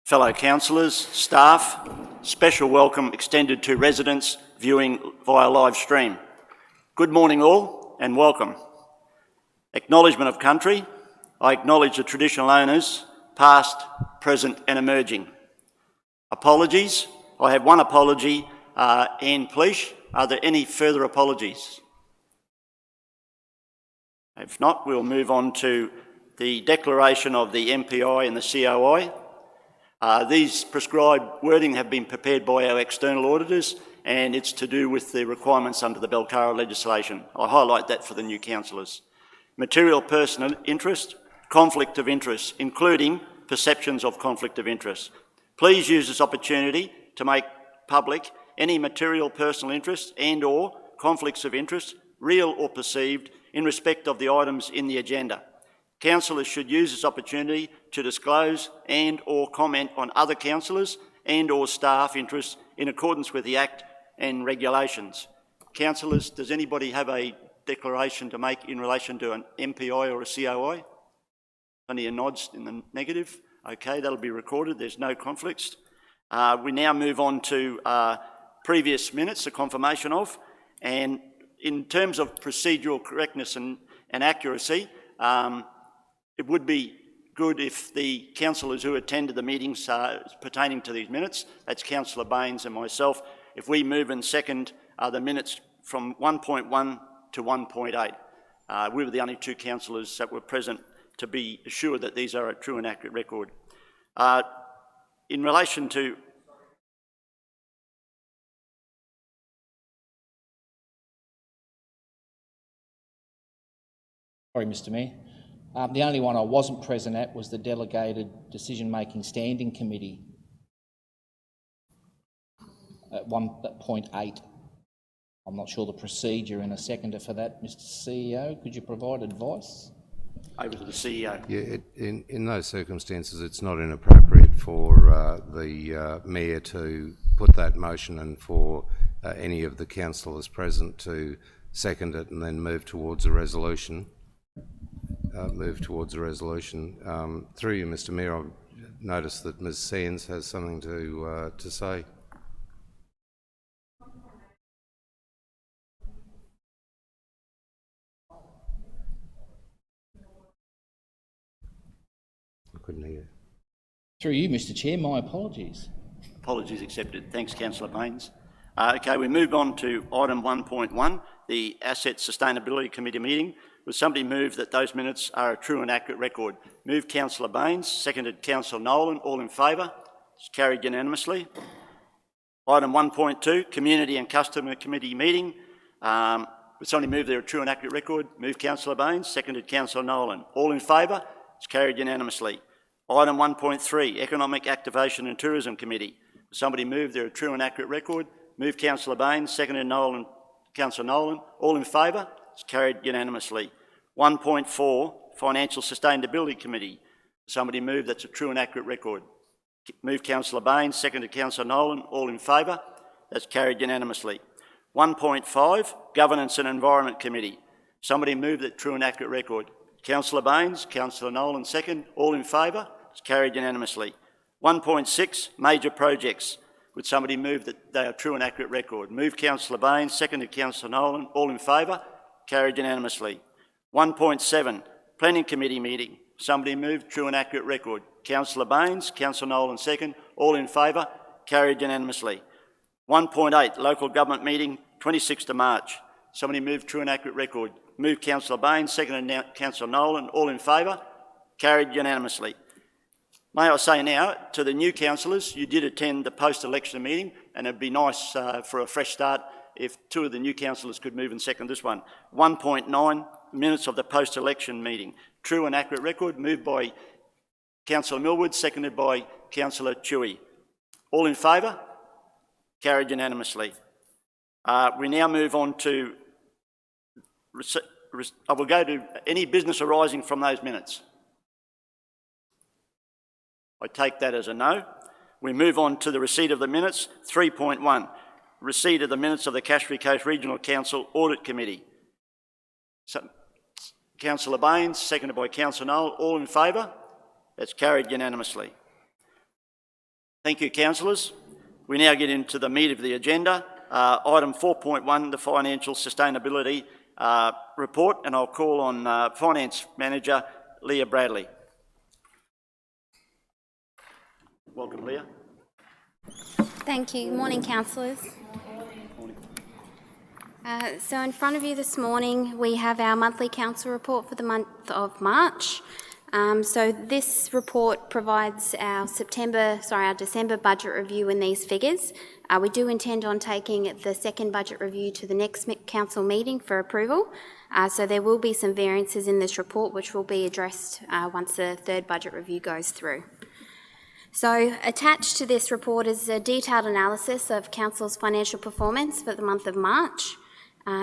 Fellow councillors, staff, special welcome extended to residents viewing via live stream. Good morning all and welcome. Acknowledgement of country. I acknowledge the traditional owners, past, present and emerging. Apologies. I have one apology, Anne Pleash. Are there any further apologies? If not, we'll move on to the declaration of the MPI and the COI. These prescribed wording have been prepared by our external auditors and it's to do with the requirements under the Belcara legislation. I highlight that for the new councillors. Material personal interest, conflict of interest, including perceptions of conflict of interest. Please use this opportunity to make public any material personal interest and/or conflicts of interest, real or perceived, in respect of the items in the agenda. Councillors should use this opportunity to disclose and/or comment on other councillors and/or staff interests in accordance with the Act and regulations. Councillors, does anybody have a declaration to make in relation to an MPI or a COI? Only a nods in the negative. Okay, that'll be recorded. There's no conflicts. We now move on to previous minutes, a confirmation of, and in terms of procedural correctness and accuracy, it would be good if the councillors who attended the meetings pertaining to these minutes, that's Councillor Baines and myself, if we move and second the minutes from 1.1 to 1.8. We were the only two councillors that were present to be assured that these are a true and accurate record. In relation to... Sorry, Mr Mayor. The only one I wasn't present at was the Delegated Decision-Making Standing Committee at 1.8. I'm not sure the procedure and a seconder for that. Mr CEO, could you provide advice? Over to the CEO. Yeah, in those circumstances, it's not inappropriate for the Mayor to put that motion and for any of the councillors present to second it and then move towards a resolution. Through you, Mr Mayor, I've noticed that Ms Sands has something to say. I couldn't hear. Through you, Mr Chair, my apologies. Apologies accepted. Thanks, Councillor Baines. Okay, we move on to item 1.1, the Asset Sustainability Committee meeting. Would somebody move that those minutes are a true and accurate record? Moved Councillor Baines, seconded Councillor Nolan. All in favour? It's carried unanimously. Item 1.2, Community and Customer Committee meeting. Would somebody move there a true and accurate record? Moved Councillor Baines, seconded Councillor Nolan. All in favour? It's carried unanimously. Item 1.3, Economic Activation and Tourism Committee. Would somebody move there a true and accurate record? Moved Councillor Baines, seconded Councillor Nolan. All in favour? It's carried unanimously. 1.4, Financial Sustainability Committee. Somebody move that's a true and accurate record. Move Councillor Baines, seconded Councillor Nolan. All in favour? That's carried unanimously. 1.5, Governance and Environment Committee. Somebody move that true and accurate record. Councillor Baines, Councillor Nolan, second. All in favour? It's carried unanimously. 1.6, Major Projects. Would somebody move that they are true and accurate record? Move Councillor Baines, seconded Councillor Nolan. All in favour? Carried unanimously. 1.7, Planning Committee meeting. Somebody move true and accurate record. Councillor Baines, Councillor Nolan second. All in favour? Carried unanimously. 1.8, Local Government meeting, 26th of March. Somebody move true and accurate record. Move Councillor Baines, seconded Councillor Nolan. All in favour? Carried unanimously. May I say now to the new councillors, you did attend the post-election meeting and it'd be nice for a fresh start if two of the new councillors could move and second this one. 1.9, minutes of the post-election meeting. True and accurate record, moved by Councillor Millwood, seconded by Councillor Chewy. All in favour? Carried unanimously. We now move on to... I will go to any business arising from those minutes. I take that as a no. We move on to the receipt of the minutes. 3.1. Receipt of the minutes of the Cassowary Coast Regional Council Audit Committee. So, Councillor Baines, seconded by Councillor Noel. All in favour? That's carried unanimously. Thank you, councillors. We now get into the meat of the agenda. Item 4.1, the Financial Sustainability Report, and I'll call on Finance Manager Leah Bradley. Welcome, Leah. Thank you. Good morning, councillors. So in front of you this morning, we have our monthly council report for the month of March. So this report provides our December budget review in these figures. We do intend on taking the second budget review to the next council meeting for approval. So there will be some variances in this report which will be addressed once the third budget review goes through. So attached to this report is a detailed analysis of council's financial performance for the month of March.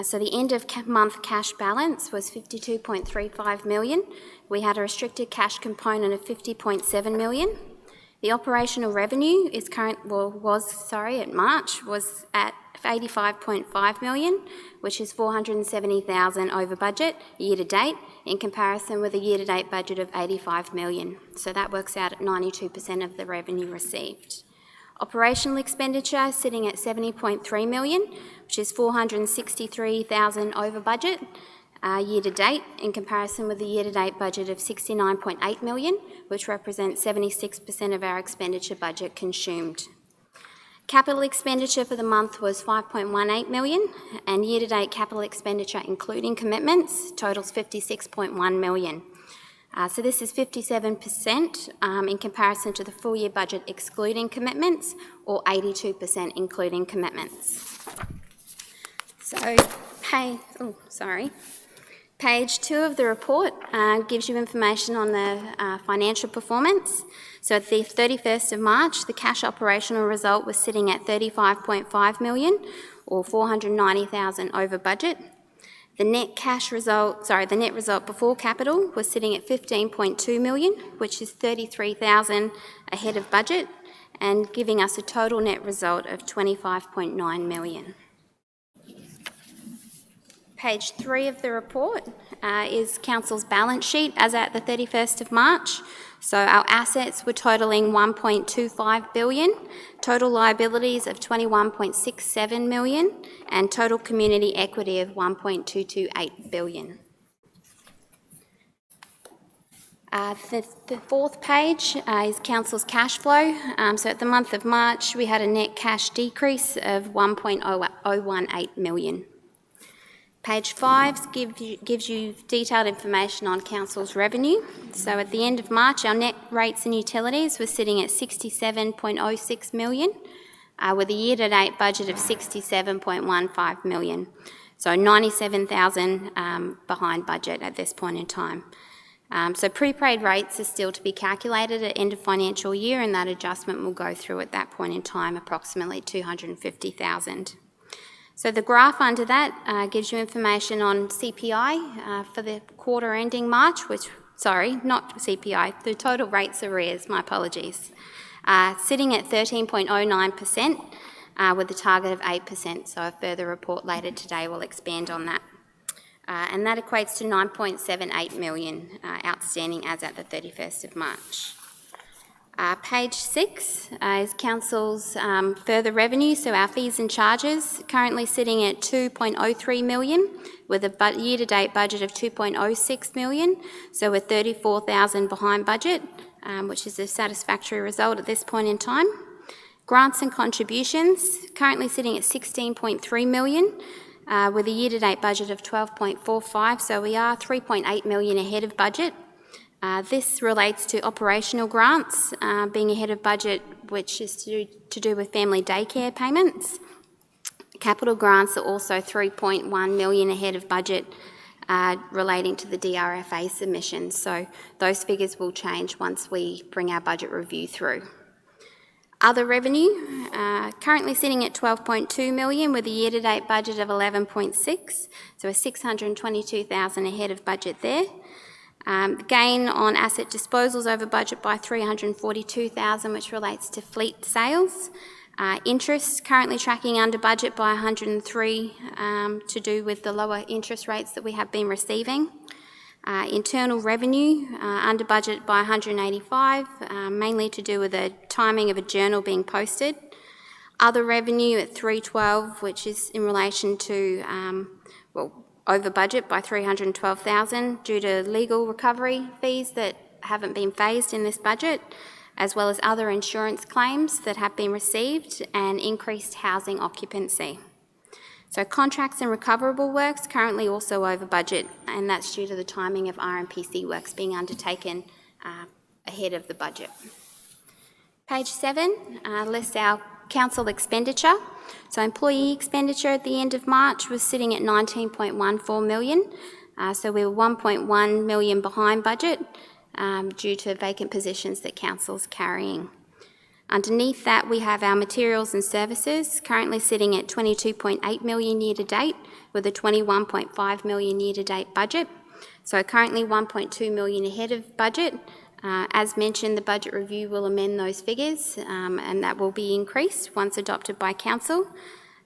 So the end of month cash balance was 52.35 million. We had a restricted cash component of 50.7 million. The operational revenue at March was at 85.5 million, which is 470,000 over budget year to date, in comparison with a year to date budget of 85 million. So that works out at 92% of the revenue received. Operational expenditure sitting at 70.3 million, which is 463,000 over budget year to date, in comparison with the year to date budget of 69.8 million, which represents 76% of our expenditure budget consumed. Capital expenditure for the month was 5.18 million, and year to date capital expenditure including commitments totals 56.1 million. So this is 57% in comparison to the full year budget excluding commitments, or 82% including commitments. So, Page 2 of the report gives you information on the financial performance. So at the 31st of March, the cash operational result was sitting at 35.5 million, or 490,000 over budget. The net result before capital was sitting at 15.2 million, which is 33,000 ahead of budget, and giving us a total net result of 25.9 million. Page 3 of the report is council's balance sheet as at the 31st of March. So our assets were totalling 1.25 billion, total liabilities of 21.67 million, and total community equity of 1.228 billion. The fourth page is council's cash flow. So at the month of March, we had a net cash decrease of 1.018 million. Page 5 gives you detailed information on council's revenue. So at the end of March, our net rates and utilities were sitting at 67.06 million, with a year-to-date budget of 67.15 million. So 97,000 behind budget at this point in time. So prepaid rates are still to be calculated at end of financial year, and that adjustment will go through at that point in time, approximately 250,000. So the graph under that gives you information on CPI for the quarter ending March, not CPI, the total rates arrears, my apologies, sitting at 13.09% with a target of 8%, so a further report later today will expand on that. And that equates to 9.78 million outstanding as at the 31st of March. Page 6 is council's further revenue, so our fees and charges currently sitting at 2.03 million with a year-to-date budget of 2.06 million, so we're 34,000 behind budget, which is a satisfactory result at this point in time. Grants and contributions currently sitting at 16.3 million with a year-to-date budget of 12.45, so we are 3.8 million ahead of budget. This relates to operational grants being ahead of budget, which is to do with family daycare payments. Capital grants are also 3.1 million ahead of budget relating to the DRFA submissions, so those figures will change once we bring our budget review through. Other revenue, currently sitting at 12.2 million with a year-to-date budget of 11.6, so a 622,000 ahead of budget there. Gain on asset disposals over budget by 342,000, which relates to fleet sales. Interest currently tracking under budget by 103 to do with the lower interest rates that we have been receiving. Internal revenue, under budget by 185, mainly to do with the timing of a journal being posted. Other revenue at 312, which is in relation to, over budget by 312,000 due to legal recovery fees that haven't been phased in this budget, as well as other insurance claims that have been received and increased housing occupancy. So contracts and recoverable works currently also over budget, and that's due to the timing of RMPC works being undertaken ahead of the budget. Page 7 lists our council expenditure. So employee expenditure at the end of March was sitting at 19.14 million. So we were 1.1 million behind budget due to vacant positions that council's carrying. Underneath that, we have our materials and services, currently sitting at 22.8 million year to date, with a 21.5 million year to date budget. So currently 1.2 million ahead of budget. As mentioned, the budget review will amend those figures, and that will be increased once adopted by council.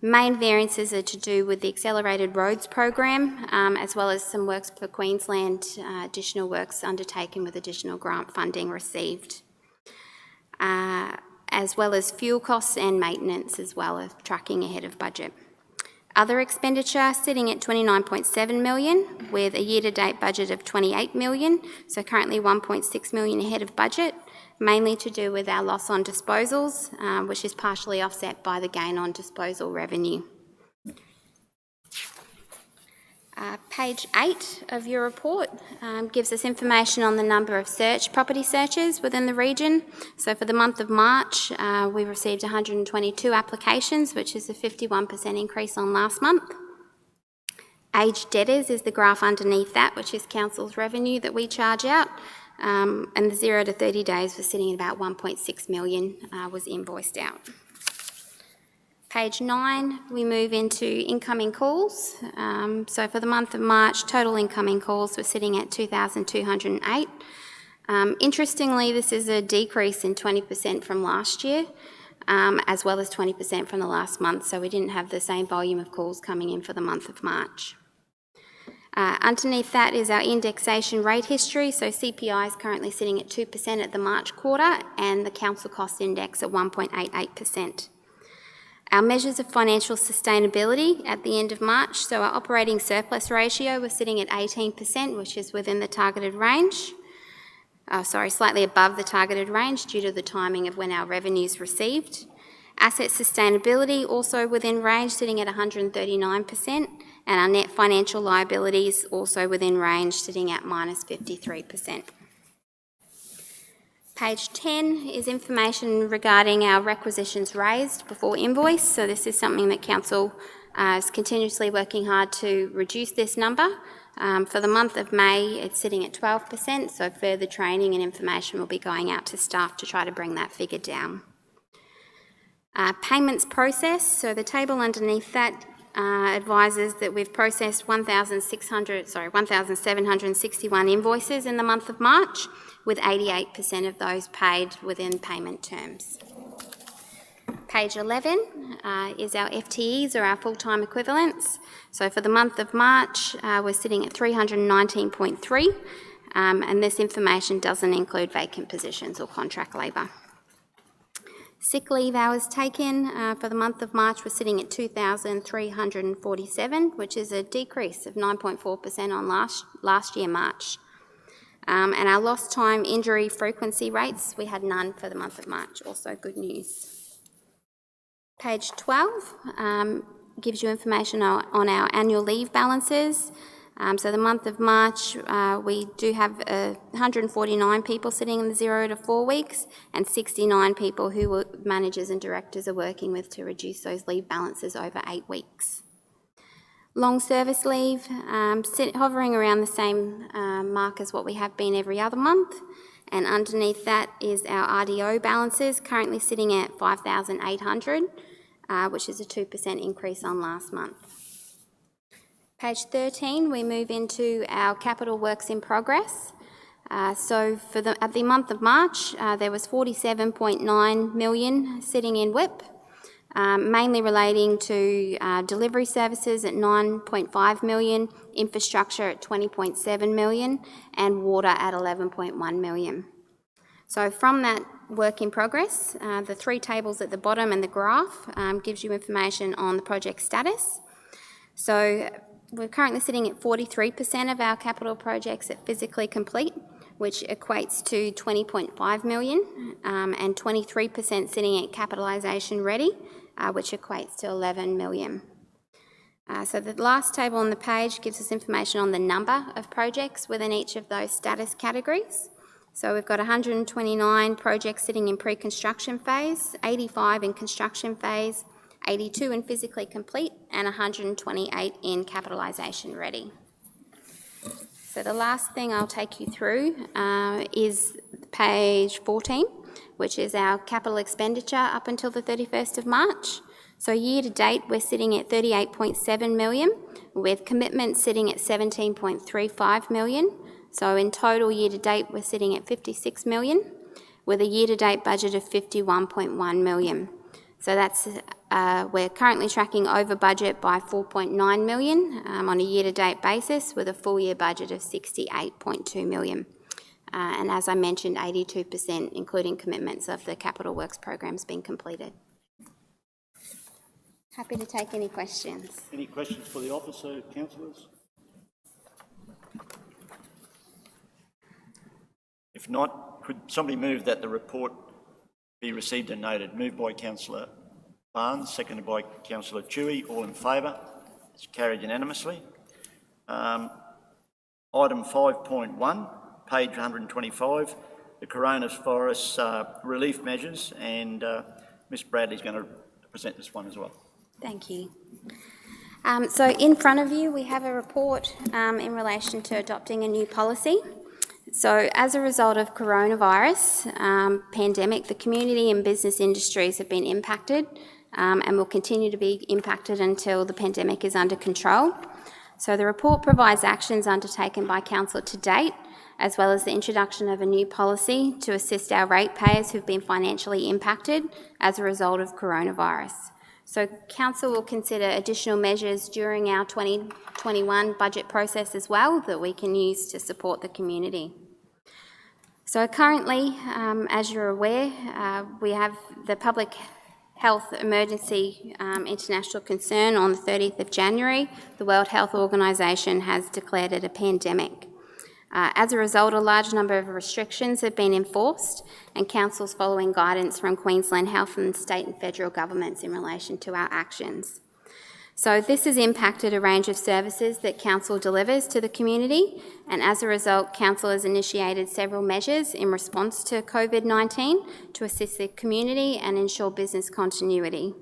Main variances are to do with the accelerated roads program, as well as some works for Queensland, additional works undertaken with additional grant funding received. As well as fuel costs and maintenance as well as tracking ahead of budget. Other expenditure sitting at 29.7 million with a year-to-date budget of 28 million, so currently 1.6 million ahead of budget, mainly to do with our loss on disposals, which is partially offset by the gain on disposal revenue. Page 8 of your report gives us information on the number of property searches within the region. So for the month of March, we received 122 applications, which is a 51% increase on last month. Aged debtors is the graph underneath that, which is council's revenue that we charge out. And the 0 to 30 days was sitting at about 1.6 million was invoiced out. Page 9, we move into incoming calls. So for the month of March, total incoming calls were sitting at 2,208. Interestingly, this is a decrease in 20% from last year, as well as 20% from the last month, so we didn't have the same volume of calls coming in for the month of March. Underneath that is our indexation rate history, so CPI is currently sitting at 2% at the March quarter, and the council cost index at 1.88%. Our measures of financial sustainability at the end of March, so our operating surplus ratio was sitting at 18%, which is within the targeted range. Slightly above the targeted range due to the timing of when our revenues received. Asset sustainability also within range, sitting at 139%, and our net financial liabilities also within range, sitting at minus 53%. Page 10 is information regarding our requisitions raised before invoice. So this is something that council is continuously working hard to reduce this number. For the month of May, it's sitting at 12%, so further training and information will be going out to staff to try to bring that figure down. Payments processed, so the table underneath that advises that we've processed 1,761 invoices in the month of March, with 88% of those paid within payment terms. Page 11 is our FTEs, or our full-time equivalents. So for the month of March, we're sitting at 319.3, and this information doesn't include vacant positions or contract labour. Sick leave hours taken for the month of March was sitting at 2,347, which is a decrease of 9.4% on last year March. And our lost time injury frequency rates, we had none for the month of March, also good news. Page 12 gives you information on our annual leave balances. So the month of March, we do have 149 people sitting in the 0 to 4 weeks, and 69 people who managers and directors are working with to reduce those leave balances over 8 weeks. Long service leave, hovering around the same mark as what we have been every other month, and underneath that is our RDO balances, currently sitting at 5,800, which is a 2% increase on last month. Page 13, we move into our capital works in progress. So at the month of March, there was 47.9 million sitting in WIP. mainly relating to delivery services at 9.5 million, infrastructure at 20.7 million, and water at 11.1 million. So from that work in progress, the three tables at the bottom and the graph gives you information on the project status. So we're currently sitting at 43% of our capital projects at physically complete, which equates to 20.5 million, and 23% sitting at capitalisation ready, which equates to 11 million. So the last table on the page gives us information on the number of projects within each of those status categories. So we've got 129 projects sitting in pre-construction phase, 85 in construction phase, 82 in physically complete, and 128 in capitalisation ready. So the last thing I'll take you through is page 14, which is our capital expenditure up until the 31st of March. So year to date, we're sitting at 38.7 million, with commitments sitting at 17.35 million. So in total, year to date, we're sitting at 56 million, with a year to date budget of 51.1 million. So that's we're currently tracking over budget by 4.9 million on a year to date basis, with a full year budget of 68.2 million. And as I mentioned, 82%, including commitments of the capital works programs, being completed. Happy to take any questions. Any questions for the officer, councillors? If not, could somebody move that the report be received and noted? Moved by Councillor Barnes, seconded by Councillor Tui. All in favour? It's carried unanimously. Item 5.1, page 125, the coronavirus relief measures, and Ms Bradley's going to present this one as well. Thank you. So in front of you, we have a report in relation to adopting a new policy. So as a result of coronavirus pandemic, the community and business industries have been impacted and will continue to be impacted until the pandemic is under control. So the report provides actions undertaken by Council to date, as well as the introduction of a new policy to assist our ratepayers who've been financially impacted as a result of coronavirus. So Council will consider additional measures during our 2021 budget process as well that we can use to support the community. So currently, as you're aware, we have the public health emergency international concern on the 30th of January. The World Health Organisation has declared it a pandemic. As a result, a large number of restrictions have been enforced, and Council's following guidance from Queensland Health and state and federal governments in relation to our actions. So this has impacted a range of services that Council delivers to the community, and as a result, Council has initiated several measures in response to COVID-19 to assist the community and ensure business continuity.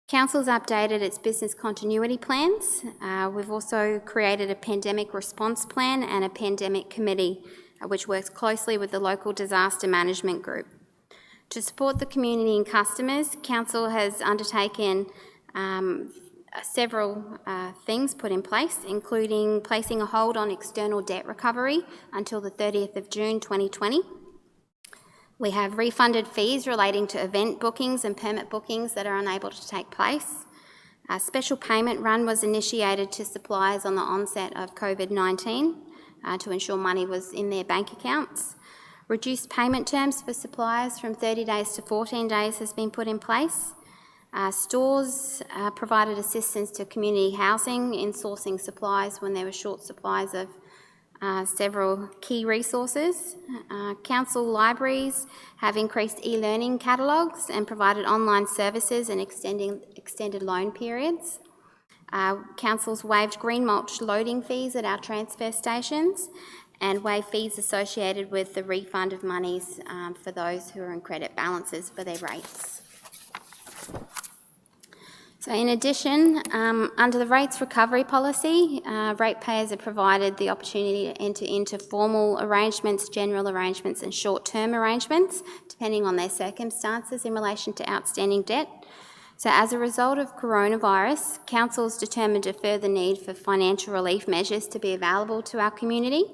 Council's updated its business continuity plans. We've also created a pandemic response plan and a pandemic committee, which works closely with the local disaster management group. To support the community and customers, Council has undertaken several things put in place, including placing a hold on external debt recovery until the 30th of June 2020. We have refunded fees relating to event bookings and permit bookings that are unable to take place. A special payment run was initiated to suppliers on the onset of COVID-19 to ensure money was in their bank accounts. Reduced payment terms for suppliers from 30 days to 14 days has been put in place. Stores provided assistance to community housing in sourcing supplies when there were short supplies of several key resources. Council libraries have increased e-learning catalogues and provided online services and extended loan periods. Council's waived green mulch loading fees at our transfer stations and waived fees associated with the refund of monies for those who are in credit balances for their rates. So in addition, under the rates recovery policy, ratepayers are provided the opportunity to enter into formal arrangements, general arrangements and short-term arrangements, depending on their circumstances in relation to outstanding debt. So as a result of coronavirus, Council's determined a further need for financial relief measures to be available to our community,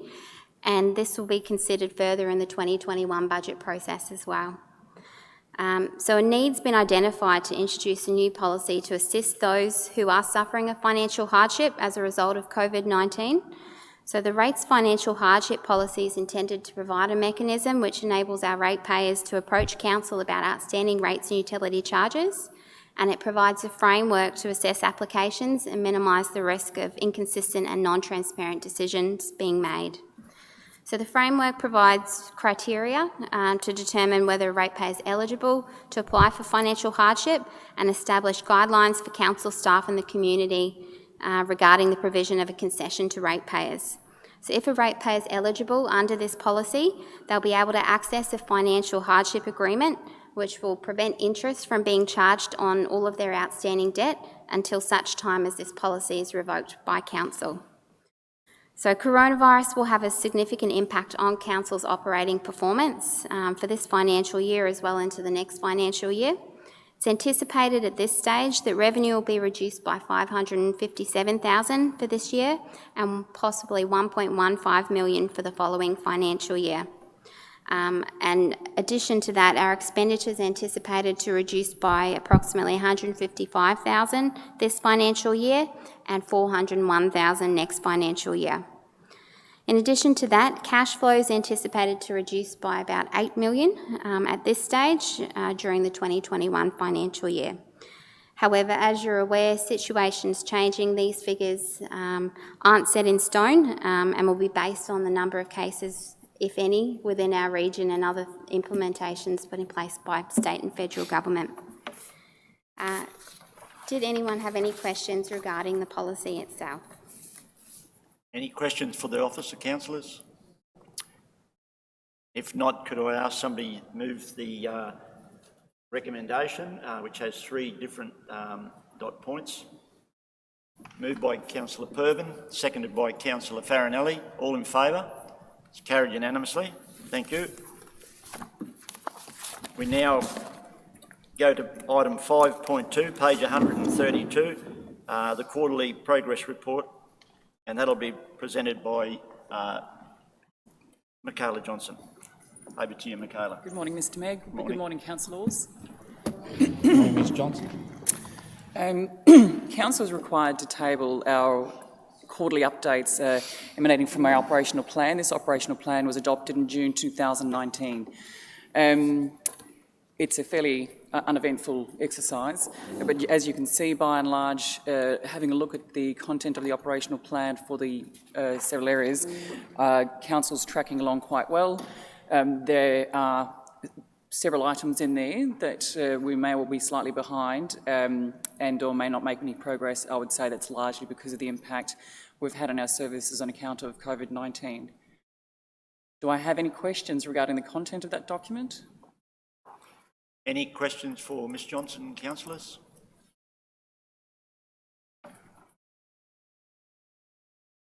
and this will be considered further in the 2021 budget process as well. So a need's been identified to introduce a new policy to assist those who are suffering a financial hardship as a result of COVID-19. So the rates financial hardship policy is intended to provide a mechanism which enables our ratepayers to approach council about outstanding rates and utility charges, and it provides a framework to assess applications and minimise the risk of inconsistent and non-transparent decisions being made. So the framework provides criteria to determine whether a ratepayer is eligible to apply for financial hardship and establish guidelines for council staff and the community regarding the provision of a concession to ratepayers. So if a ratepayer is eligible under this policy, they'll be able to access a financial hardship agreement which will prevent interest from being charged on all of their outstanding debt until such time as this policy is revoked by council. So coronavirus will have a significant impact on council's operating performance for this financial year as well into the next financial year. It's anticipated at this stage that revenue will be reduced by $557,000 for this year and possibly $1.15 million for the following financial year. And addition to that, our expenditure is anticipated to reduce by approximately $155,000 this financial year and $401,000 next financial year. In addition to that, cash flow is anticipated to reduce by about $8 million at this stage during the 2021 financial year. However, as you're aware, situations changing, these figures aren't set in stone and will be based on the number of cases, if any, within our region and other implementations put in place by state and federal government. Did anyone have any questions regarding the policy itself? Any questions for the office of councillors? If not, could I ask somebody move the recommendation, which has 3 different dot points. Moved by Councillor Purban, seconded by Councillor Farinelli. All in favour? It's carried unanimously. Thank you. We now go to item 5.2, page 132, the quarterly progress report, and that'll be presented by Michaela Johnson. Over to you, Michaela. Good morning, Mr Mayor. Good morning, councillors. Good morning, Ms Johnson. Council is required to table our quarterly updates emanating from our operational plan. This operational plan was adopted in June 2019. It's a fairly uneventful exercise, but as you can see, by and large, having a look at the content of the operational plan for the several areas, Council's tracking along quite well. There are several items in there that we may well be slightly behind and or may not make any progress. I would say that's largely because of the impact we've had on our services on account of COVID-19. Do I have any questions regarding the content of that document? Any questions for Ms Johnson, councillors?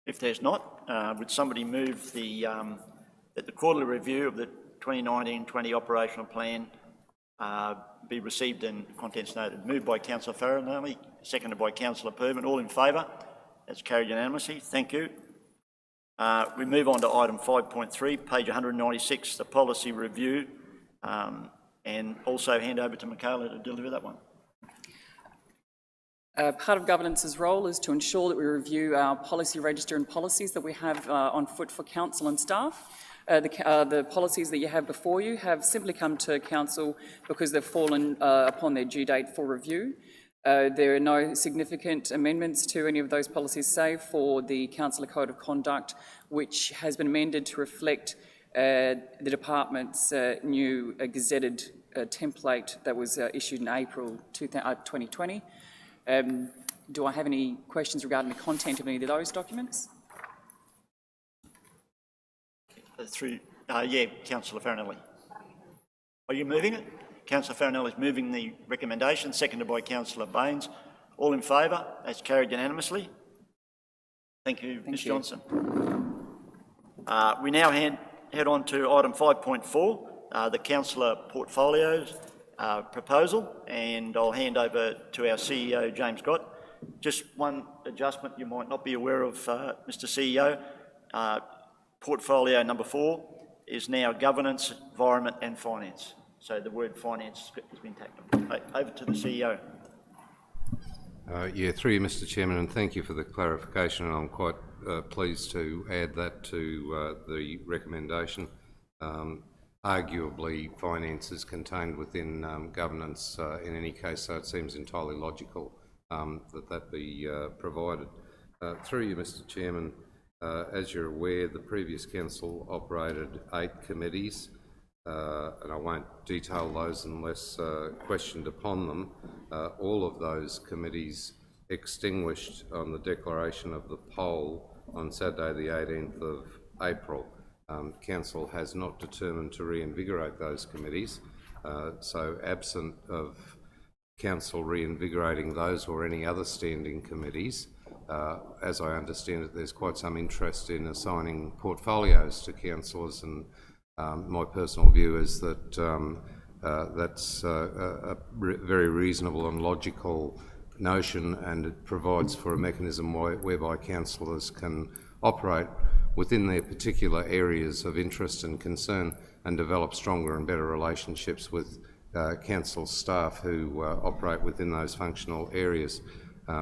If there's not, would somebody move that the quarterly review of the 2019-20 operational plan be received and contents noted? Moved by Councillor Farinelli, seconded by Councillor Purban. All in favour? That's carried unanimously. Thank you. We move on to item 5.3, page 196, the policy review, and also hand over to Michaela to deliver that one. Part of governance's role is to ensure that we review our policy register and policies that we have on foot for council and staff. The policies that you have before you have simply come to council because they've fallen upon their due date for review. There are no significant amendments to any of those policies, save for the Councillor Code of Conduct, which has been amended to reflect the department's new gazetted template that was issued in April 2020. Do I have any questions regarding the content of any of those documents? Yeah, Councillor Farinelli. Are you moving it? Councillor Farinelli is moving the recommendation, seconded by Councillor Baines. All in favour? That's carried unanimously. Thank you, Ms Johnson. We now head on to item 5.4, the councillor portfolios proposal, and I'll hand over to our CEO, James Scott. Just one adjustment you might not be aware of, Mr CEO. Portfolio number 4 is now governance, environment and finance. So the word finance has been taken. Over to the CEO. Through you, Mr. Chairman, and thank you for the clarification. And I'm quite pleased to add that to the recommendation. Arguably, finance is contained within governance in any case, so it seems entirely logical that be provided. Through you, Mr. Chairman, as you're aware, the previous council operated 8 committees, and I won't detail those unless questioned upon them. All of those committees extinguished on the declaration of the poll on Saturday the 18th of April. Council has not determined to reinvigorate those committees, so absent of Council reinvigorating those or any other standing committees, as I understand it, there's quite some interest in assigning portfolios to councillors, and my personal view is that that's a very reasonable and logical notion, and it provides for a mechanism whereby councillors can operate within their particular areas of interest and concern and develop stronger and better relationships with council staff who operate within those functional areas.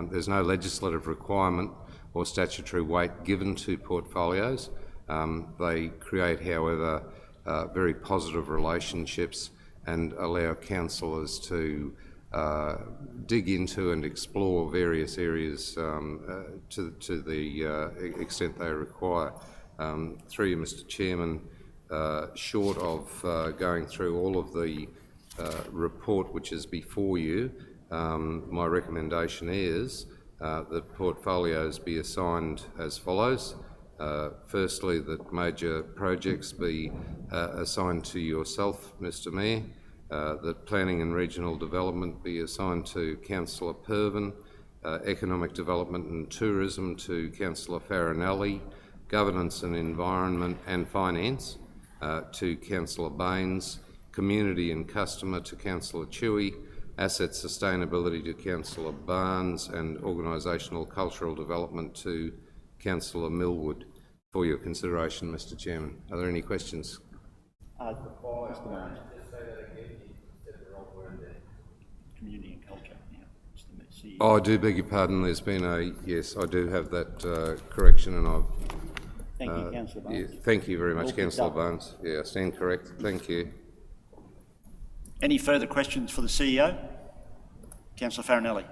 There's no legislative requirement or statutory weight given to portfolios. They create, however, very positive relationships and allow councillors to dig into and explore various areas to the extent they require. Through you, Mr. Chairman, short of going through all of the report which is before you, my recommendation is that portfolios be assigned as follows. Firstly, that major projects be assigned to yourself, Mr. Mayor, that planning and regional development be assigned to Councillor Pervin, economic development and tourism to Councillor Farinelli, governance and environment and finance to Councillor Baines, community and customer to Councillor Chewy, asset sustainability to Councillor Barnes, and organisational cultural development to Councillor Millwood. For your consideration, Mr. Chairman. Are there any questions? Community and culture. Yeah. Oh, I do beg your pardon. There's been a yes. I do have that correction, and I've. Thank you, Councillor Barnes. Yeah, thank you very much, Councillor Barnes. Yeah, I stand correct. Thank you. Any further questions for the CEO? Councillor Farinelli.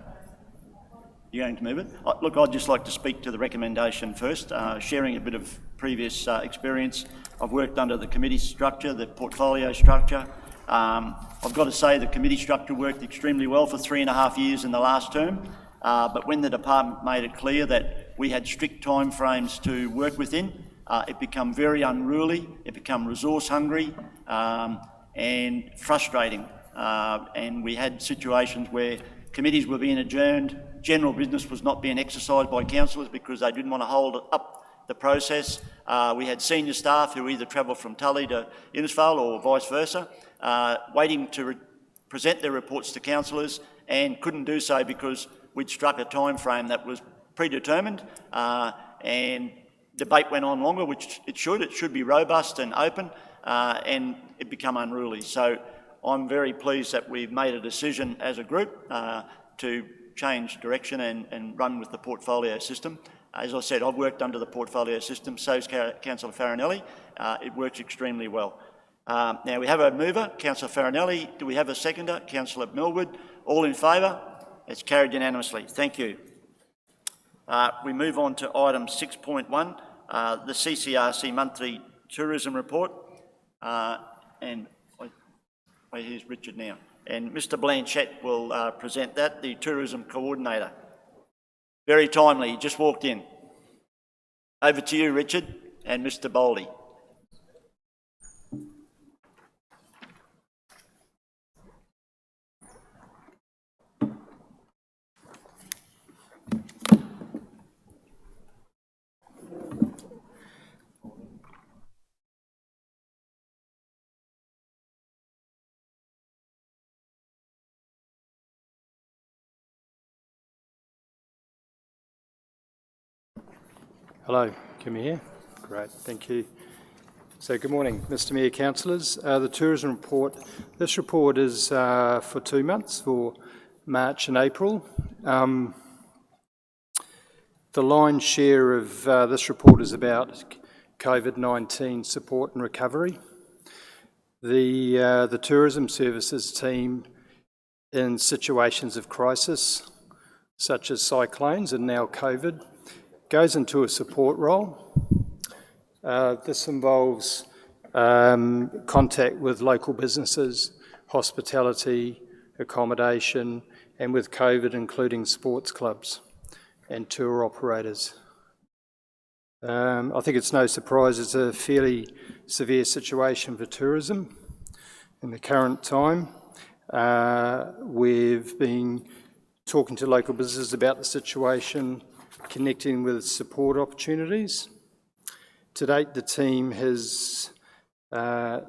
You're going to move it? Look, I'd just like to speak to the recommendation first, sharing a bit of previous experience. I've worked under the committee structure, the portfolio structure. I've got to say the committee structure worked extremely well for 3.5 years in the last term, but when the department made it clear that we had strict timeframes to work within, it became very unruly, it became resource hungry and frustrating. And we had situations where committees were being adjourned, general business was not being exercised by councillors because they didn't want to hold up the process. We had senior staff who either travelled from Tully to Innisfail or vice versa, waiting to present their reports to councillors and couldn't do so because we'd struck a time frame that was predetermined, and debate went on longer, which it should be robust and open, and it became unruly. So I'm very pleased that we've made a decision as a group to change direction and run with the portfolio system. As I said, I've worked under the portfolio system, so's Councillor Farinelli. It works extremely well. Now we have a mover, Councillor Farinelli. Do we have a seconder? Councillor Millwood. All in favour? It's carried unanimously. Thank you. We move on to item 6.1, the CCRC monthly tourism report. And here's Richard now. And Mr. Blanchett will present that, the tourism coordinator. Very timely, he just walked in. Over to you, Richard, and Mr. Boldy. Hello, can you hear? Great, thank you. So good morning, Mr Mayor, councillors. The tourism report, this report is for 2 months, for March and April. The lion's share of this report is about COVID-19 support and recovery. The tourism services team in situations of crisis, such as cyclones and now COVID, goes into a support role. This involves contact with local businesses, hospitality, accommodation, and with COVID, including sports clubs and tour operators. I think it's no surprise it's a fairly severe situation for tourism in the current time. We've been talking to local businesses about the situation, connecting with support opportunities. To date, the team has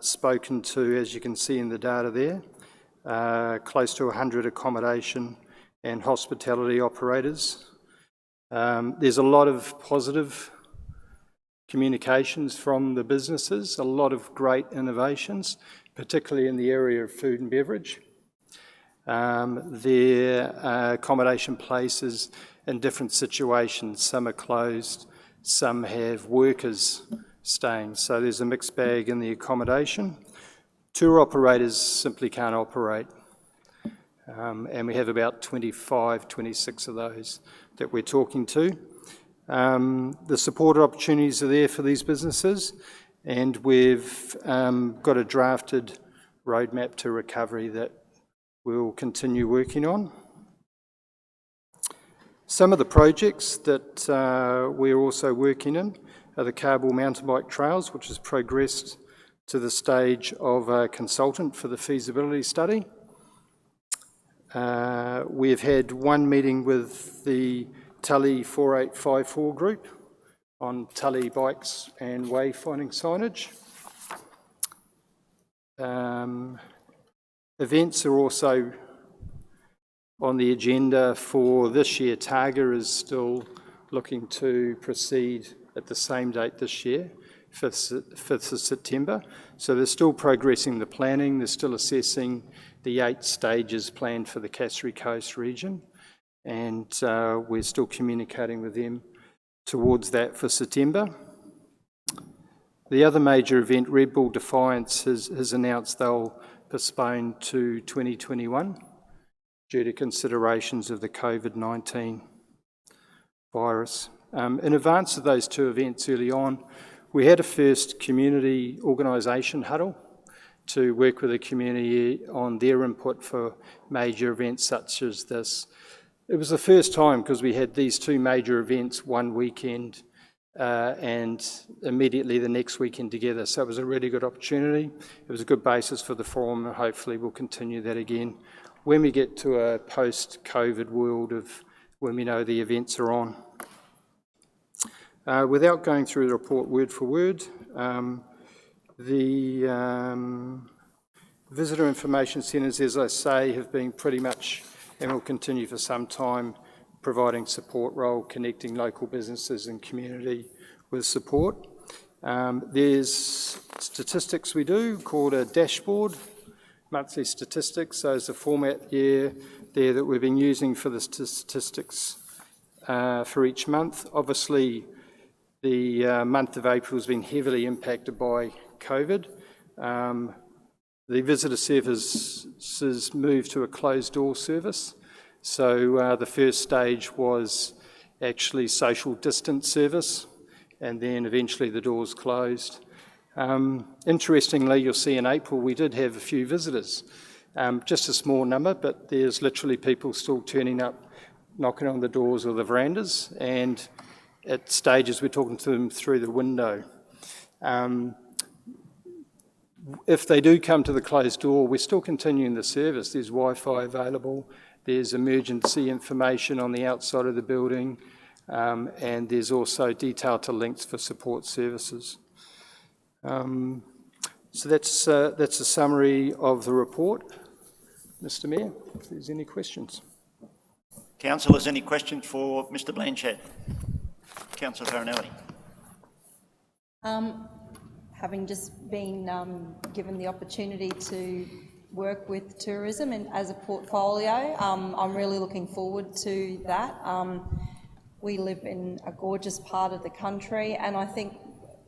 spoken to, as you can see in the data there, close to 100 accommodation and hospitality operators. There's a lot of positive communications from the businesses, a lot of great innovations, particularly in the area of food and beverage. Their accommodation places in different situations. Some are closed, some have workers staying, so there's a mixed bag in the accommodation. Tour operators simply can't operate, and we have about 25, 26 of those that we're talking to. The support opportunities are there for these businesses, and we've got a drafted roadmap to recovery that we'll continue working on. Some of the projects that we're also working in are the Cardboard mountain bike trails, which has progressed to the stage of a consultant for the feasibility study. We've had one meeting with the Tully 4854 group on Tully bikes and wayfinding signage. Events are also on the agenda for this year. Targa is still looking to proceed at the same date this year, 5th of September. So they're still progressing the planning, they're still assessing the 8 stages planned for the Cassowary Coast region, and we're still communicating with them towards that for September. The other major event, Red Bull Defiance, has announced they'll postpone to 2021 due to considerations of the COVID-19 virus. In advance of those 2 events early on, we had a first community organisation huddle to work with the community on their input for major events such as this. It was the first time because we had these 2 major events one weekend and immediately the next weekend together. So it was a really good opportunity. It was a good basis for the forum, and hopefully we'll continue that again when we get to a post-COVID world of when we know the events are on. Without going through the report word for word, the visitor information centres, as I say, have been pretty much, and will continue for some time, providing support role, connecting local businesses and community with support. There's statistics we do called a dashboard, monthly statistics. So there's a format there that we've been using for the statistics for each month. Obviously, the month of April has been heavily impacted by COVID. The visitor services moved to a closed door service. So the first stage was actually social distance service, and then eventually the doors closed. Interestingly, you'll see in April we did have a few visitors, just a small number, but there's literally people still turning up, knocking on the doors or the verandas, and at stages we're talking to them through the window. If they do come to the closed door, we're still continuing the service. There's Wi-Fi available, there's emergency information on the outside of the building, and there's also detail to links for support services. So that's a summary of the report. Mr Mayor, if there's any questions. Councillors, any questions for Mr Blanchard? Councillor Farinelli. having just been given the opportunity to work with tourism and as a portfolio, I'm really looking forward to that. We live in a gorgeous part of the country, and I think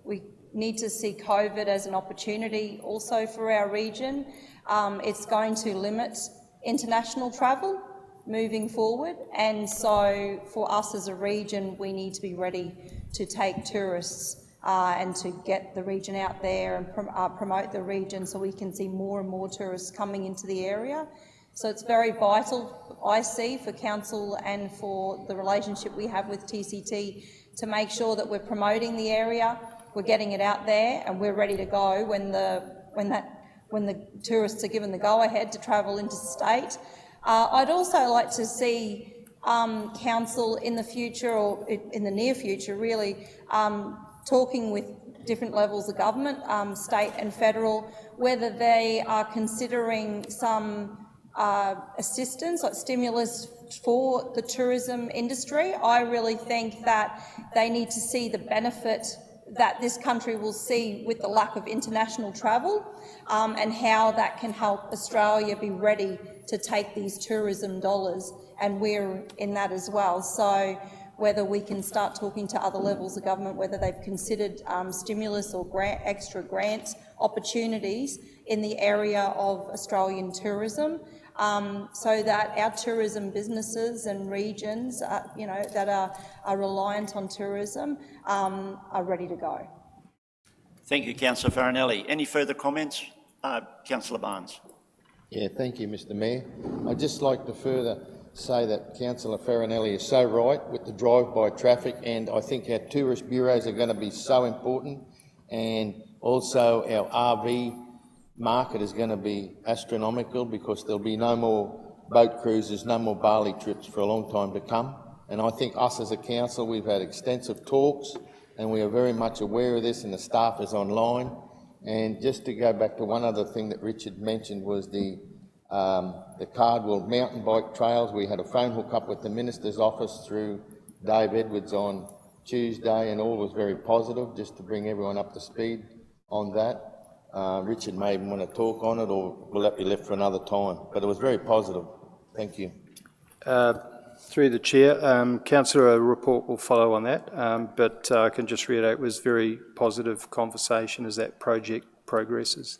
we need to see COVID as an opportunity also for our region. It's going to limit international travel moving forward, and so for us as a region, we need to be ready to take tourists and to get the region out there and promote the region so we can see more and more tourists coming into the area. So it's very vital, I see, for council and for the relationship we have with TCT to make sure that we're promoting the area, we're getting it out there, and we're ready to go when the tourists are given the go-ahead to travel interstate. I'd also like to see council in the future, or in the near future really, talking with different levels of government, state and federal, whether they are considering some assistance, like stimulus for the tourism industry. I really think that they need to see the benefit that this country will see with the lack of international travel, and how that can help Australia be ready to take these tourism dollars, and we're in that as well. So whether we can start talking to other levels of government, whether they've considered stimulus or extra grant opportunities in the area of Australian tourism, so that our tourism businesses and regions, that are reliant on tourism, are ready to go. Thank you, Councillor Farinelli. Any further comments? Councillor Barnes. Yeah, thank you, Mr Mayor. I'd just like to further say that Councillor Farinelli is so right with the drive-by traffic, and I think our tourist bureaus are going to be so important, and also our RV market is going to be astronomical because there'll be no more boat cruises, no more Bali trips for a long time to come. And I think us as a council, we've had extensive talks and we are very much aware of this, and the staff is online. And just to go back to one other thing that Richard mentioned was the Cardwell mountain bike trails. We had a phone hook up with the Minister's office through Dave Edwards on Tuesday, and all was very positive, just to bring everyone up to speed on that. Richard may even want to talk on it, or will that be left for another time? But it was very positive. Thank you. Through the Chair, Councillor, a report will follow on that, but I can just reiterate it was very positive conversation as that project progresses.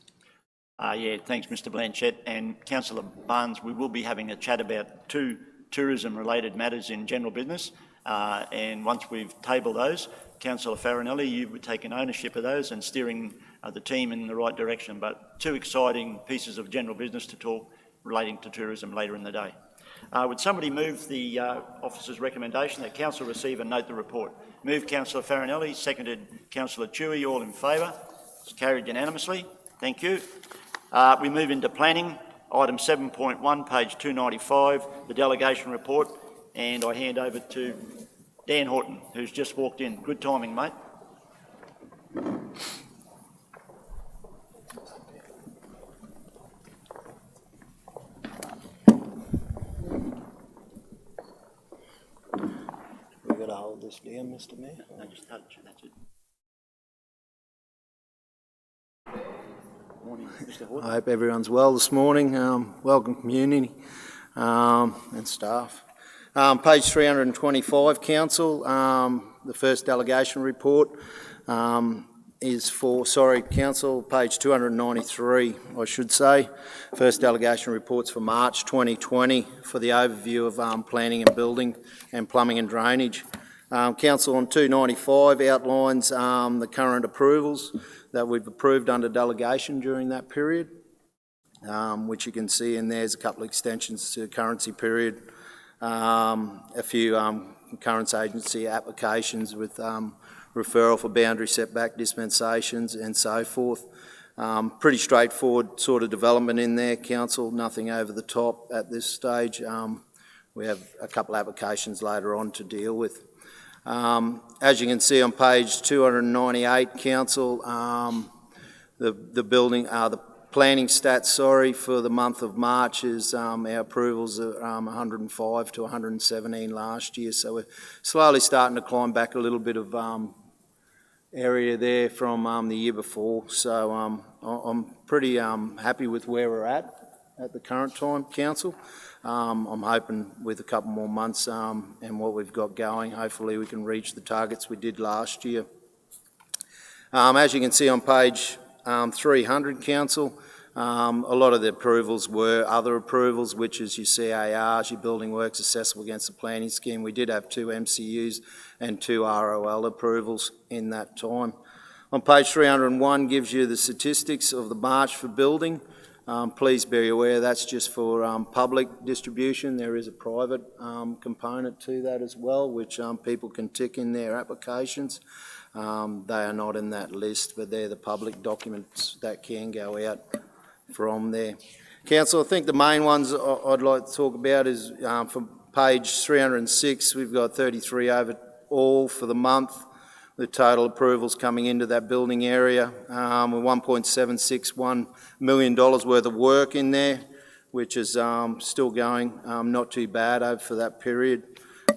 Yeah, thanks, Mr Blanchett. And Councillor Barnes, we will be having a chat about two tourism-related matters in general business, and once we've tabled those, Councillor Farinelli, you've taken ownership of those and steering the team in the right direction, but two exciting pieces of general business to talk relating to tourism later in the day. Would somebody move the officer's recommendation that council receive and note the report? Moved Councillor Farinelli, seconded Councillor Chewy. All in favour? It's carried unanimously. Thank you. We move into planning, item 7.1, page 295, the delegation report, and I hand over to Dan Horton, who's just walked in. Good timing, mate. We've got to hold this down, Mr Mayor. No, just touch, that's it. Morning, Mr Horton. I hope everyone's well this morning. Welcome community and staff. Page 325, Council, the first delegation report is for, Council, page 293, I should say. First delegation report's for March 2020 for the overview of planning and building and plumbing and drainage. Council on 295 outlines the current approvals that we've approved under delegation during that period, which you can see in there's a couple of extensions to the currency period, a few concurrence agency applications with referral for boundary setback dispensations and so forth. Pretty straightforward sort of development in there, Council, nothing over the top at this stage. We have a couple of applications later on to deal with. As you can see on page 298, Council, the building, the planning stats, for the month of March is our approvals are 105 to 117 last year, so we're slowly starting to climb back a little bit of area there from the year before. So I'm pretty happy with where we're at the current time, Council. I'm hoping with a couple more months and what we've got going, hopefully we can reach the targets we did last year. As you can see on page 300, Council, a lot of the approvals were other approvals, which is your CARs, your building works accessible against the planning scheme. We did have 2 MCUs and 2 ROL approvals in that time. On page 301 gives you the statistics of the March for building. Please be aware that's just for public distribution. There is a private component to that as well, which people can tick in their applications. They are not in that list, but they're the public documents that can go out from there. Council, I think the main ones I'd like to talk about is from page 306, we've got 33 overall for the month. The total approvals coming into that building area with $1.761 million worth of work in there, which is still going not too bad for that period.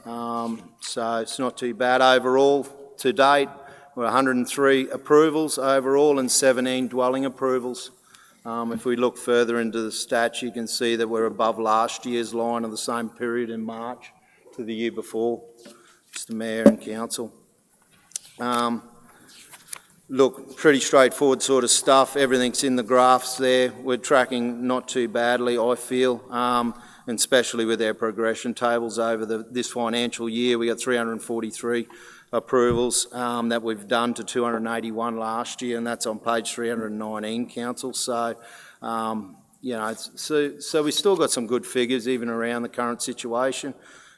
So it's not too bad overall to date. We're 103 approvals overall and 17 dwelling approvals. If we look further into the stats, you can see that we're above last year's line of the same period in March to the year before, Mr. Mayor and Council. Look, pretty straightforward sort of stuff. Everything's in the graphs there. We're tracking not too badly, I feel, and especially with our progression tables over this financial year. We got 343 approvals that we've done to 281 last year, and that's on page 319, Council. So, you know, so we've still got some good figures even around the current situation,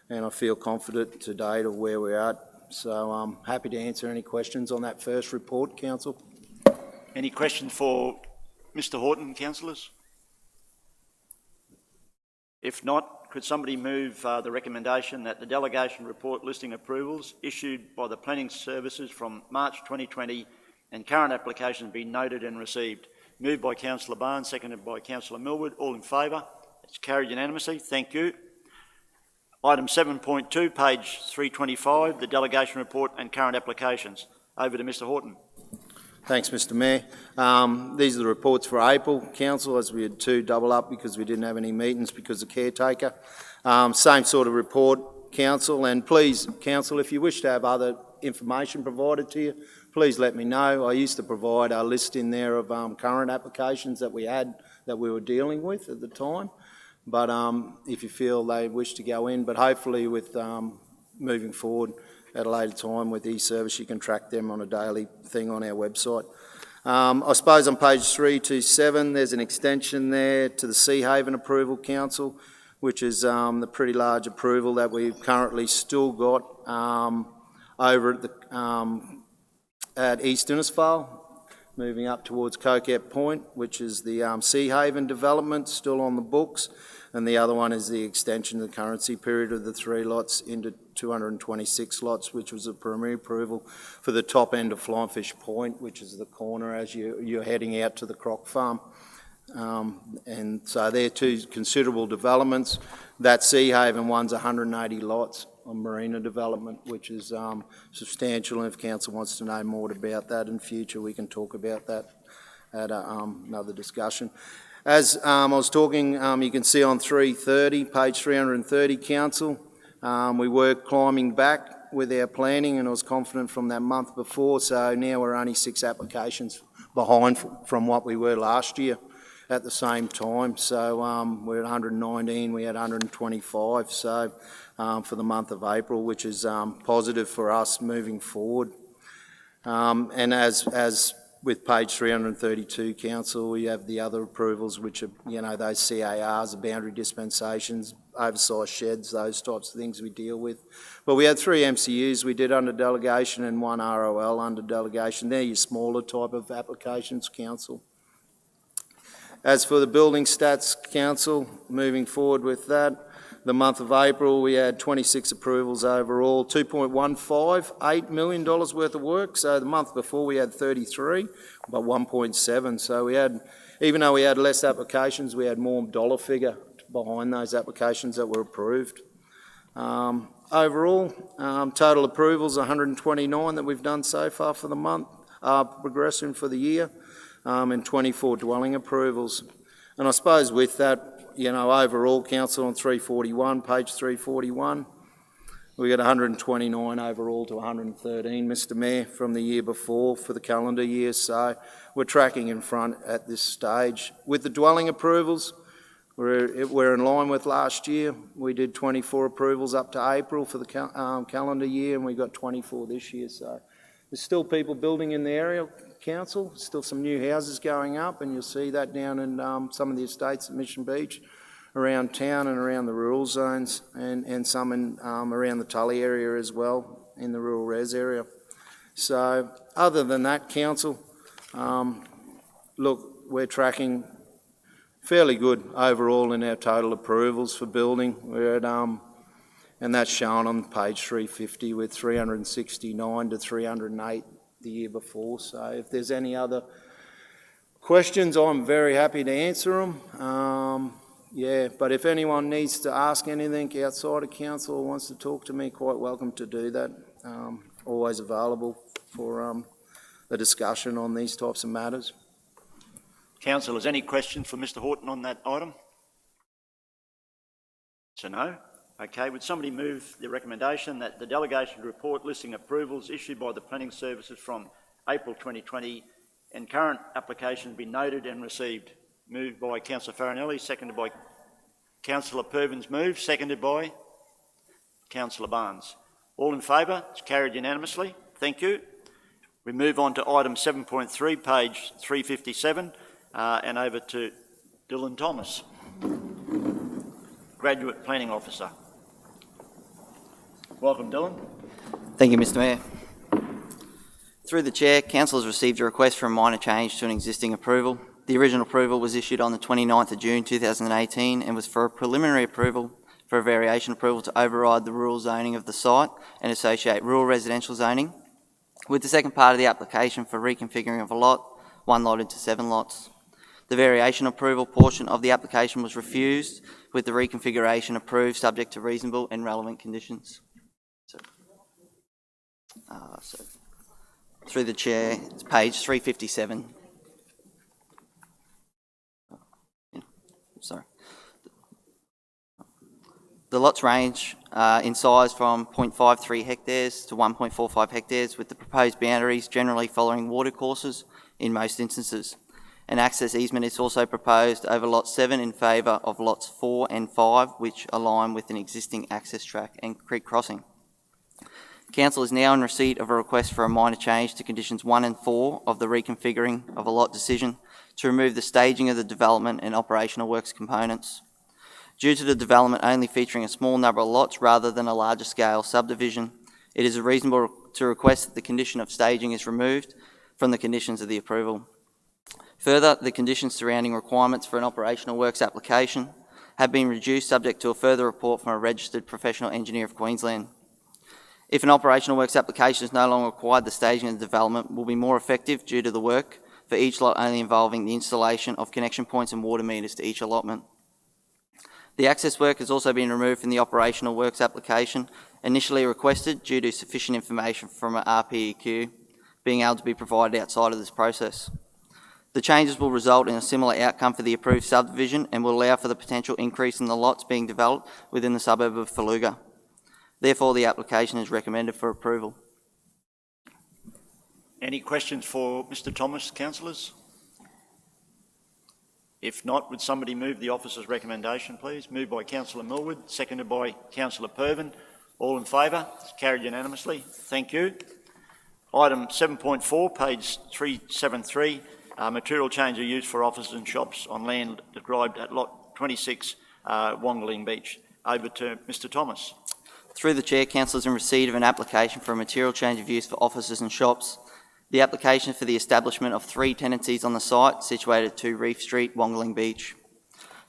and I feel confident to date of where we're at. So I'm happy to answer any questions on that first report, Council. Any questions for Mr Horton, councillors? If not, could somebody move the recommendation that the delegation report listing approvals issued by the planning services from March 2020 and current applications be noted and received? Moved by Councillor Barnes, seconded by Councillor Millwood. All in favour? It's carried unanimously. Thank you. Item 7.2, page 325, the delegation report and current applications. Over to Mr Horton. Thanks, Mr Mayor. These are the reports for April, Council, as we had 2 double up because we didn't have any meetings because of caretaker. Same sort of report, Council, and please, Council, if you wish to have other information provided to you, please let me know. I used to provide a list in there of current applications that we had that we were dealing with at the time. But if you feel they wish to go in, but hopefully with moving forward at a later time with e-service, you can track them on a daily thing on our website. I suppose on page 327, there's an extension there to the Sea Haven Approval Council, which is the pretty large approval that we've currently still got over at East Innisfail, moving up towards Coquette Point, which is the Sea Haven development still on the books. And the other one is the extension of the currency period of the 3 lots into 226 lots, which was a preliminary approval for the top end of Flying Fish Point, which is the corner as you're heading out to the croc farm. And so they're 2 considerable developments. That Sea Haven one's 180 lots on marina development, which is substantial. And if Council wants to know more about that in future, we can talk about that at another discussion. As I was talking, you can see on 330, page 330, Council, we were climbing back with our planning, and I was confident from that month before, so now we're only 6 applications behind from what we were last year at the same time. So we're at 119, we had 125, so for the month of April, which is positive for us moving forward. And as with page 332, Council, we have the other approvals, which are, you know, those CARs, the boundary dispensations, oversized sheds, those types of things we deal with. But we had 3 MCUs we did under delegation and 1 ROL under delegation. They're your smaller type of applications, Council. As for the building stats, Council, moving forward with that, the month of April we had 26 approvals overall, $2.158 million worth of work. So the month before we had 33, but 1.7. So we had, even though we had less applications, we had more dollar figure behind those applications that were approved. Overall, total approvals 129 that we've done so far for the month, progressing for the year, and 24 dwelling approvals. And I suppose with that, you know, overall, council on 341, page 341, we got 129 overall to 113, Mr Mayor, from the year before for the calendar year. So we're tracking in front at this stage. With the dwelling approvals, we're in line with last year. We did 24 approvals up to April for the calendar year, and we got 24 this year. So there's still people building in the area, council, still some new houses going up, and you'll see that down in some of the estates at Mission Beach, around town and around the rural zones, and some in around the Tully area as well, in the rural res area. So other than that, council, look, we're tracking fairly good overall in our total approvals for building. We're at, and that's shown on page 350 with 369 to 308 the year before. So if there's any other questions, I'm very happy to answer them. Yeah, but if anyone needs to ask anything outside of council or wants to talk to me, quite welcome to do that. Always available for a discussion on these types of matters. Councillors, any questions for Mr Horton on that item? So no? Okay, would somebody move the recommendation that the delegation report listing approvals issued by the planning services from April 2020 and current applications be noted and received? Moved by Councillor Farinelli, seconded by Councillor Pervins. Moved, seconded by Councillor Barnes. All in favour? It's carried unanimously. Thank you. We move on to item 7.3, page 357, and over to Dylan Thomas, Graduate Planning Officer. Welcome, Dylan. Thank you, Mr Mayor. Through the Chair, Council has received a request for a minor change to an existing approval. The original approval was issued on the 29th of June 2018 and was for a preliminary approval for a variation approval to override the rural zoning of the site and associate rural residential zoning with the second part of the application for reconfiguring of a lot, 1 lot into 7 lots. The variation approval portion of the application was refused, with the reconfiguration approved subject to reasonable and relevant conditions. So through the Chair, it's page 357. Sorry. The lots range in size from 0.53 hectares to 1.45 hectares, with the proposed boundaries generally following watercourses in most instances. An access easement is also proposed over lot 7 in favour of lots 4 and 5, which align with an existing access track and creek crossing. Council is now in receipt of a request for a minor change to conditions 1 and 4 of the reconfiguring of a lot decision to remove the staging of the development and operational works components. Due to the development only featuring a small number of lots rather than a larger scale subdivision, it is reasonable to request that the condition of staging is removed from the conditions of the approval. Further, the conditions surrounding requirements for an operational works application have been reduced subject to a further report from a registered professional engineer of Queensland. If an operational works application is no longer required, the staging of the development will be more effective due to the work for each lot only involving the installation of connection points and water meters to each allotment. The access work has also been removed from the operational works application, initially requested due to sufficient information from an RPEQ being able to be provided outside of this process. The changes will result in a similar outcome for the approved subdivision and will allow for the potential increase in the lots being developed within the suburb of Faluga. Therefore, the application is recommended for approval. Any questions for Mr Thomas, councillors? If not, would somebody move the officer's recommendation, please? Moved by Councillor Millwood, seconded by Councillor Pervin. All in favour? It's carried unanimously. Thank you. Item 7.4, page 373, material change of use for offices and shops on land described at lot 26, Wongaling Beach. Over to Mr Thomas. Through the Chair, Council is in receipt of an application for a material change of use for offices and shops. The application is for the establishment of 3 tenancies on the site situated at 2 Reef Street, Wongaling Beach.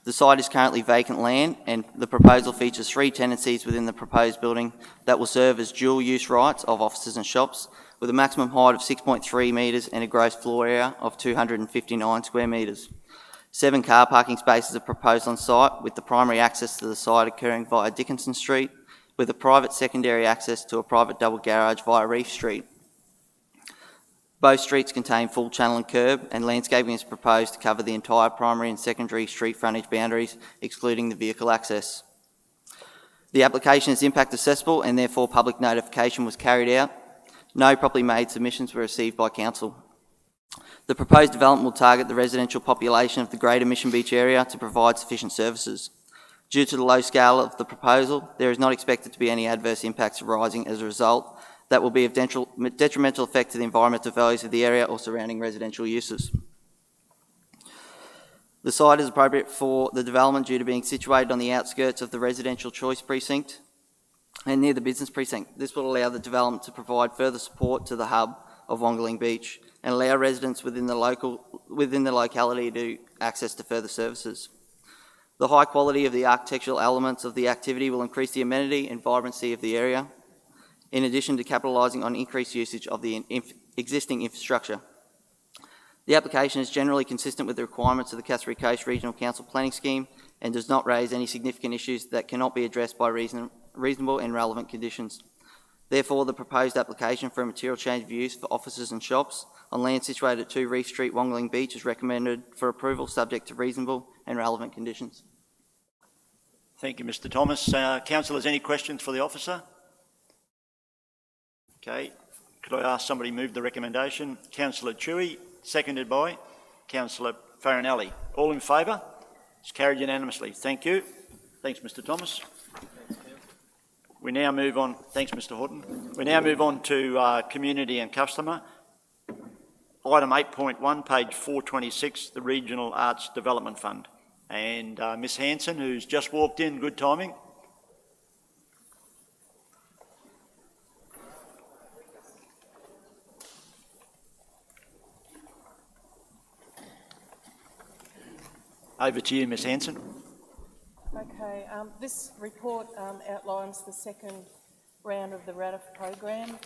The site is currently vacant land and the proposal features 3 tenancies within the proposed building that will serve as dual use rights of offices and shops with a maximum height of 6.3 metres and a gross floor area of 259 square metres. 7 car parking spaces are proposed on site with the primary access to the site occurring via Dickinson Street, with a private secondary access to a private double garage via Reef Street. Both streets contain full channel and curb, and landscaping is proposed to cover the entire primary and secondary street frontage boundaries, excluding the vehicle access. The application is impact accessible and therefore public notification was carried out. No properly made submissions were received by Council. The proposed development will target the residential population of the Greater Mission Beach area to provide sufficient services. Due to the low scale of the proposal, there is not expected to be any adverse impacts arising as a result that will be of detrimental effect to the environmental values of the area or surrounding residential uses. The site is appropriate for the development due to being situated on the outskirts of the residential choice precinct and near the business precinct. This will allow the development to provide further support to the hub of Wongaling Beach and allow residents within the locality to access to further services. The high quality of the architectural elements of the activity will increase the amenity and vibrancy of the area, in addition to capitalising on increased usage of the existing infrastructure. The application is generally consistent with the requirements of the Cassowary Coast Regional Council Planning Scheme and does not raise any significant issues that cannot be addressed by reasonable and relevant conditions. Therefore, the proposed application for a material change of use for offices and shops on land situated at 2 Reef Street, Wongaling Beach is recommended for approval subject to reasonable and relevant conditions. Thank you, Mr Thomas. Councillors, any questions for the officer? Okay, could I ask somebody to move the recommendation? Councillor Chewy, seconded by Councillor Farinelli. All in favour? It's carried unanimously. Thank you. Thanks, Mr Thomas. We now move on. Thanks, Mr Horton. We now move on to community and customer. Item 8.1, page 426, the Regional Arts Development Fund. And Ms Hanson, who's just walked in, good timing. Over to you, Ms Hanson. Okay, this report outlines the second round of the RADF program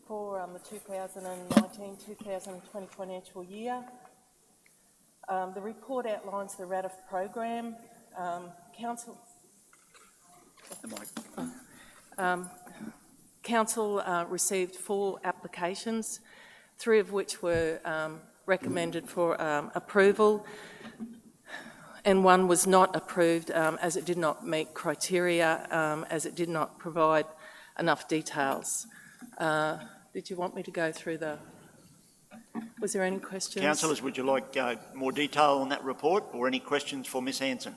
for the 2019-2020 financial year. The report outlines the RADF program. Council received 4 applications, 3 of which were recommended for approval, and 1 was not approved as it did not meet criteria, as it did not provide enough details. Did you want me to go through the... Was there any questions? Councillors, would you like more detail on that report or any questions for Ms Hanson?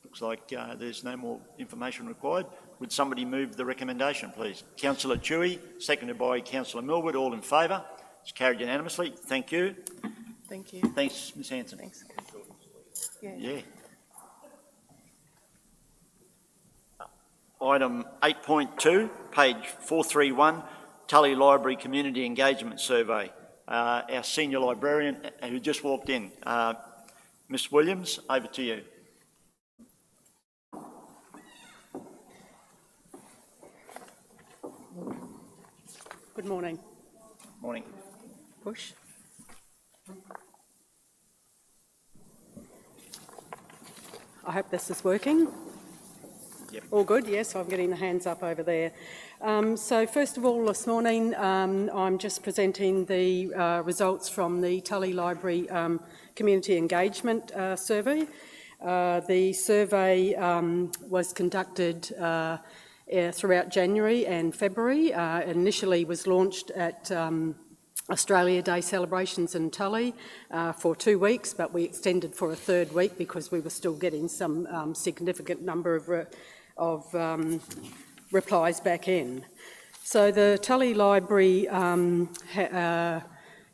Looks like there's no more information required. Would somebody move the recommendation, please? Councillor Chewy, seconded by Councillor Millwood. All in favour? It's carried unanimously. Thank you. Thank you. Thanks, Ms Hanson. Thanks. Yeah. Item 8.2, page 431, Tully Library Community Engagement Survey. Our senior librarian who just walked in, Ms Williams, over to you. Good morning. Morning. Push. I hope this is working. Yep. All good? Yes, I'm getting the hands up over there. So first of all, this morning, I'm just presenting the results from the Tully Library Community Engagement Survey. The survey was conducted throughout January and February. Initially was launched at Australia Day celebrations in Tully for 2 weeks, but we extended for a 3rd week because we were still getting some significant number of replies back in. So the Tully Library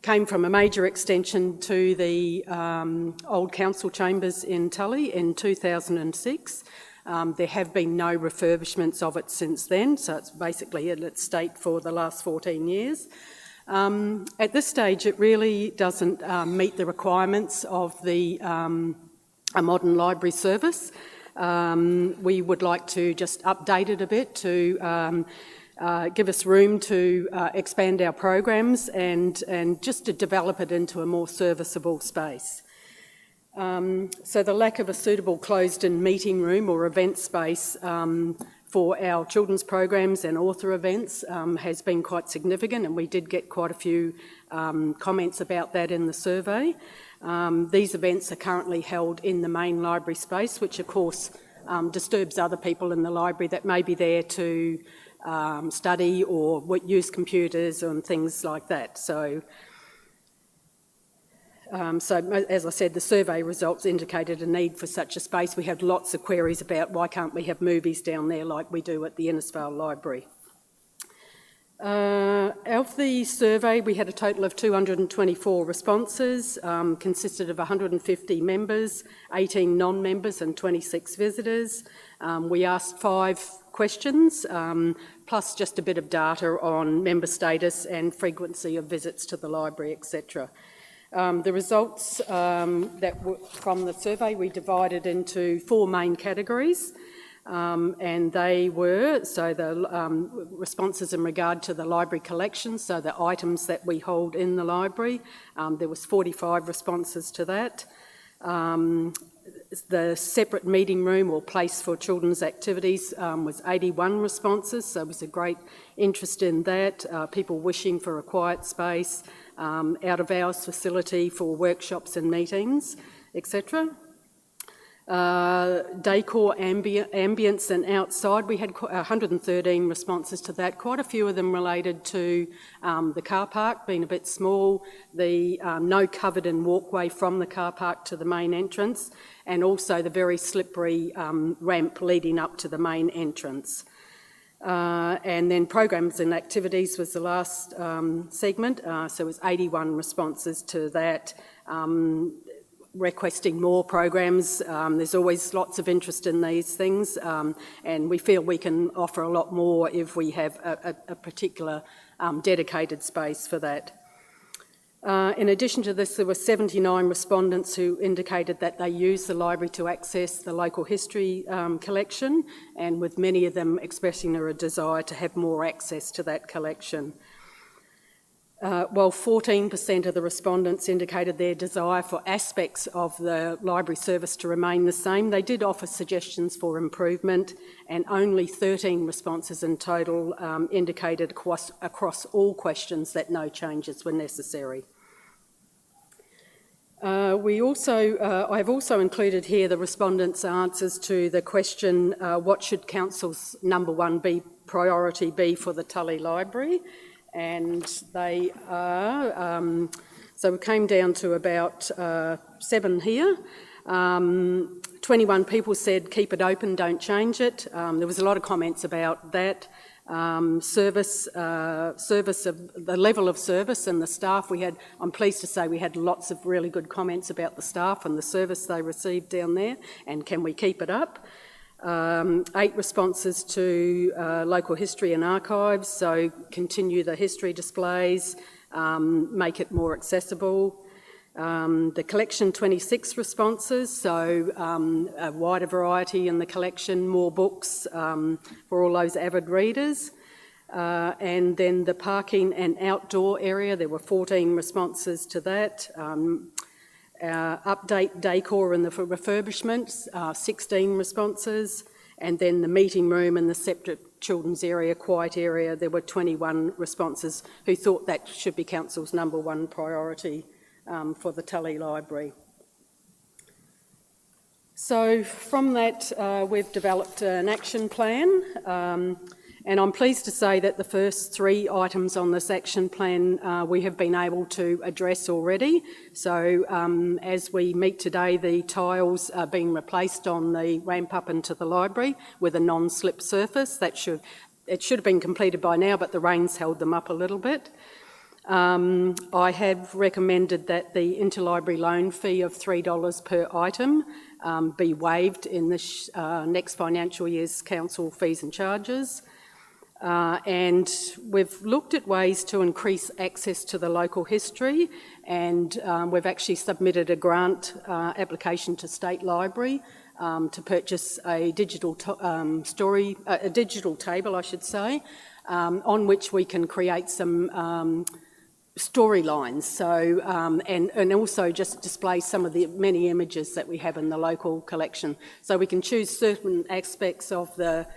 came from a major extension to the old council chambers in Tully in 2006. There have been no refurbishments of it since then, so it's basically in its state for the last 14 years. At this stage, it really doesn't meet the requirements of a modern library service. We would like to just update it a bit to give us room to expand our programs and just to develop it into a more serviceable space. So the lack of a suitable closed-in meeting room or event space for our children's programs and author events has been quite significant, and we did get quite a few comments about that in the survey. These events are currently held in the main library space, which of course disturbs other people in the library that may be there to study or use computers and things like that. So as I said, the survey results indicated a need for such a space. We had lots of queries about why can't we have movies down there like we do at the Innisfail Library. Of the survey, we had a total of 224 responses, consisted of 150 members, 18 non-members and 26 visitors. We asked 5 questions, plus just a bit of data on member status and frequency of visits to the library, etc. The results from the survey we divided into 4 main categories, and they were, so the responses in regard to the library collection, so the items that we hold in the library, there was 45 responses to that. The separate meeting room or place for children's activities was 81 responses, so there was a great interest in that, people wishing for a quiet space, out-of-hours facility for workshops and meetings, etc. Decor, ambience and outside, we had 113 responses to that. Quite a few of them related to the car park being a bit small, the no covered-in walkway from the car park to the main entrance, and also the very slippery ramp leading up to the main entrance. And then programs and activities was the last segment, so it was 81 responses to that, requesting more programs. There's always lots of interest in these things, and we feel we can offer a lot more if we have a particular dedicated space for that. In addition to this, there were 79 respondents who indicated that they use the library to access the local history collection, and with many of them expressing a desire to have more access to that collection. While 14% of the respondents indicated their desire for aspects of the library service to remain the same, they did offer suggestions for improvement, and only 13 responses in total indicated across all questions that no changes were necessary. I've also included here the respondents' answers to the question, what should Council's number 1 priority be for the Tully Library? And they are, so we came down to about 7 here. 21 people said keep it open, don't change it. There was a lot of comments about that. Service of the level of service and the staff we had. I'm pleased to say we had lots of really good comments about the staff and the service they received down there, and can we keep it up? 8 responses to local history and archives, so continue the history displays, make it more accessible. The collection, 26 responses, so a wider variety in the collection, more books for all those avid readers. And then the parking and outdoor area, there were 14 responses to that. Update decor and the refurbishments, 16 responses. And then the meeting room and the separate children's area, quiet area, there were 21 responses who thought that should be Council's number 1 priority for the Tully Library. So from that, we've developed an action plan, and I'm pleased to say that the first 3 items on this action plan we have been able to address already. So as we meet today, the tiles are being replaced on the ramp up into the library with a non-slip surface. It should have been completed by now, but the rain's held them up a little bit. I have recommended that the interlibrary loan fee of $3 per item be waived in this next financial year's council fees and charges. And we've looked at ways to increase access to the local history, and we've actually submitted a grant application to State Library to purchase a digital table, I should say, on which we can create some storylines, so and also just display some of the many images that we have in the local collection. So we can choose certain aspects of the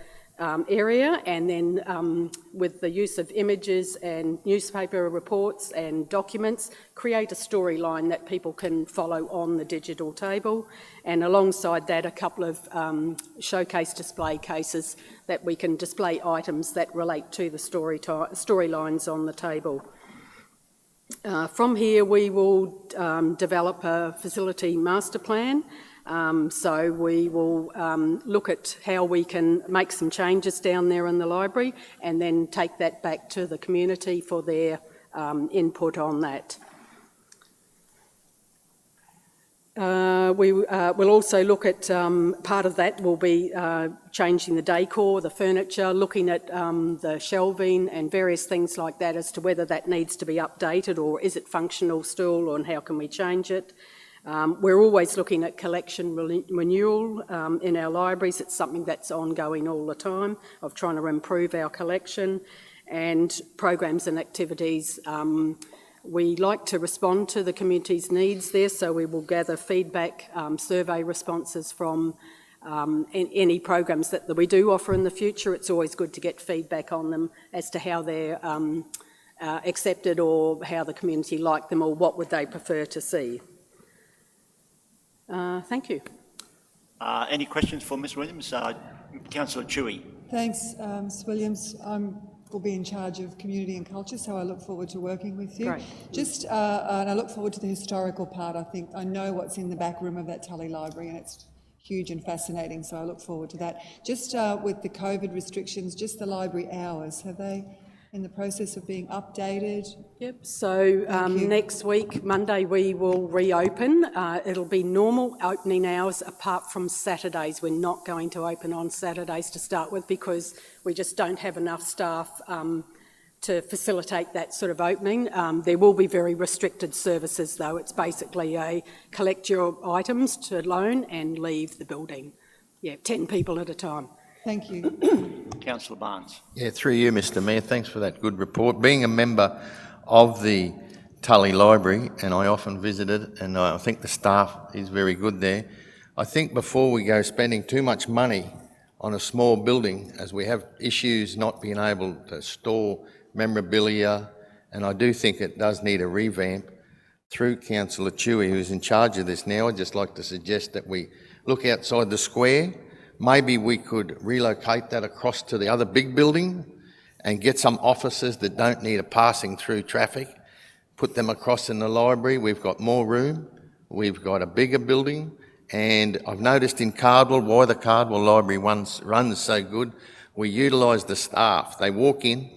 area, and then with the use of images and newspaper reports and documents, create a storyline that people can follow on the digital table, and alongside that a couple of showcase display cases that we can display items that relate to the storylines on the table. From here we will develop a facility master plan. So we will look at how we can make some changes down there in the library and then take that back to the community for their input on that. We will also look at, part of that will be changing the decor, the furniture, looking at the shelving and various things like that as to whether that needs to be updated or is it functional still, and how can we change it. We're always looking at collection renewal in our libraries. It's something that's ongoing all the time, of trying to improve our collection, and programs and activities. We like to respond to the community's needs there, so we will gather feedback, survey responses from any programs that we do offer in the future. It's always good to get feedback on them as to how they're accepted, or how the community like them, or what would they prefer to see. Thank you. Any questions for Ms Williams? Councillor Chewy. Thanks, Ms Williams. Will be in charge of community and culture, so I look forward to working with you. Great. And I look forward to the historical part. I know what's in the back room of that Tully library, and it's huge and fascinating, so I look forward to that. Just with the COVID restrictions, just the library hours, have they in the process of being updated? Yep, so next week, Monday, we will reopen. It'll be normal opening hours apart from Saturdays. We're not going to open on Saturdays to start with, because we just don't have enough staff to facilitate that sort of opening. There will be very restricted services though. It's basically a collect your items to loan and leave the building. Yeah, 10 people at a time. Thank you. Councillor Barnes. Yeah, through you, Mr Mayor, thanks for that good report. Being a member of the Tully Library, and I often visit it, and I think the staff is very good there, I think before we go spending too much money on a small building, as we have issues not being able to store memorabilia, and I do think it does need a revamp, through Councillor Chewy, who's in charge of this now, I'd just like to suggest that we look outside the square. Maybe we could relocate that across to the other big building and get some offices that don't need a passing through traffic, put them across in the library. We've got more room, we've got a bigger building, and I've noticed in Cardwell why the Cardwell Library runs so good. We utilise the staff. They walk in,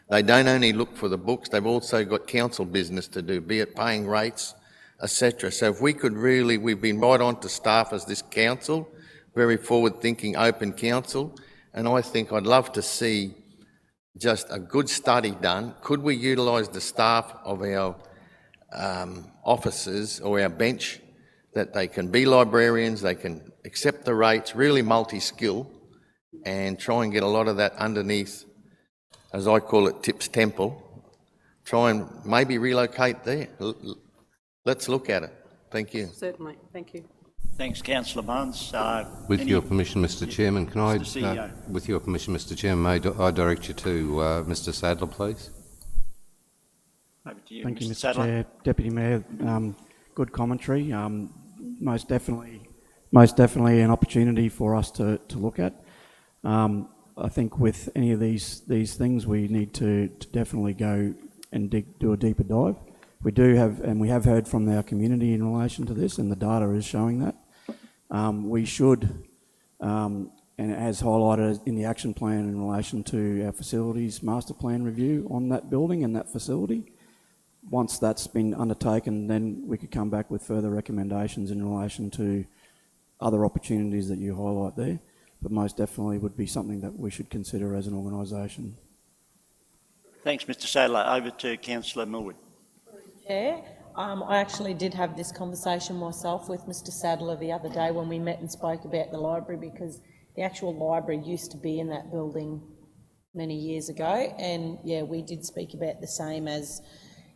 they don't only look for the books, they've also got council business to do, be it paying rates, etc. So if we could really, we've been right on to staff as this council, very forward-thinking, open council, and I think I'd love to see just a good study done. Could we utilise the staff of our offices or our bench, that they can be librarians, they can accept the rates, really multi-skill, and try and get a lot of that underneath, as I call it, Tip's Temple. Try and maybe relocate there. Let's look at it. Thank you. Certainly, thank you. Thanks, Councillor Barnes. With your permission, Mr Chairman, can I, with your permission, Mr Chairman, may I direct you to Mr Sadler, please? Over to you, Thank you, Mr. Mr Sadler. Chair. Deputy Mayor, good commentary. Most definitely an opportunity for us to look at. I think with any of these things, we need to definitely go and do a deeper dive. We do have, and we have heard from our community in relation to this, and the data is showing that. We should, and it has highlighted in the action plan in relation to our facilities master plan review on that building and that facility. Once that's been undertaken, then we could come back with further recommendations in relation to other opportunities that you highlight there, but most definitely would be something that we should consider as an organisation. Thanks, Mr Sadler. Over to Councillor Millwood. Chair, I actually did have this conversation myself with Mr Sadler the other day when we met and spoke about the library, because the actual library used to be in that building many years ago, and yeah, we did speak about the same as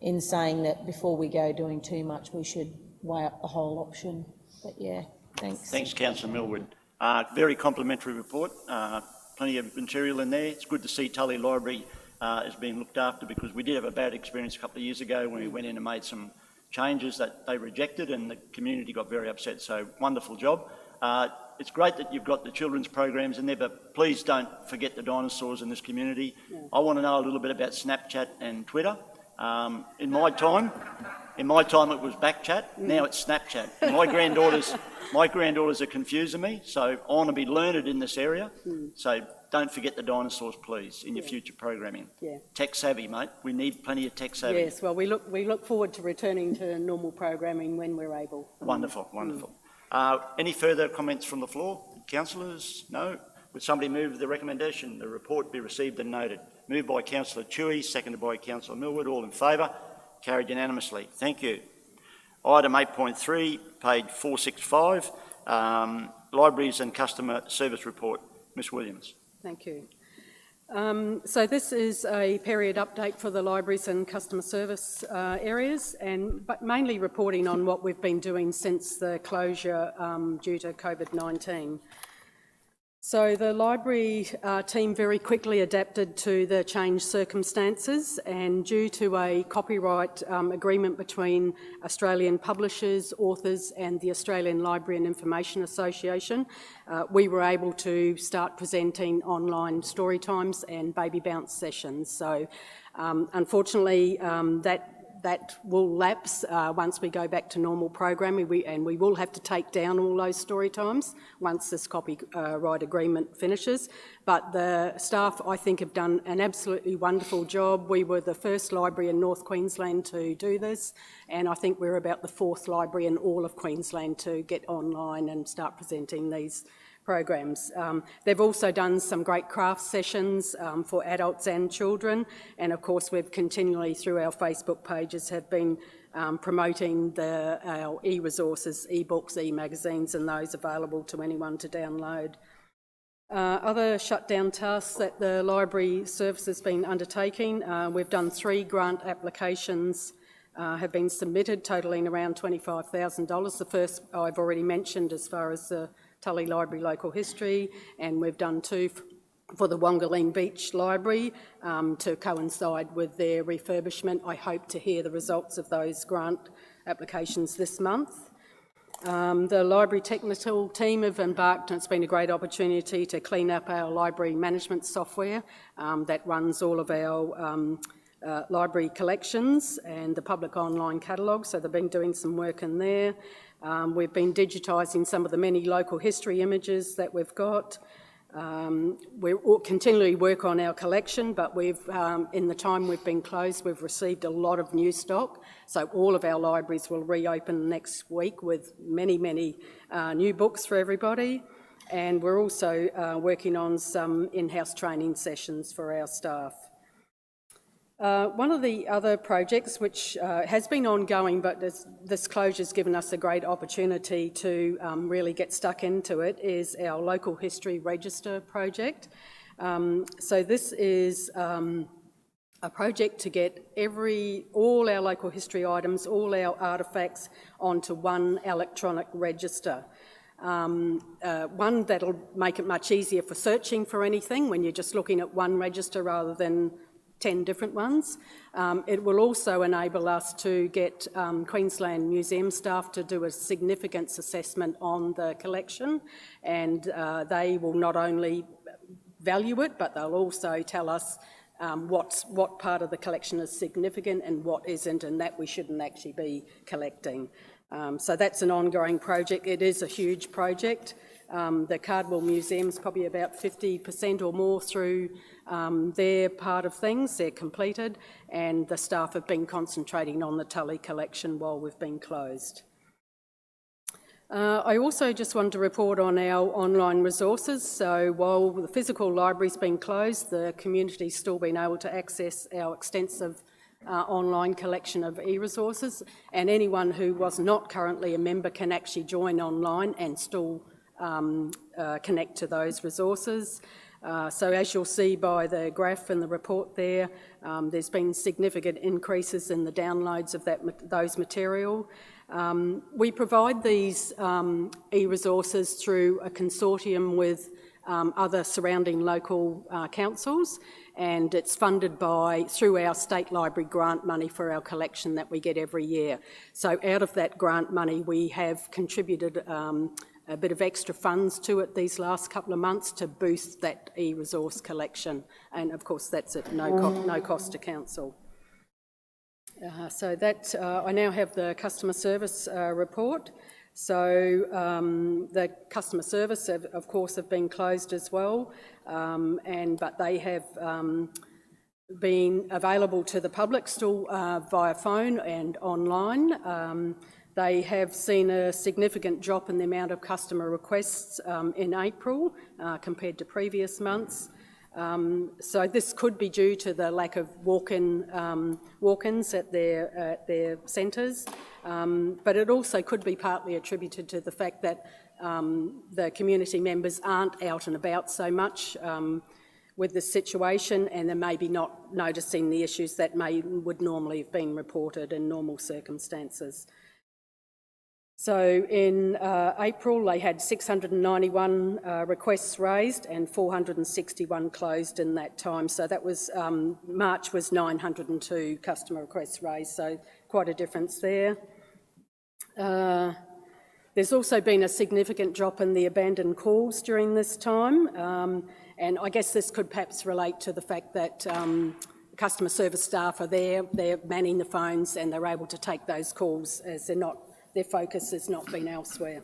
in saying that before we go doing too much, we should weigh up the whole option. But yeah, thanks. Thanks, Councillor Millwood. Very complimentary report. Plenty of material in there. It's good to see Tully Library is being looked after, because we did have a bad experience a couple of years ago when we went in and made some changes that they rejected and the community got very upset. So wonderful job. It's great that you've got the children's programs in there, but please don't forget the dinosaurs in this community. Yeah. I want to know a little bit about Snapchat and Twitter. In my time it was Backchat. Now it's Snapchat. My granddaughters are confusing me, so I want to be learned in this area. So don't forget the dinosaurs, please, in your future programming. Yeah. Tech savvy, mate. We need plenty of tech savvy. Yes, well, we look forward to returning to normal programming when we're able. Wonderful, wonderful. Any further comments from the floor? Councillors? No? Would somebody move the recommendation, the report be received and noted? Moved by Councillor Tui, seconded by Councillor Millwood. All in favour? Carried unanimously. Thank you. Item 8.3, page 465, Libraries and Customer Service Report. Ms Williams. Thank you. So this is a period update for the libraries and customer service areas, but mainly reporting on what we've been doing since the closure due to COVID-19. So the library team very quickly adapted to the changed circumstances, and due to a copyright agreement between Australian publishers, authors and the Australian Library and Information Association, we were able to start presenting online story times and baby bounce sessions. So unfortunately that will lapse once we go back to normal programming, and we will have to take down all those story times once this copyright agreement finishes. But the staff, I think, have done an absolutely wonderful job. We were the first library in North Queensland to do this, and I think we're about the fourth library in all of Queensland to get online and start presenting these programs. They've also done some great craft sessions for adults and children, and of course we've continually through our Facebook pages have been promoting our e-resources, e-books, e-magazines, and those available to anyone to download. Other shutdown tasks that the library service has been undertaking, we've done 3 grant applications have been submitted, totalling around $25,000. The first I've already mentioned as far as the Tully Library Local History, and we've done 2 for the Wongaling Beach Library to coincide with their refurbishment. I hope to hear the results of those grant applications this month. The library technical team have embarked, and it's been a great opportunity to clean up our library management software that runs all of our library collections and the public online catalogue, so they've been doing some work in there. We've been digitising some of the many local history images that we've got. We continually work on our collection, but we've, in the time we've been closed, we've received a lot of new stock. So all of our libraries will reopen next week with many, many new books for everybody. And we're also working on some in-house training sessions for our staff. One of the other projects which has been ongoing, but this closure's given us a great opportunity to really get stuck into it, is our local history register project. So this is a project to get all our local history items, all our artefacts onto one electronic register. One that'll make it much easier for searching for anything when you're just looking at one register rather than 10 different ones. It will also enable us to get Queensland Museum staff to do a significance assessment on the collection, and they will not only value it, but they'll also tell us what part of the collection is significant and what isn't, and that we shouldn't actually be collecting. So that's an ongoing project. It is a huge project. The Cardwell Museum's probably about 50% or more through their part of things. They're completed, and the staff have been concentrating on the Tully collection while we've been closed. I also just wanted to report on our online resources. So while the physical library's been closed, the community's still been able to access our extensive online collection of e-resources, and anyone who was not currently a member can actually join online and still connect to those resources. So as you'll see by the graph in the report there, there's been significant increases in the downloads of those material. We provide these e-resources through a consortium with other surrounding local councils, and it's funded through our state library grant money for our collection that we get every year. So out of that grant money, we have contributed a bit of extra funds to it these last couple of months to boost that e-resource collection, and of course that's at no cost to council. So that I now have the customer service report. So the customer service, of course, have been closed as well, but they have been available to the public still via phone and online. They have seen a significant drop in the amount of customer requests in April compared to previous months. So this could be due to the lack of walk-ins at their centres, but it also could be partly attributed to the fact that the community members aren't out and about so much with the situation, and they're maybe not noticing the issues that would normally have been reported in normal circumstances. So in April, they had 691 requests raised and 461 closed in that time. So that was, March was 902 customer requests raised, so quite a difference there. There's also been a significant drop in the abandoned calls during this time, and I guess this could perhaps relate to the fact that customer service staff are there, they're manning the phones, and they're able to take those calls as their focus has not been elsewhere.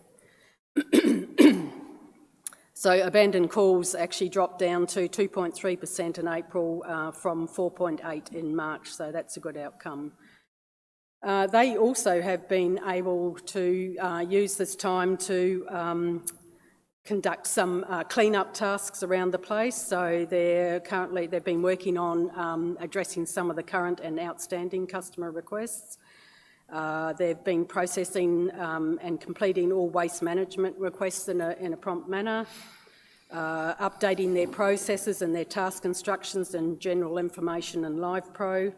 So abandoned calls actually dropped down to 2.3% in April from 4.8% in March, so that's a good outcome. They also have been able to use this time to conduct some clean-up tasks around the place. So they've been working on addressing some of the current and outstanding customer requests. They've been processing and completing all waste management requests in a prompt manner, updating their processes and their task instructions and general information in LivePro,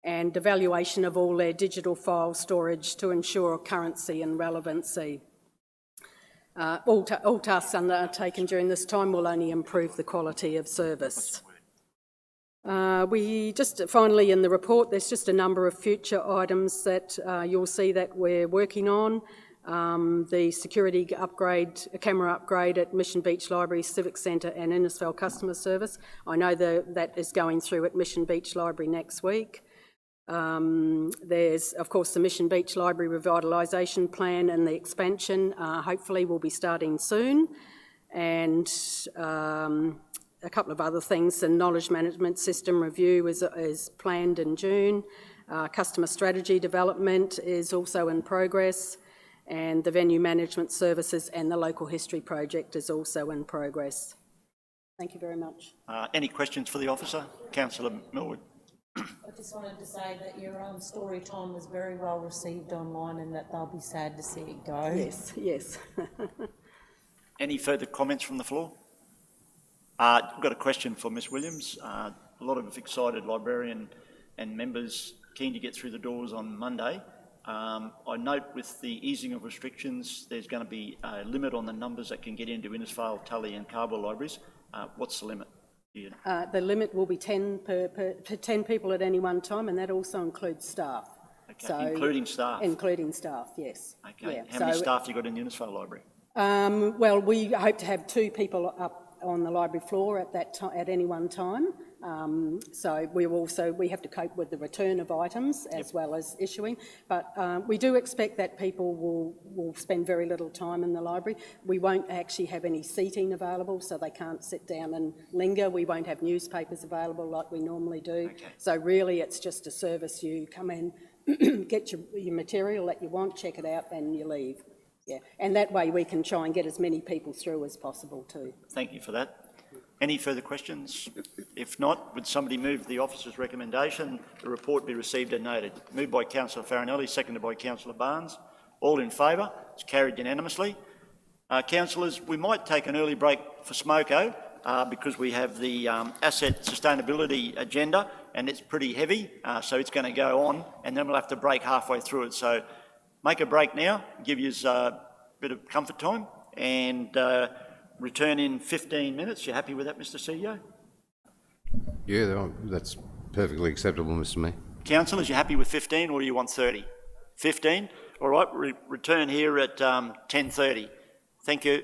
and evaluation of all their digital file storage to ensure currency and relevancy. All tasks undertaken during this time will only improve the quality of service. We just finally in the report, there's just a number of future items that you'll see that we're working on. The security upgrade, a camera upgrade at Mission Beach Library, Civic Centre and Innisfail Customer Service. I know that is going through at Mission Beach Library next week. There's of course the Mission Beach Library revitalisation plan and the expansion hopefully will be starting soon, and a couple of other things. The knowledge management system review is planned in June. Customer strategy development is also in progress, and the venue management services and the local history project is also in progress. Thank you very much. Any questions for the officer? Councillor Millwood. I just wanted to say that your story time was very well received online, and that they'll be sad to see it go. Yes, yes. Any further comments from the floor? I've got a question for Ms Williams. A lot of excited librarian and members keen to get through the doors on Monday. I note with the easing of restrictions, there's going to be a limit on the numbers that can get into Innisfail, Tully and Carver libraries. What's the limit? The limit will be 10 people at any one time, and that also includes staff. Okay, so, including staff? Including staff, yes. Okay, yeah. How many staff you got in the Innisfail library? Well, we hope to have 2 people up on the library floor at any one time. So we have to cope with the return of items as well as issuing, but we do expect that people will spend very little time in the library. We won't actually have any seating available, so they can't sit down and linger. We won't have newspapers available like we normally do. Okay. So really it's just a service. You come in, get your material that you want, check it out and you leave. Yeah, and that way we can try and get as many people through as possible too. Thank you for that. Any further questions? If not, would somebody move the officer's recommendation, the report be received and noted? Moved by Councillor Farinelli, seconded by Councillor Barnes. All in favour? It's carried unanimously. Councillors, we might take an early break for smoko, because we have the asset sustainability agenda, and it's pretty heavy, so it's going to go on, and then we'll have to break halfway through it. So make a break now, give you a bit of comfort time, and return in 15 minutes. You happy with that, Mr CEO? Yeah, that's perfectly acceptable, Mr Mayor. Councillors, you happy with 15 or do you want 30? 15? All right, return here at 10:30. Thank you.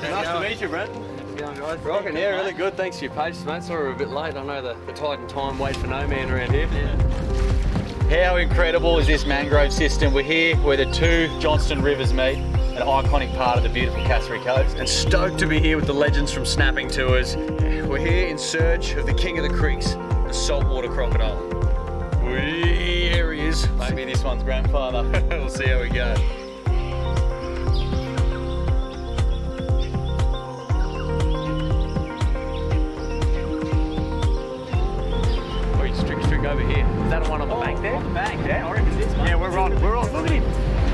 Nice to meet you, Brent. Rocking, yeah, really good. Thanks for your patience, mate. Sorry we're a bit late. I know the tide and time wait for no man around here. How incredible is this mangrove system? We're here where the two Johnston rivers meet, an iconic part of the beautiful Cassowary coast. And stoked to be here with the legends from Snapping Tours. We're here in search of the king of the creeks, the saltwater crocodile. Here he is. Maybe this one's grandfather. We'll see how we go. Over here. Is that the one on the bank there? On the bank, yeah. I reckon this one. Yeah, we're on. We're on. Look at him.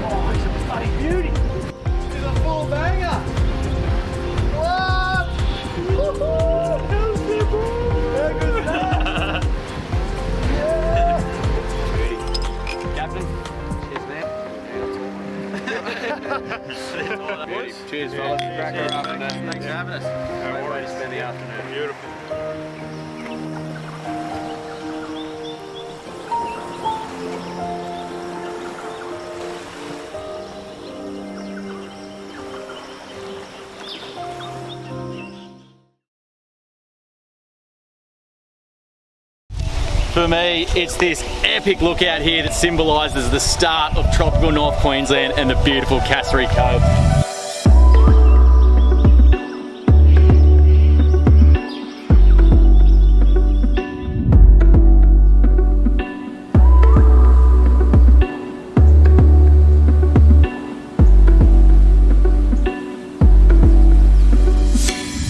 Oh, he's a bloody beauty. This is a full banger. What? Woohoo! How's it, bro? How good is that? Yeah. Captain. Cheers, man. Beauty. Cheers, fellas. Crack her up. Thanks for having us. Great way to spend the afternoon. Beautiful. For me, it's this epic lookout here that symbolises the start of tropical North Queensland and the beautiful Cassowary Cove.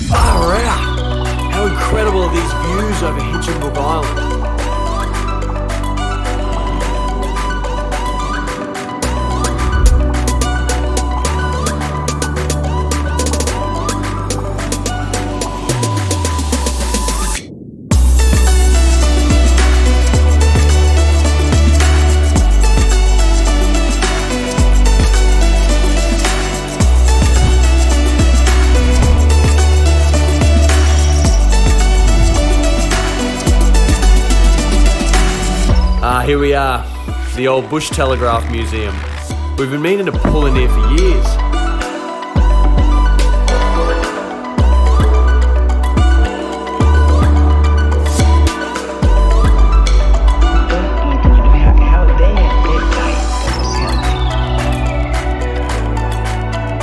Far out! How incredible are these views over Hinchinbrook Island? Here we are, the old Bush Telegraph Museum. We've been meaning to pull in here for years.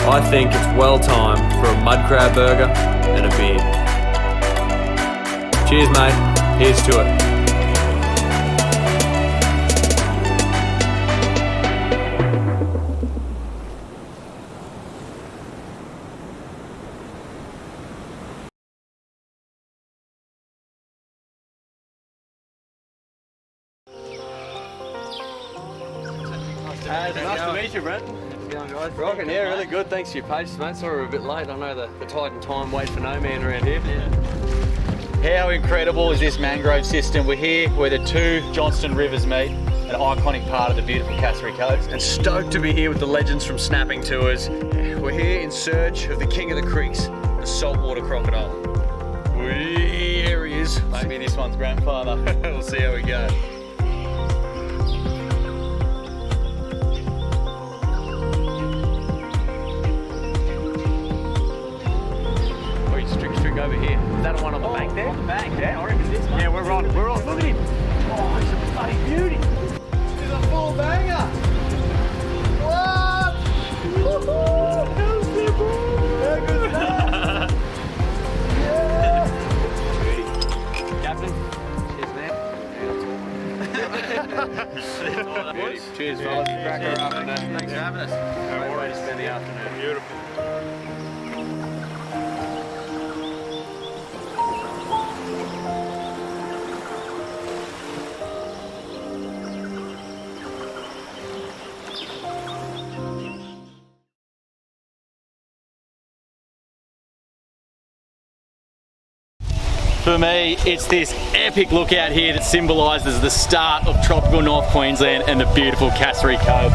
I think it's well timed for a mud crab burger and a beer. Cheers, mate. Here's to it. Nice to meet you, Brent. Rocking, yeah, really good. Thanks for your patience, mate. Sorry we're a bit late. I know the tide and time wait for no man around here. How incredible is this mangrove system? We're here where the two Johnston rivers meet, an iconic part of the beautiful Cassowary coast. And stoked to be here with the legends from Snapping Tours. We're here in search of the king of the creeks, the saltwater crocodile. Here he is. Maybe this one's grandfather. We'll see how we go. Over here. Is that the one on the bank there? On the bank, yeah. I reckon this one. Yeah, we're on. We're on. Look at him. Oh, he's a bloody beauty. This is a full banger. What? Woohoo! How's it, bro? How good is that? Yeah. Captain. Cheers, man. Beauty. Cheers, fellas. Crack her up. Thanks for having us. Great way to spend the afternoon. Beautiful. For me, it's this epic look out here that symbolises the start of tropical North Queensland and the beautiful Cassowary Cove.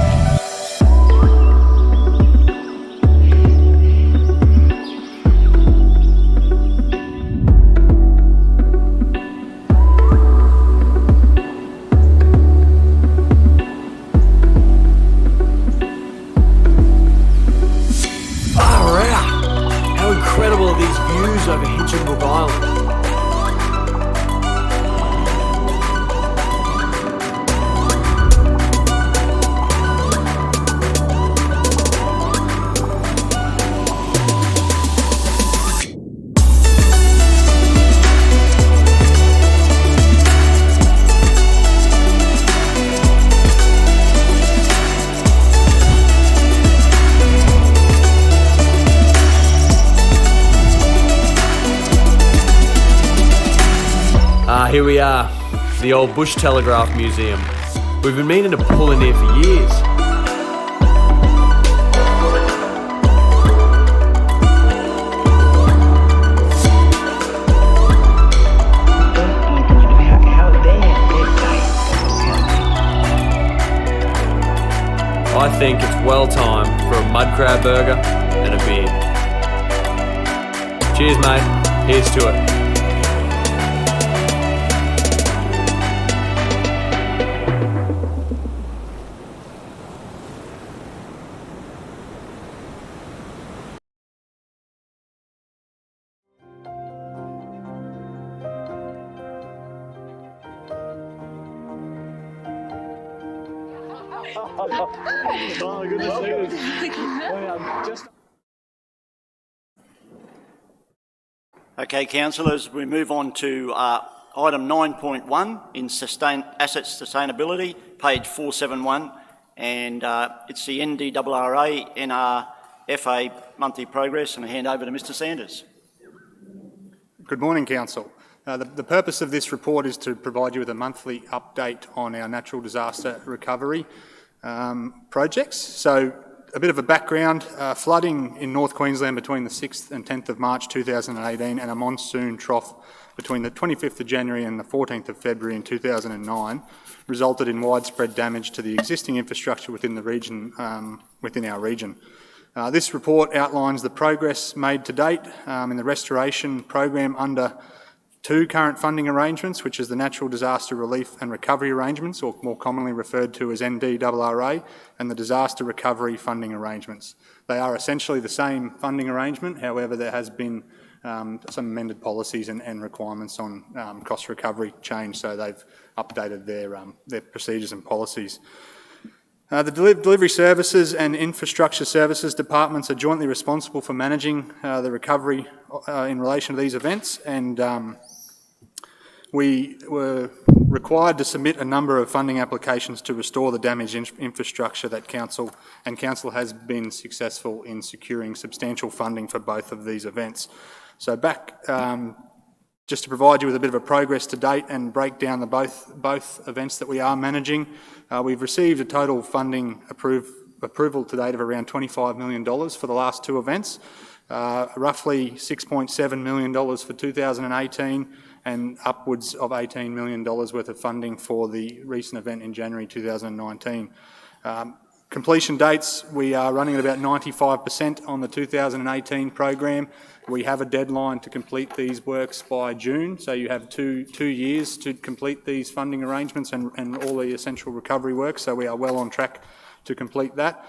How incredible are these views over Hinchinbrook Island? Here we are, the old Bush Telegraph Museum. We've been meaning to pull in here for years. I think it's well time for a mud crab burger and a beer. Cheers, mate. Here's to it. Oh, good to see you. Okay, councillors, we move on to item 9.1 in asset sustainability, page 471, and it's the NDRRA NRFA monthly progress, and I hand over to Mr Sanders. Good morning, Council. The purpose of this report is to provide you with a monthly update on our natural disaster recovery projects. So a bit of a background, flooding in North Queensland between the 6th and 10th of March 2018 and a monsoon trough between the 25th of January and the 14th of February in 2009 resulted in widespread damage to the existing infrastructure within the region, within our region. This report outlines the progress made to date in the restoration program under two current funding arrangements, which is the Natural Disaster Relief and Recovery Arrangements, or more commonly referred to as NDRRA, and the Disaster Recovery Funding Arrangements. They are essentially the same funding arrangement, however there has been some amended policies and requirements on cost recovery change, so they've updated their procedures and policies. The Delivery Services and Infrastructure Services departments are jointly responsible for managing the recovery in relation to these events, and we were required to submit a number of funding applications to restore the damaged infrastructure that Council has been successful in securing substantial funding for both of these events. So just to provide you with a bit of a progress to date and break down the both events that we are managing, we've received a total funding approval to date of around $25 million for the last two events, roughly $6.7 million for 2018 and upwards of $18 million worth of funding for the recent event in January 2019. Completion dates, we are running at about 95% on the 2018 program. We have a deadline to complete these works by June, so you have two years to complete these funding arrangements and all the essential recovery work, so we are well on track to complete that.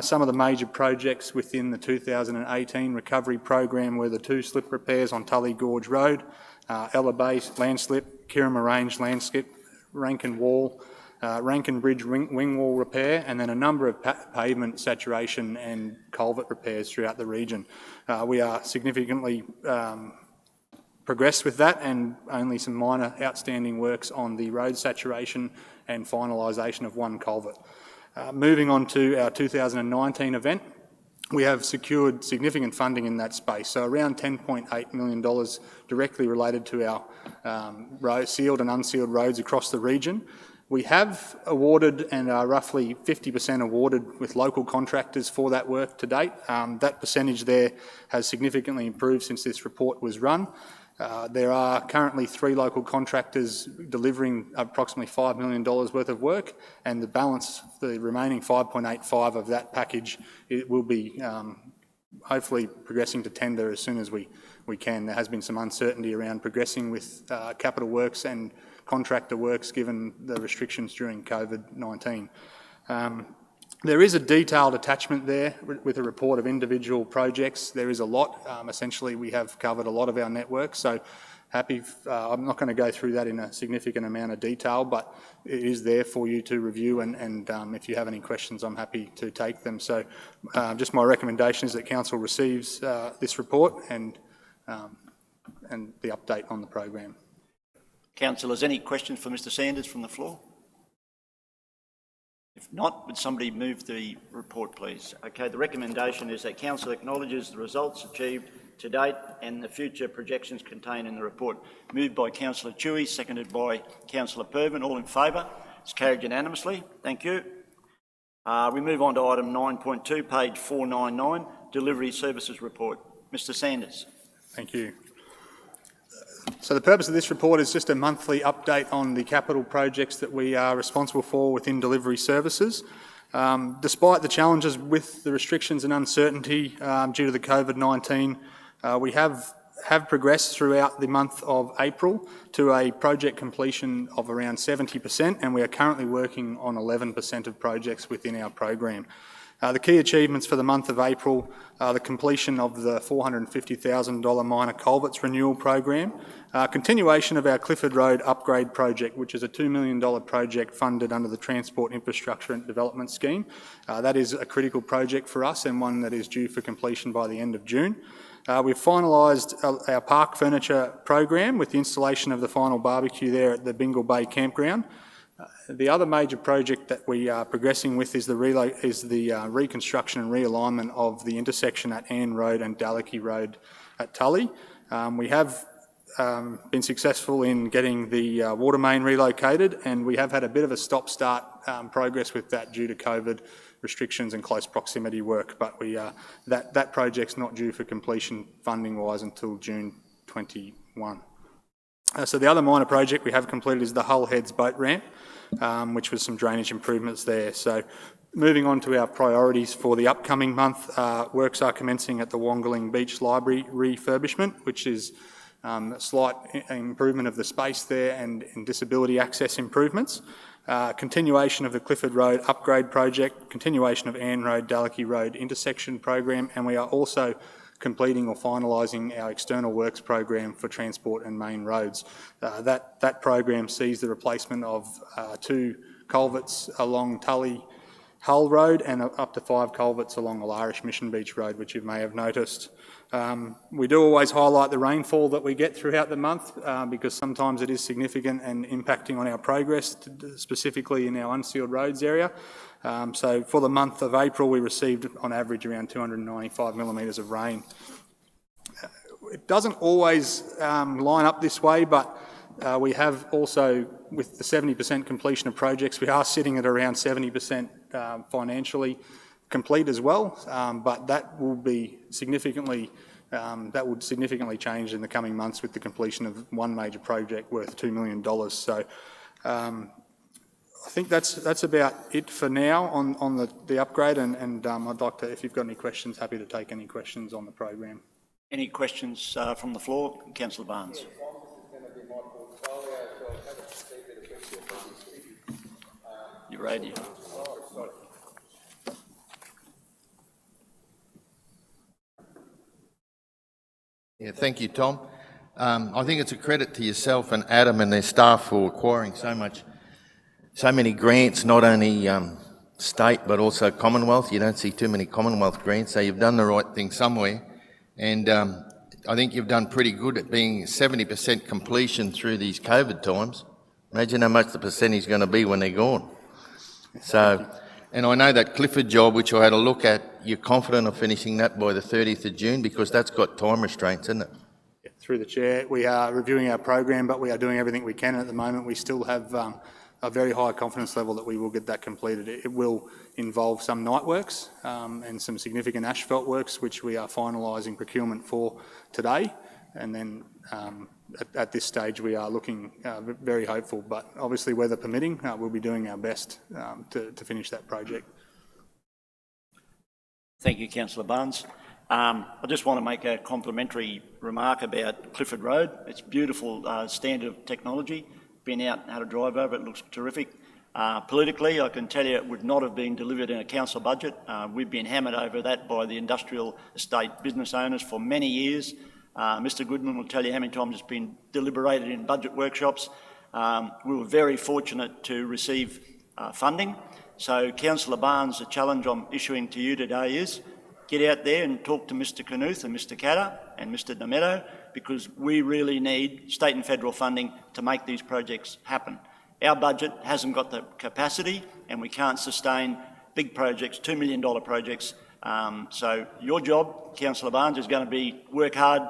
Some of the major projects within the 2018 recovery program were the two slip repairs on Tully Gorge Road, Ella Bay landslip, Kirrama Range landslip, Rankin Wall, Rankin Bridge wing wall repair, and then a number of pavement saturation and culvert repairs throughout the region. We are significantly progressed with that, and only some minor outstanding works on the road saturation and finalisation of one culvert. Moving on to our 2019 event, we have secured significant funding in that space, so around $10.8 million directly related to our sealed and unsealed roads across the region. We have awarded and are roughly 50% awarded with local contractors for that work to date. That percentage there has significantly improved since this report was run. There are currently 3 local contractors delivering approximately $5 million worth of work, and the balance, the remaining 5.85 of that package, it will be hopefully progressing to tender as soon as we can. There has been some uncertainty around progressing with capital works and contractor works given the restrictions during COVID-19. There is a detailed attachment there with a report of individual projects. There is a lot. Essentially, we have covered a lot of our network, so happy. I'm not going to go through that in a significant amount of detail, but it is there for you to review, and if you have any questions, I'm happy to take them. So just my recommendation is that Council receives this report and the update on the program. Councillors, any questions for Mr Sanders from the floor? If not, would somebody move the report, please? Okay, the recommendation is that Council acknowledges the results achieved to date and the future projections contained in the report. Moved by Councillor Chewy, seconded by Councillor Pervin. All in favour? It's carried unanimously. Thank you. We move on to item 9.2, page 499, Delivery Services Report. Mr Sanders. Thank you. So the purpose of this report is just a monthly update on the capital projects that we are responsible for within delivery services. Despite the challenges with the restrictions and uncertainty due to the COVID-19, we have progressed throughout the month of April to a project completion of around 70%, and we are currently working on 11% of projects within our program. The key achievements for the month of April are the completion of the $450,000 minor culverts renewal program, continuation of our Clifford Road upgrade project, which is a $2 million project funded under the Transport Infrastructure and Development Scheme. That is a critical project for us and one that is due for completion by the end of June. We've finalised our park furniture program with the installation of the final barbecue there at the Bingle Bay Campground. The other major project that we are progressing with is the reconstruction and realignment of the intersection at Ann Road and Dalekey Road at Tully. We have been successful in getting the water main relocated, and we have had a bit of a stop-start progress with that due to COVID restrictions and close proximity work, but that project's not due for completion funding-wise until June 21. So the other minor project we have completed is the Hull Heads boat ramp, which was some drainage improvements there. So moving on to our priorities for the upcoming month, works are commencing at the Wongaling Beach Library refurbishment, which is a slight improvement of the space there and disability access improvements. Continuation of the Clifford Road upgrade project, continuation of Ann Road, Dalekey Road intersection program, and we are also completing or finalising our external works program for transport and main roads. That program sees the replacement of 2 culverts along Tully Hull Road and up to 5 culverts along Alarish Mission Beach Road, which you may have noticed. We do always highlight the rainfall that we get throughout the month because sometimes it is significant and impacting on our progress, specifically in our unsealed roads area. So for the month of April, we received on average around 295 millimetres of rain. It doesn't always line up this way, but we have also, with the 70% completion of projects, we are sitting at around 70% financially complete as well, but that will be significantly change in the coming months with the completion of one major project worth $2 million. So I think that's about it for now on the upgrade, and I'd like to, if you've got any questions, happy to take any questions on the program. Any questions from the floor? Councillor Barnes. Your radio. Yeah, thank you, Tom. I think it's a credit to yourself and Adam and their staff for acquiring so many grants, not only state but also Commonwealth. You don't see too many Commonwealth grants, so you've done the right thing somewhere. And I think you've done pretty good at being 70% completion through these COVID times. Imagine how much the percentage is going to be when they're gone. So, and I know that Clifford job, which I had a look at, you're confident of finishing that by the 30th of June because that's got time restraints, isn't it? Yeah, through the Chair, we are reviewing our program, but we are doing everything we can. At the moment, we still have a very high confidence level that we will get that completed. It will involve some night works and some significant asphalt works, which we are finalising procurement for today. And then at this stage we are looking very hopeful, but obviously weather permitting, we'll be doing our best to finish that project. Thank you, Councillor Barnes. I just want to make a complimentary remark about Clifford Road. It's beautiful standard of technology. Been out and had a drive over, it looks terrific. Politically, I can tell you it would not have been delivered in a council budget. We've been hammered over that by the industrial estate business owners for many years. Mr Goodman will tell you how many times it's been deliberated in budget workshops. We were very fortunate to receive funding. So, Councillor Barnes, the challenge I'm issuing to you today is get out there and talk to Mr Knuth and Mr Catter and Mr Damedo, because we really need state and federal funding to make these projects happen. Our budget hasn't got the capacity and we can't sustain big projects, $2 million projects. So your job, Councillor Barnes, is going to be work hard,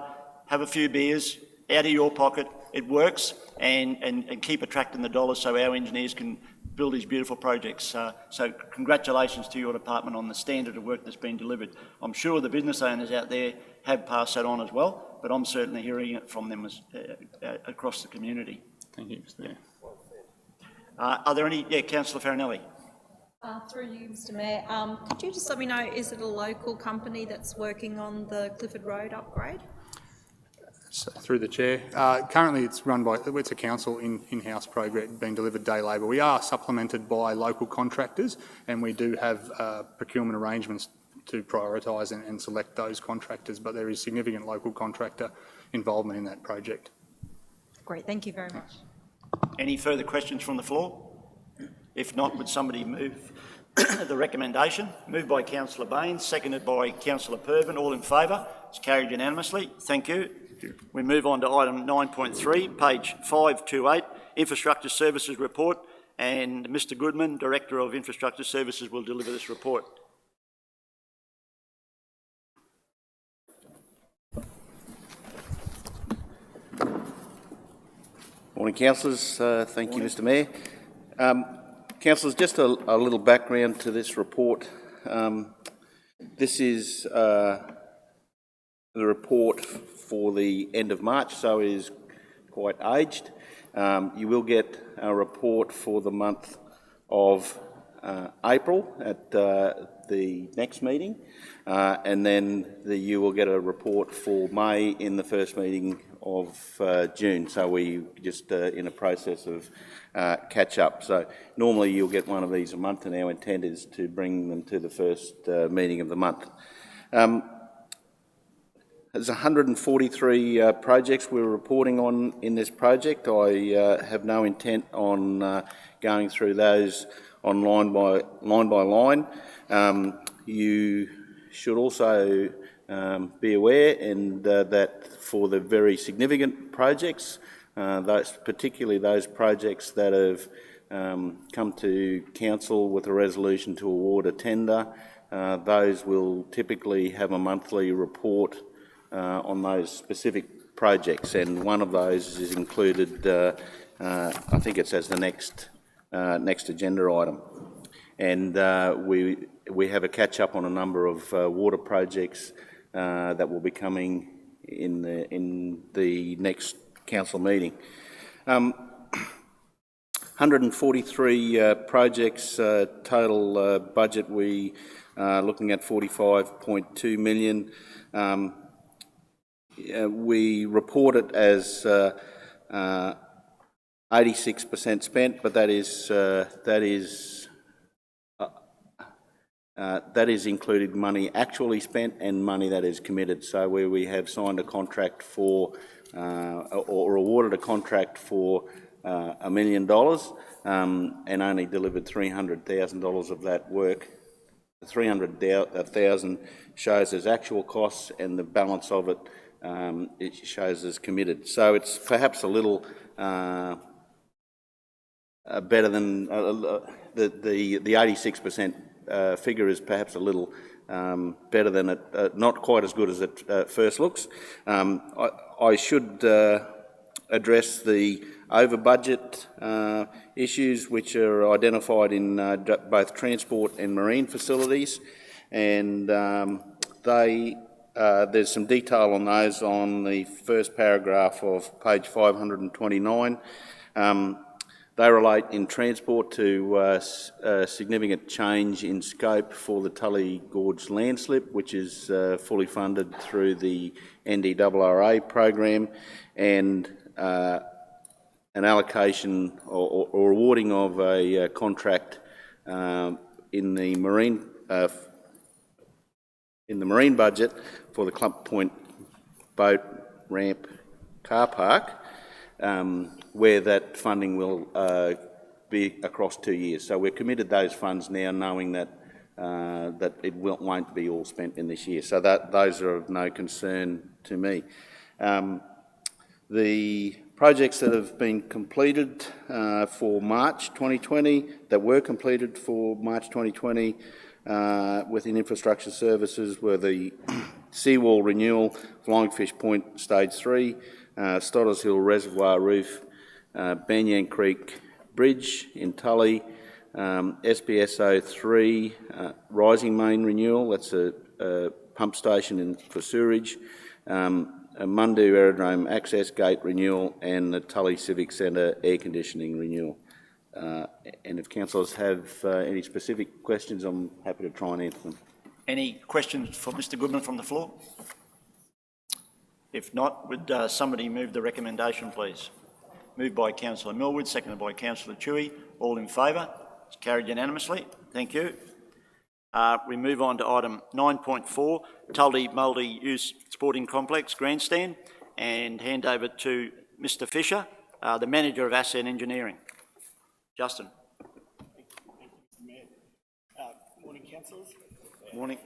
have a few beers out of your pocket, it works, and keep attracting the dollars so our engineers can build these beautiful projects. So congratulations to your department on the standard of work that's been delivered. I'm sure the business owners out there have passed that on as well, but I'm certainly hearing it from them across the community. Thank you, Mr Mayor. Are there any? Yeah, Councillor Farinelli. Through you, Mr Mayor, could you just let me know, is it a local company that's working on the Clifford Road upgrade? So, through the chair, currently it's run by, it's a council in-house project being delivered day labour. We are supplemented by local contractors, and we do have procurement arrangements to prioritise and select those contractors, but there is significant local contractor involvement in that project. Great, thank you very much. Any further questions from the floor? If not, would somebody move the recommendation? Moved by Councillor Baines, seconded by Councillor Pervin. All in favour? It's carried unanimously. Thank you. We move on to item 9.3, page 528, Infrastructure Services Report, and Mr Goodman, Director of Infrastructure Services, will deliver this report. Morning, councillors. Thank you, Mr Mayor. Councillors, just a little background to this report. This is the report for the end of March, so it is quite aged. You will get a report for the month of April at the next meeting, and then you will get a report for May in the first meeting of June. So we just in a process of catch up. So normally you'll get one of these a month, and our intent is to bring them to the first meeting of the month. There's 143 projects we're reporting on in this project. I have no intent on going through those on line by line. You should also be aware that for the very significant projects, particularly those projects that have come to council with a resolution to award a tender, those will typically have a monthly report on those specific projects, and one of those is included, I think it's as the next agenda item. And we have a catch up on a number of water projects that will be coming in the next council meeting. 143 projects, total budget we are looking at 45.2 million. We report it as 86% spent, but that is included money actually spent and money that is committed. So where we have signed a contract for or awarded a contract for $1 million and only delivered $300,000 of that work, the $300,000 shows as actual costs, and the balance of it it shows as committed. So it's perhaps a little better than the 86% figure is perhaps a little better than it, not quite as good as it first looks. I should address the over budget issues which are identified in both transport and marine facilities, and they there's some detail on those on the first paragraph of page 529. They relate in transport to a significant change in scope for the Tully Gorge landslip, which is fully funded through the NDRRA program, and an allocation or awarding of a contract in the marine budget for the Clump Point boat ramp car park, where that funding will be across 2 years. So we're committed those funds now, knowing that that it won't be all spent in this year. So those are of no concern to me. The projects that have been completed for March 2020, that were completed for March 2020 within infrastructure services were the seawall renewal, Flying Fish Point Stage 3, Stodders Hill Reservoir Roof, Banyan Creek Bridge in Tully, SPSO 3 Rising Main Renewal, that's a pump station for sewerage, a Mundu Aerodrome Access Gate Renewal, and the Tully Civic Centre Air Conditioning Renewal. And if councillors have any specific questions, I'm happy to try and answer them. Any questions for Mr Goodman from the floor? If not, would somebody move the recommendation, please? Moved by Councillor Millwood, seconded by Councillor Tui. All in favour? It's carried unanimously. Thank you. We move on to item 9.4, Tully Multi-Use Sporting Complex Grandstand, and hand over to Mr Fisher, the Manager of Asset Engineering. Justin. Morning, councillors. Morning.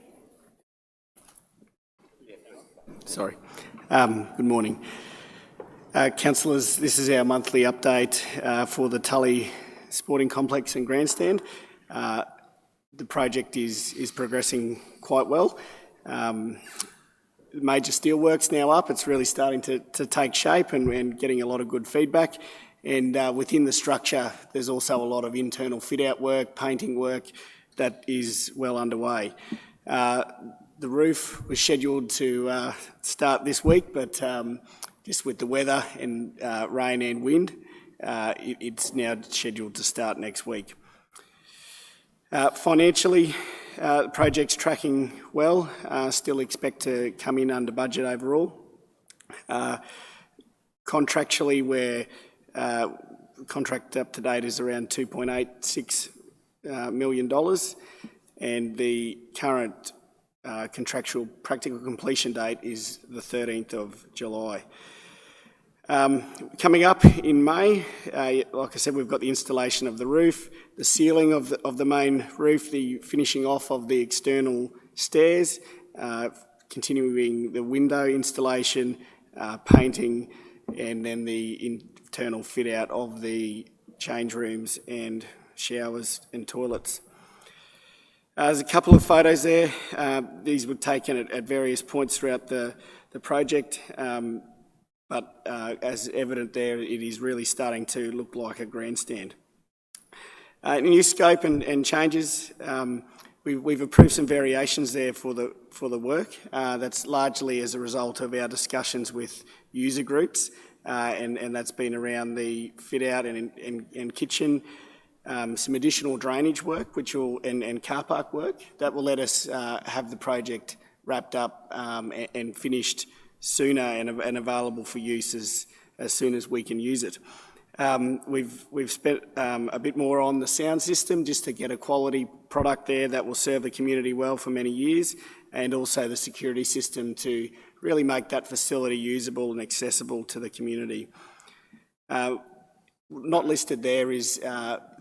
Sorry. Good morning. Councillors, this is our monthly update for the Tully Sporting Complex and Grandstand. The project is progressing quite well. Major steelwork's now up. It's really starting to take shape and getting a lot of good feedback. And within the structure, there's also a lot of internal fit-out work, painting work that is well underway. The roof was scheduled to start this week, but just with the weather and rain and wind, it's now scheduled to start next week. Financially, the project's tracking well. Still expect to come in under budget overall. Contractually, we're contract up to date is around $2.86 million, and the current contractual practical completion date is the 13th of July. Coming up in May, like I said, we've got the installation of the roof, the sealing of the main roof, the finishing off of the external stairs, continuing the window installation, painting, and then the internal fit out of the change rooms and showers and toilets. There's a couple of photos there. These were taken at various points throughout the project, but as evident there, it is really starting to look like a grandstand. New scope and changes. We've approved some variations there for the work. That's largely as a result of our discussions with user groups, and that's been around the fit out and kitchen. Some additional drainage work, and car park work that will let us have the project wrapped up and finished sooner and available for use as soon as we can use it. We've spent a bit more on the sound system just to get a quality product there that will serve the community well for many years, and also the security system to really make that facility usable and accessible to the community. Not listed there is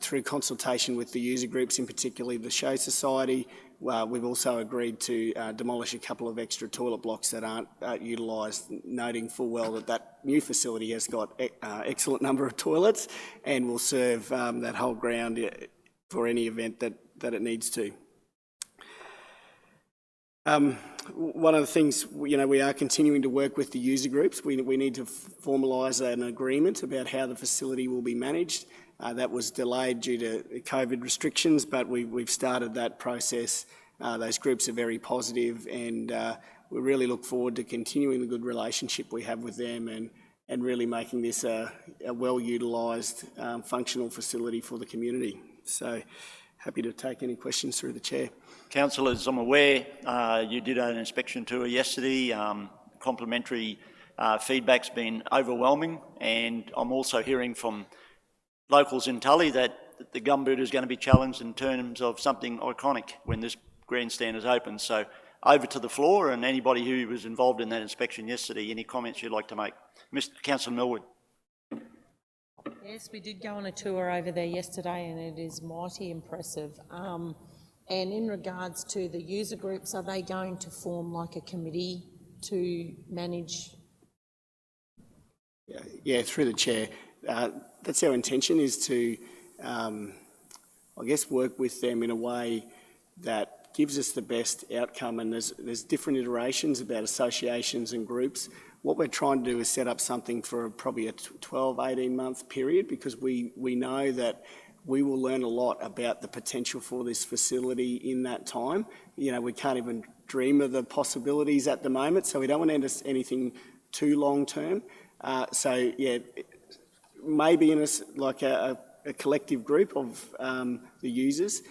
through consultation with the user groups, in particular the Show Society. We've also agreed to demolish a couple of extra toilet blocks that aren't utilised, noting full well that new facility has got excellent number of toilets and will serve that whole ground for any event that it needs to. One of the things, we are continuing to work with the user groups. We need to formalise an agreement about how the facility will be managed. That was delayed due to COVID restrictions, but we've started that process. Those groups are very positive, and we really look forward to continuing the good relationship we have with them and really making this a well-utilised functional facility for the community. So happy to take any questions through the chair. Councillors, I'm aware you did an inspection tour yesterday. Complimentary feedback's been overwhelming, and I'm also hearing from locals in Tully that the gumboot is going to be challenged in terms of something iconic when this grandstand is open. So over to the floor, and anybody who was involved in that inspection yesterday, any comments you'd like to make? Mr. Councillor Millwood. Yes, we did go on a tour over there yesterday and it is mighty impressive. And in regards to the user groups, are they going to form like a committee to manage? Yeah, through the chair. That's our intention, is to, I guess, work with them in a way that gives us the best outcome. And there's different iterations about associations and groups. What we're trying to do is set up something for probably a 12, 18-month period, because we know that we will learn a lot about the potential for this facility in that time. You know, we can't even dream of the possibilities at the moment, so we don't want to end anything too long-term. So, yeah, maybe in a collective group of the users.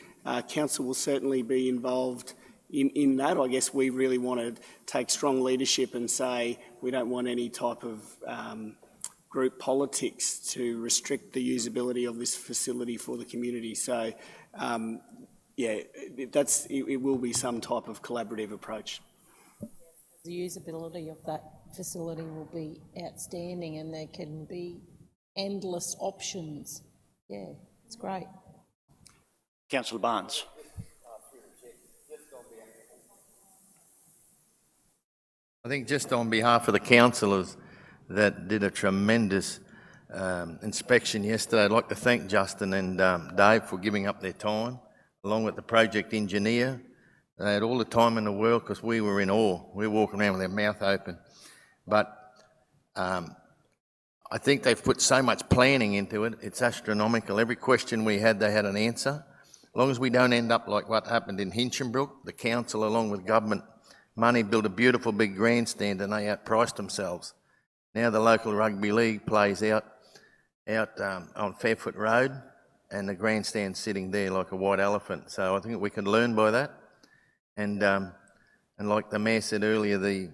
Council will certainly be involved in that. I guess we really want to take strong leadership and say we don't want any type of group politics to restrict the usability of this facility for the community. So, yeah, it will be some type of collaborative approach. The usability of that facility will be outstanding and there can be endless options. Yeah, it's great. Councillor Barnes. I think just on behalf of the councillors that did a tremendous inspection yesterday, I'd like to thank Justin and Dave for giving up their time, along with the project engineer. They had all the time in the world because we were in awe. We were walking around with our mouth open. But I think they've put so much planning into it, it's astronomical. Every question we had, they had an answer. As long as we don't end up like what happened in Hinchinbrook, the council, along with government money, built a beautiful big grandstand and they outpriced themselves. Now the local rugby league plays out on Fairfoot Road and the grandstand's sitting there like a white elephant. So I think we can learn by that. And like the Mayor said earlier, the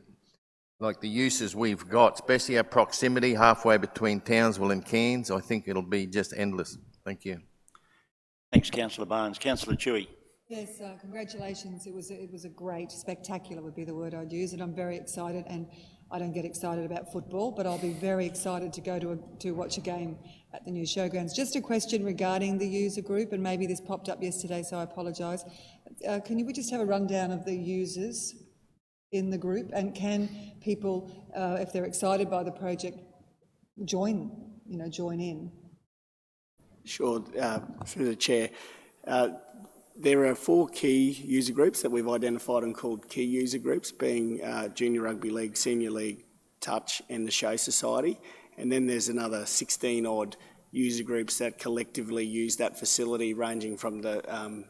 uses we've got, especially our proximity halfway between Townsville and Cairns, I think it'll be just endless. Thank you. Thanks, Councillor Barnes. Councillor Chewy. Yes, congratulations. It was a great, spectacular would be the word I'd use, and I'm very excited. And I don't get excited about football, but I'll be very excited to go to watch a game at the new showgrounds. Just a question regarding the user group, and maybe this popped up yesterday, so I apologise. Can we just have a rundown of the users in the group, and can people, if they're excited by the project, join in? Sure, through the chair. There are 4 key user groups that we've identified and called key user groups, being Junior Rugby League, Senior League, Touch and the Show Society. And then there's another 16-odd user groups that collectively use that facility, ranging from the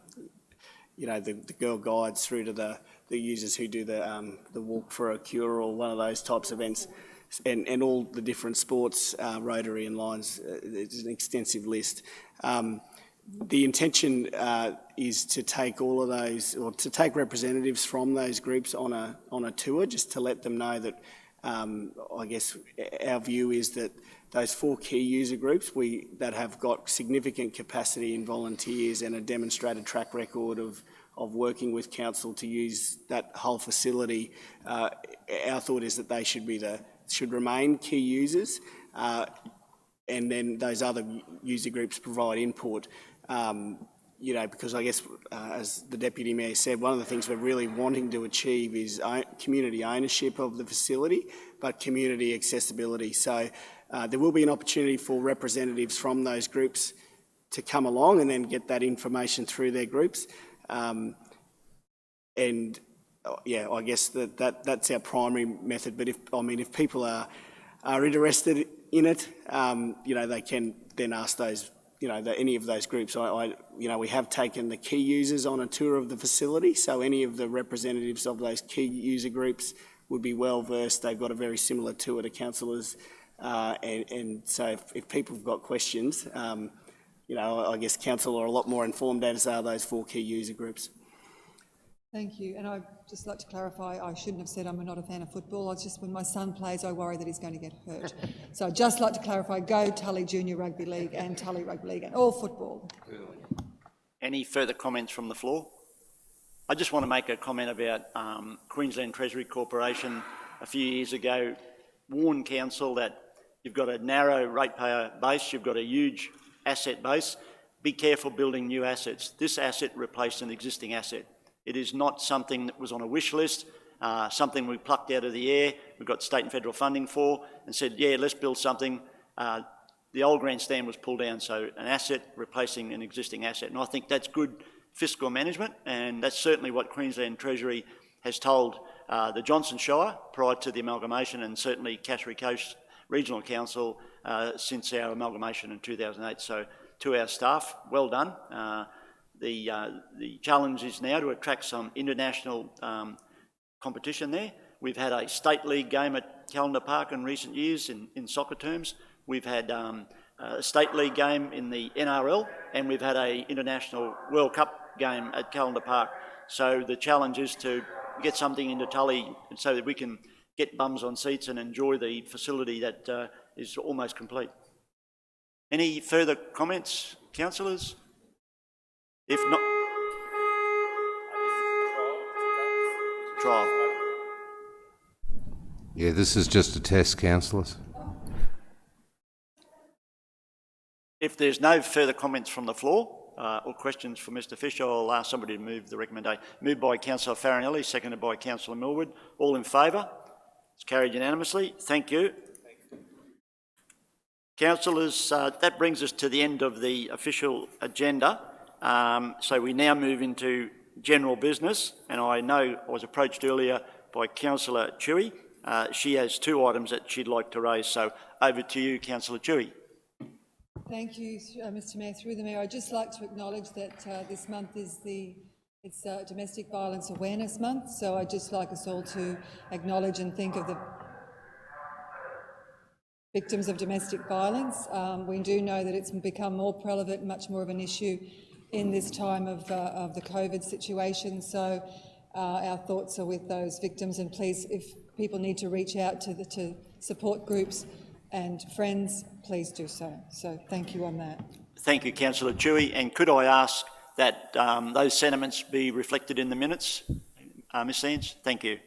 Girl Guides through to the users who do the Walk for a Cure or one of those types of events, and all the different sports, Rotary and Lions. It's an extensive list. The intention is to take all of those, or to take representatives from those groups on a tour, just to let them know that I guess our view is that those 4 key user groups that have got significant capacity in volunteers and a demonstrated track record of working with council to use that whole facility, our thought is that they should remain key users, and then those other user groups provide input. Because I guess, as the Deputy Mayor said, one of the things we're really wanting to achieve is community ownership of the facility, but community accessibility. So there will be an opportunity for representatives from those groups to come along and then get that information through their groups. I guess that's our primary method. But if people are interested in it, they can then ask those any of those groups. We have taken the key users on a tour of the facility, so any of the representatives of those key user groups would be well versed. They've got a very similar tour to councillors, and so if people have got questions, I guess council are a lot more informed, as are those 4 key user groups. Thank you. And I'd just like to clarify, I shouldn't have said I'm not a fan of football. It's just when my son plays, I worry that he's going to get hurt. So I'd just like to clarify, go Tully Junior Rugby League and Tully Rugby League and all football. Any further comments from the floor? I just want to make a comment about Queensland Treasury Corporation a few years ago warned council that you've got a narrow ratepayer base, you've got a huge asset base. Be careful building new assets. This asset replaced an existing asset. It is not something that was on a wish list, something we plucked out of the air, we got state and federal funding for, and said, yeah, let's build something. The old grandstand was pulled down, so an asset replacing an existing asset. And I think that's good fiscal management, and that's certainly what Queensland Treasury has told the Johnson Shire prior to the amalgamation, and certainly Cassowary Coast Regional Council since our amalgamation in 2008. So to our staff, well done. The challenge is now to attract some international competition there. We've had a state league game at Callender Park in recent years in soccer terms. We've had a state league game in the NRL, and we've had an international World Cup game at Callender Park. So the challenge is to get something into Tully so that we can get bums on seats and enjoy the facility that is almost complete. Any further comments, councillors? If not, trial. Yeah, this is just a test, councillors. If there's no further comments from the floor or questions for Mr Fisher, I'll ask somebody to move the recommendation. Moved by Councillor Farinelli, seconded by Councillor Millwood. All in favour? It's carried unanimously. Thank you. Councillors, that brings us to the end of the official agenda. So we now move into general business, and I know I was approached earlier by Councillor Chewy. She has 2 items that she'd like to raise, so over to you, Councillor Chewy. Thank you, Mr Mayor. Through the Mayor, I'd just like to acknowledge that this month is it's Domestic Violence Awareness Month, so I'd just like us all to acknowledge and think of the victims of domestic violence. We do know that it's become more prevalent, much more of an issue in this time of the COVID situation, so our thoughts are with those victims, and please, if people need to reach out to support groups and friends, please do so. So thank you on that. Thank you, Councillor Chewy, and could I ask that those sentiments be reflected in the minutes, Ms Sands? Thank you.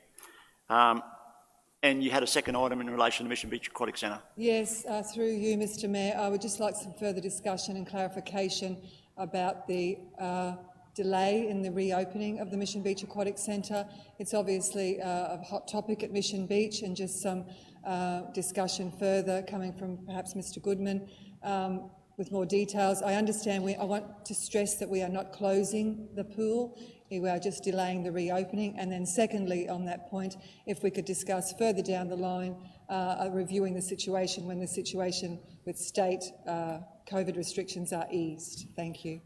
And you had a second item in relation to Mission Beach Aquatic Centre. Yes, through you, Mr Mayor, I would just like some further discussion and clarification about the delay in the reopening of the Mission Beach Aquatic Centre. It's obviously a hot topic at Mission Beach, and just some discussion further coming from perhaps Mr Goodman with more details. I understand I want to stress that we are not closing the pool, we are just delaying the reopening. And then secondly, on that point, if we could discuss further down the line reviewing the situation when the situation with state COVID restrictions are eased. Thank you.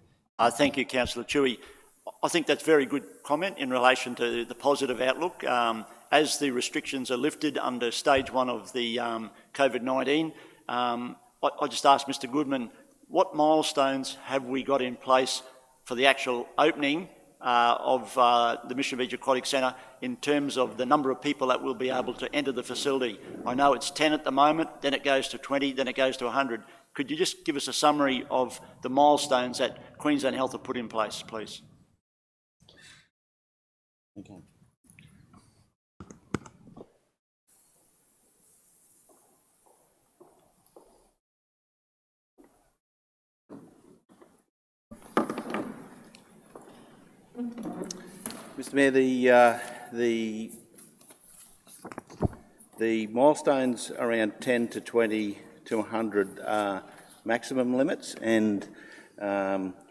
Thank you, Councillor Chewy. I think that's a very good comment in relation to the positive outlook. As the restrictions are lifted under stage 1 of the COVID-19, I just asked Mr Goodman, what milestones have we got in place for the actual opening of the Mission Beach Aquatic Centre in terms of the number of people that will be able to enter the facility? I know it's 10 at the moment, then it goes to 20, then it goes to 100. Could you just give us a summary of the milestones that Queensland Health have put in place, please? Okay. Mr Mayor, the milestones around 10 to 20 to 100 are maximum limits, and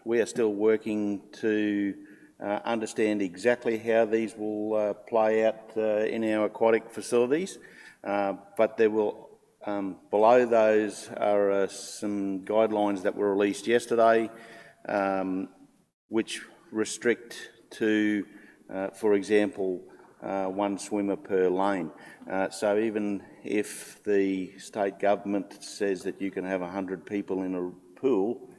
we are still working to understand exactly how these will play out in our aquatic facilities, but there will below those are some guidelines that were released yesterday, which restrict to, for example, one swimmer per lane. So even if the state government says that you can have 100 people in a pool,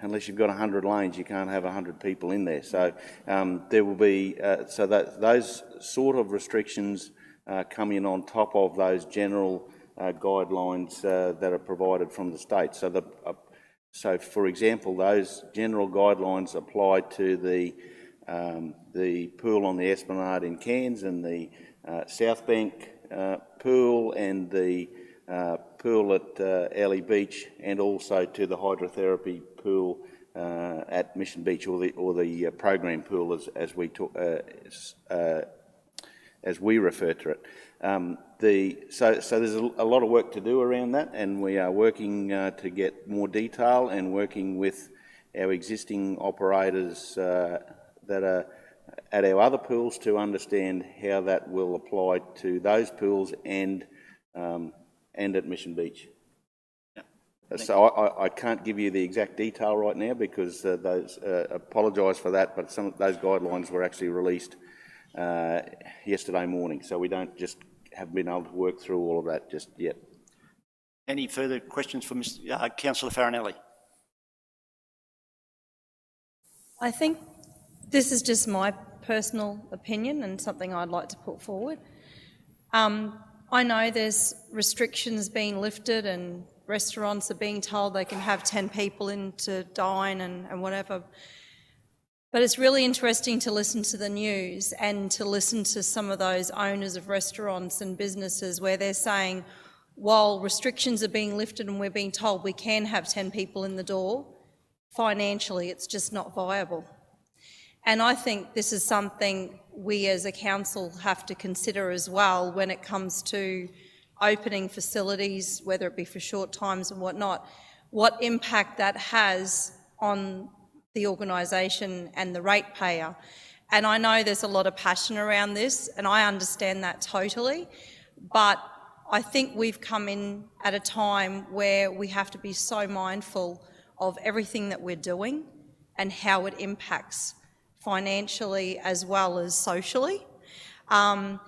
unless you've got 100 lanes, you can't have 100 people in there. So there will be, so that those sort of restrictions come in on top of those general guidelines that are provided from the state. So so for example, those general guidelines apply to the pool on the Esplanade in Cairns and the South Bank pool and the pool at Alley Beach, and also to the hydrotherapy pool at Mission Beach, or the program pool as we refer to it. So there's a lot of work to do around that, and we are working to get more detail and working with our existing operators that are at our other pools to understand how that will apply to those pools and at Mission Beach. So I can't give you the exact detail right now because apologise for that, but some of those guidelines were actually released yesterday morning, so we don't just have been able to work through all of that just yet. Any further questions for Councillor Farinelli? I think this is just my personal opinion and something I'd like to put forward. I know there's restrictions being lifted and restaurants are being told they can have 10 people in to dine and whatever. But it's really interesting to listen to the news and to listen to some of those owners of restaurants and businesses where they're saying, while restrictions are being lifted and we're being told we can have 10 people in the door, financially it's just not viable. And I think this is something we as a council have to consider as well when it comes to opening facilities, whether it be for short times and whatnot, what impact that has on the organisation and the ratepayer. And I know there's a lot of passion around this, and I understand that totally, but I think we've come in at a time where we have to be so mindful of everything that we're doing and how it impacts financially as well as socially. And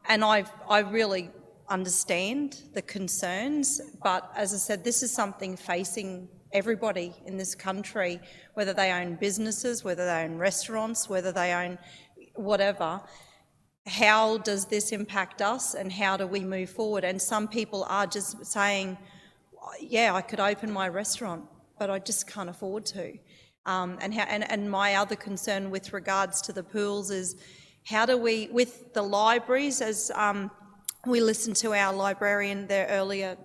I really understand the concerns, but as I said, this is something facing everybody in this country, whether they own businesses, whether they own restaurants, whether they own whatever. How does this impact us and how do we move forward? And some people are just saying, yeah, I could open my restaurant, but I just can't afford to. And my other concern with regards to the pools is how do we, with the libraries, as we listened to our librarian there earlier,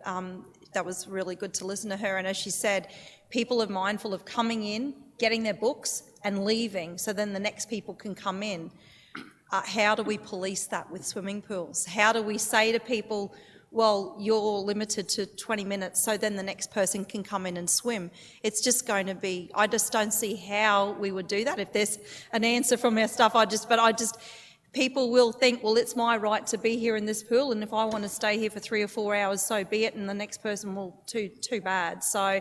that was really good to listen to her, and as she said, people are mindful of coming in, getting their books and leaving, so then the next people can come in. How do we police that with swimming pools? How do we say to people, well, you're limited to 20 minutes, so then the next person can come in and swim? It's just going to be, I just don't see how we would do that. If there's an answer from our staff, people will think, well, it's my right to be here in this pool, and if I want to stay here for 3 or 4 hours, so be it, and the next person will, too bad. So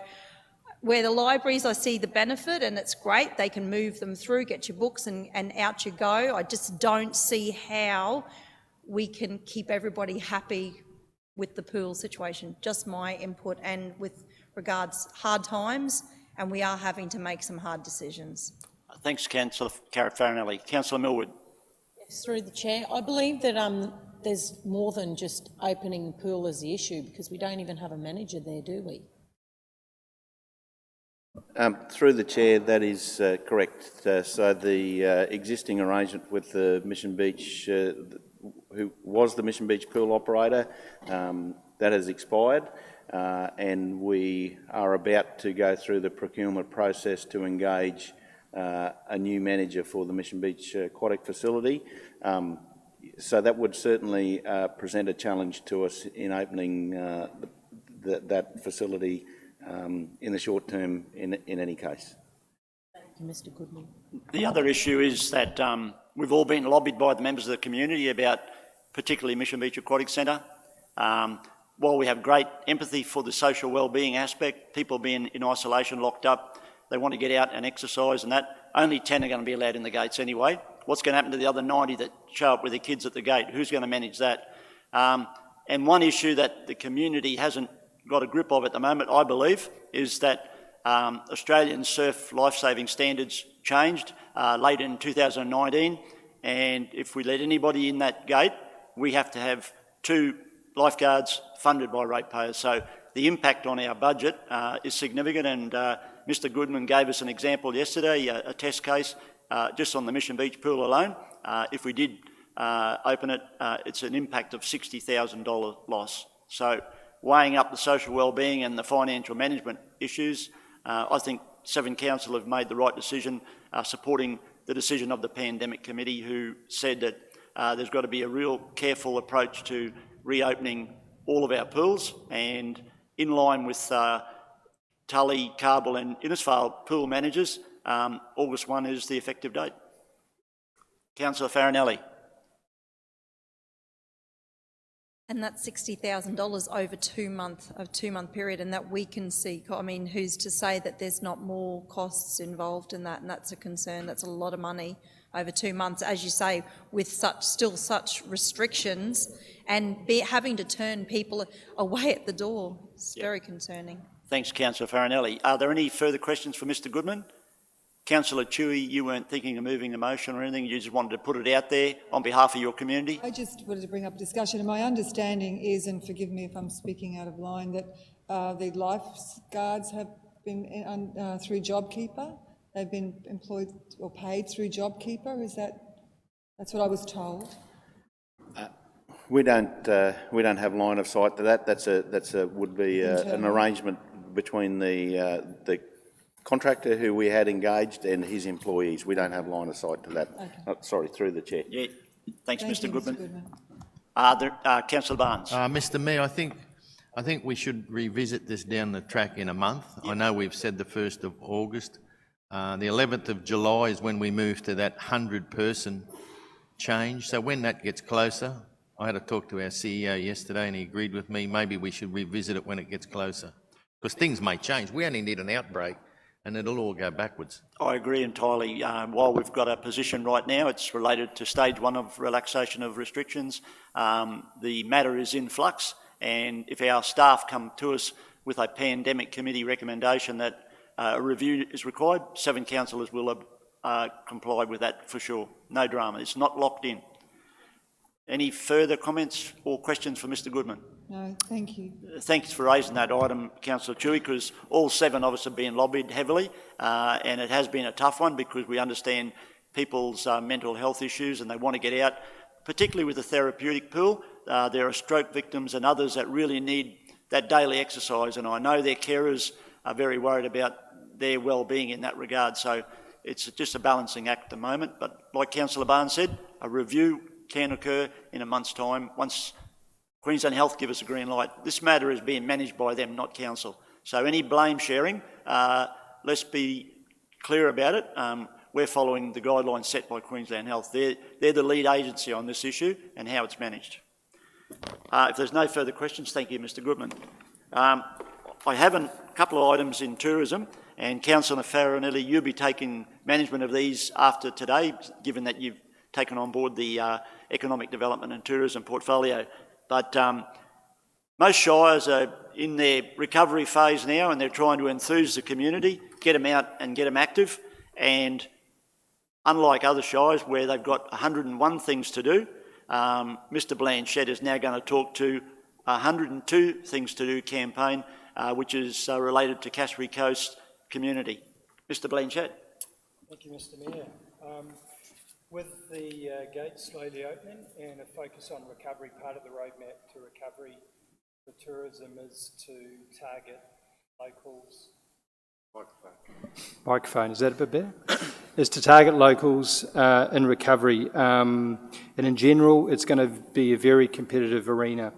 where the libraries, I see the benefit, and it's great, they can move them through, get your books and out you go. I just don't see how we can keep everybody happy with the pool situation. Just my input, and with regards hard times, and we are having to make some hard decisions. Thanks, Councillor Farinelli. Councillor Millwood. Through the chair, I believe that there's more than just opening the pool as the issue, because we don't even have a manager there, do we? Through the chair, that is correct. So the existing arrangement with the Mission Beach, who was the Mission Beach pool operator, that has expired, and we are about to go through the procurement process to engage a new manager for the Mission Beach aquatic facility. So that would certainly present a challenge to us in opening that facility in the short term in any case. Thank you, Mr. Goodman. The other issue is that we've all been lobbied by the members of the community about particularly Mission Beach Aquatic Centre. while we have great empathy for the social wellbeing aspect, people being in isolation, locked up, they want to get out and exercise and that, only 10 are going to be allowed in the gates anyway. What's going to happen to the other 90 that show up with their kids at the gate? Who's going to manage that? And one issue that the community hasn't got a grip of at the moment, I believe, is that Australian surf life-saving standards changed late in 2019, and if we let anybody in that gate, we have to have 2 lifeguards funded by ratepayers. So the impact on our budget is significant, and Mr Goodman gave us an example yesterday, a test case just on the Mission Beach pool alone. If we did open it, it's an impact of $60,000 loss. So weighing up the social wellbeing and the financial management issues, I think 7 council have made the right decision, supporting the decision of the Pandemic Committee, who said that there's got to be a real careful approach to reopening all of our pools, and in line with Tully, Carbel and Innisfail pool managers, August 1 is the effective date. Councillor Farinelli. And that's $60,000 over a 2-month period, and that we can see. I mean, who's to say that there's not more costs involved in that? And that's a concern. That's a lot of money over 2 months, as you say, with such restrictions, and having to turn people away at the door. It's very concerning. Thanks, Councillor Farinelli. Are there any further questions for Mr Goodman? Councillor Tui, you weren't thinking of moving a motion or anything, you just wanted to put it out there on behalf of your community? I just wanted to bring up discussion, and my understanding is, and forgive me if I'm speaking out of line, that the lifeguards have been through JobKeeper. They've been employed or paid through JobKeeper. That's what I was told. We don't have line of sight to that. That's would be an arrangement between the contractor who we had engaged and his employees. We don't have line of sight to that. Okay. Sorry, through the chair. Yeah. Thanks, Mr Goodman. Mr. Goodman. Councillor Barnes. Mr Mayor, I think we should revisit this down the track in a month. Yep. I know we've said the 1st of August. The 11th of July is when we move to that 100-person change. So when that gets closer, I had a talk to our CEO yesterday and he agreed with me, maybe we should revisit it when it gets closer. Because things may change. We only need an outbreak and it'll all go backwards. I agree entirely. While we've got a position right now, it's related to stage 1 of relaxation of restrictions. The matter is in flux, and if our staff come to us with a Pandemic Committee recommendation that a review is required, 7 councillors will comply with that for sure. No drama. It's not locked in. Any further comments or questions for Mr Goodman? No, thank you. Thanks for raising that item, Councillor Tui, because all 7 of us have been lobbied heavily, and it has been a tough one because we understand people's mental health issues and they want to get out, particularly with the therapeutic pool. There are stroke victims and others that really need that daily exercise, and I know their carers are very worried about their well-being in that regard. So it's just a balancing act at the moment, but like Councillor Barnes said, a review can occur in a month's time once Queensland Health give us a green light. This matter is being managed by them, not council. So any blame sharing, let's be clear about it. We're following the guidelines set by Queensland Health. They're the lead agency on this issue and how it's managed. If there's no further questions, thank you, Mr Goodman. I have a couple of items in tourism, and Councillor Farinelli, you'll be taking management of these after today, given that you've taken on board the economic development and tourism portfolio. But most shires are in their recovery phase now, and they're trying to enthuse the community, get them out and get them active. And unlike other shires where they've got 101 things to do, Mr Blanchett is now going to talk to 102 Things to Do campaign, which is related to Cassowary Coast community. Mr Blanchett. Thank you, Mr Mayor. With the gates slowly opening and a focus on recovery, part of the roadmap to recovery for tourism is to target locals. Microphone, is that a bit better? Is to target locals in recovery. And in general, it's going to be a very competitive arena.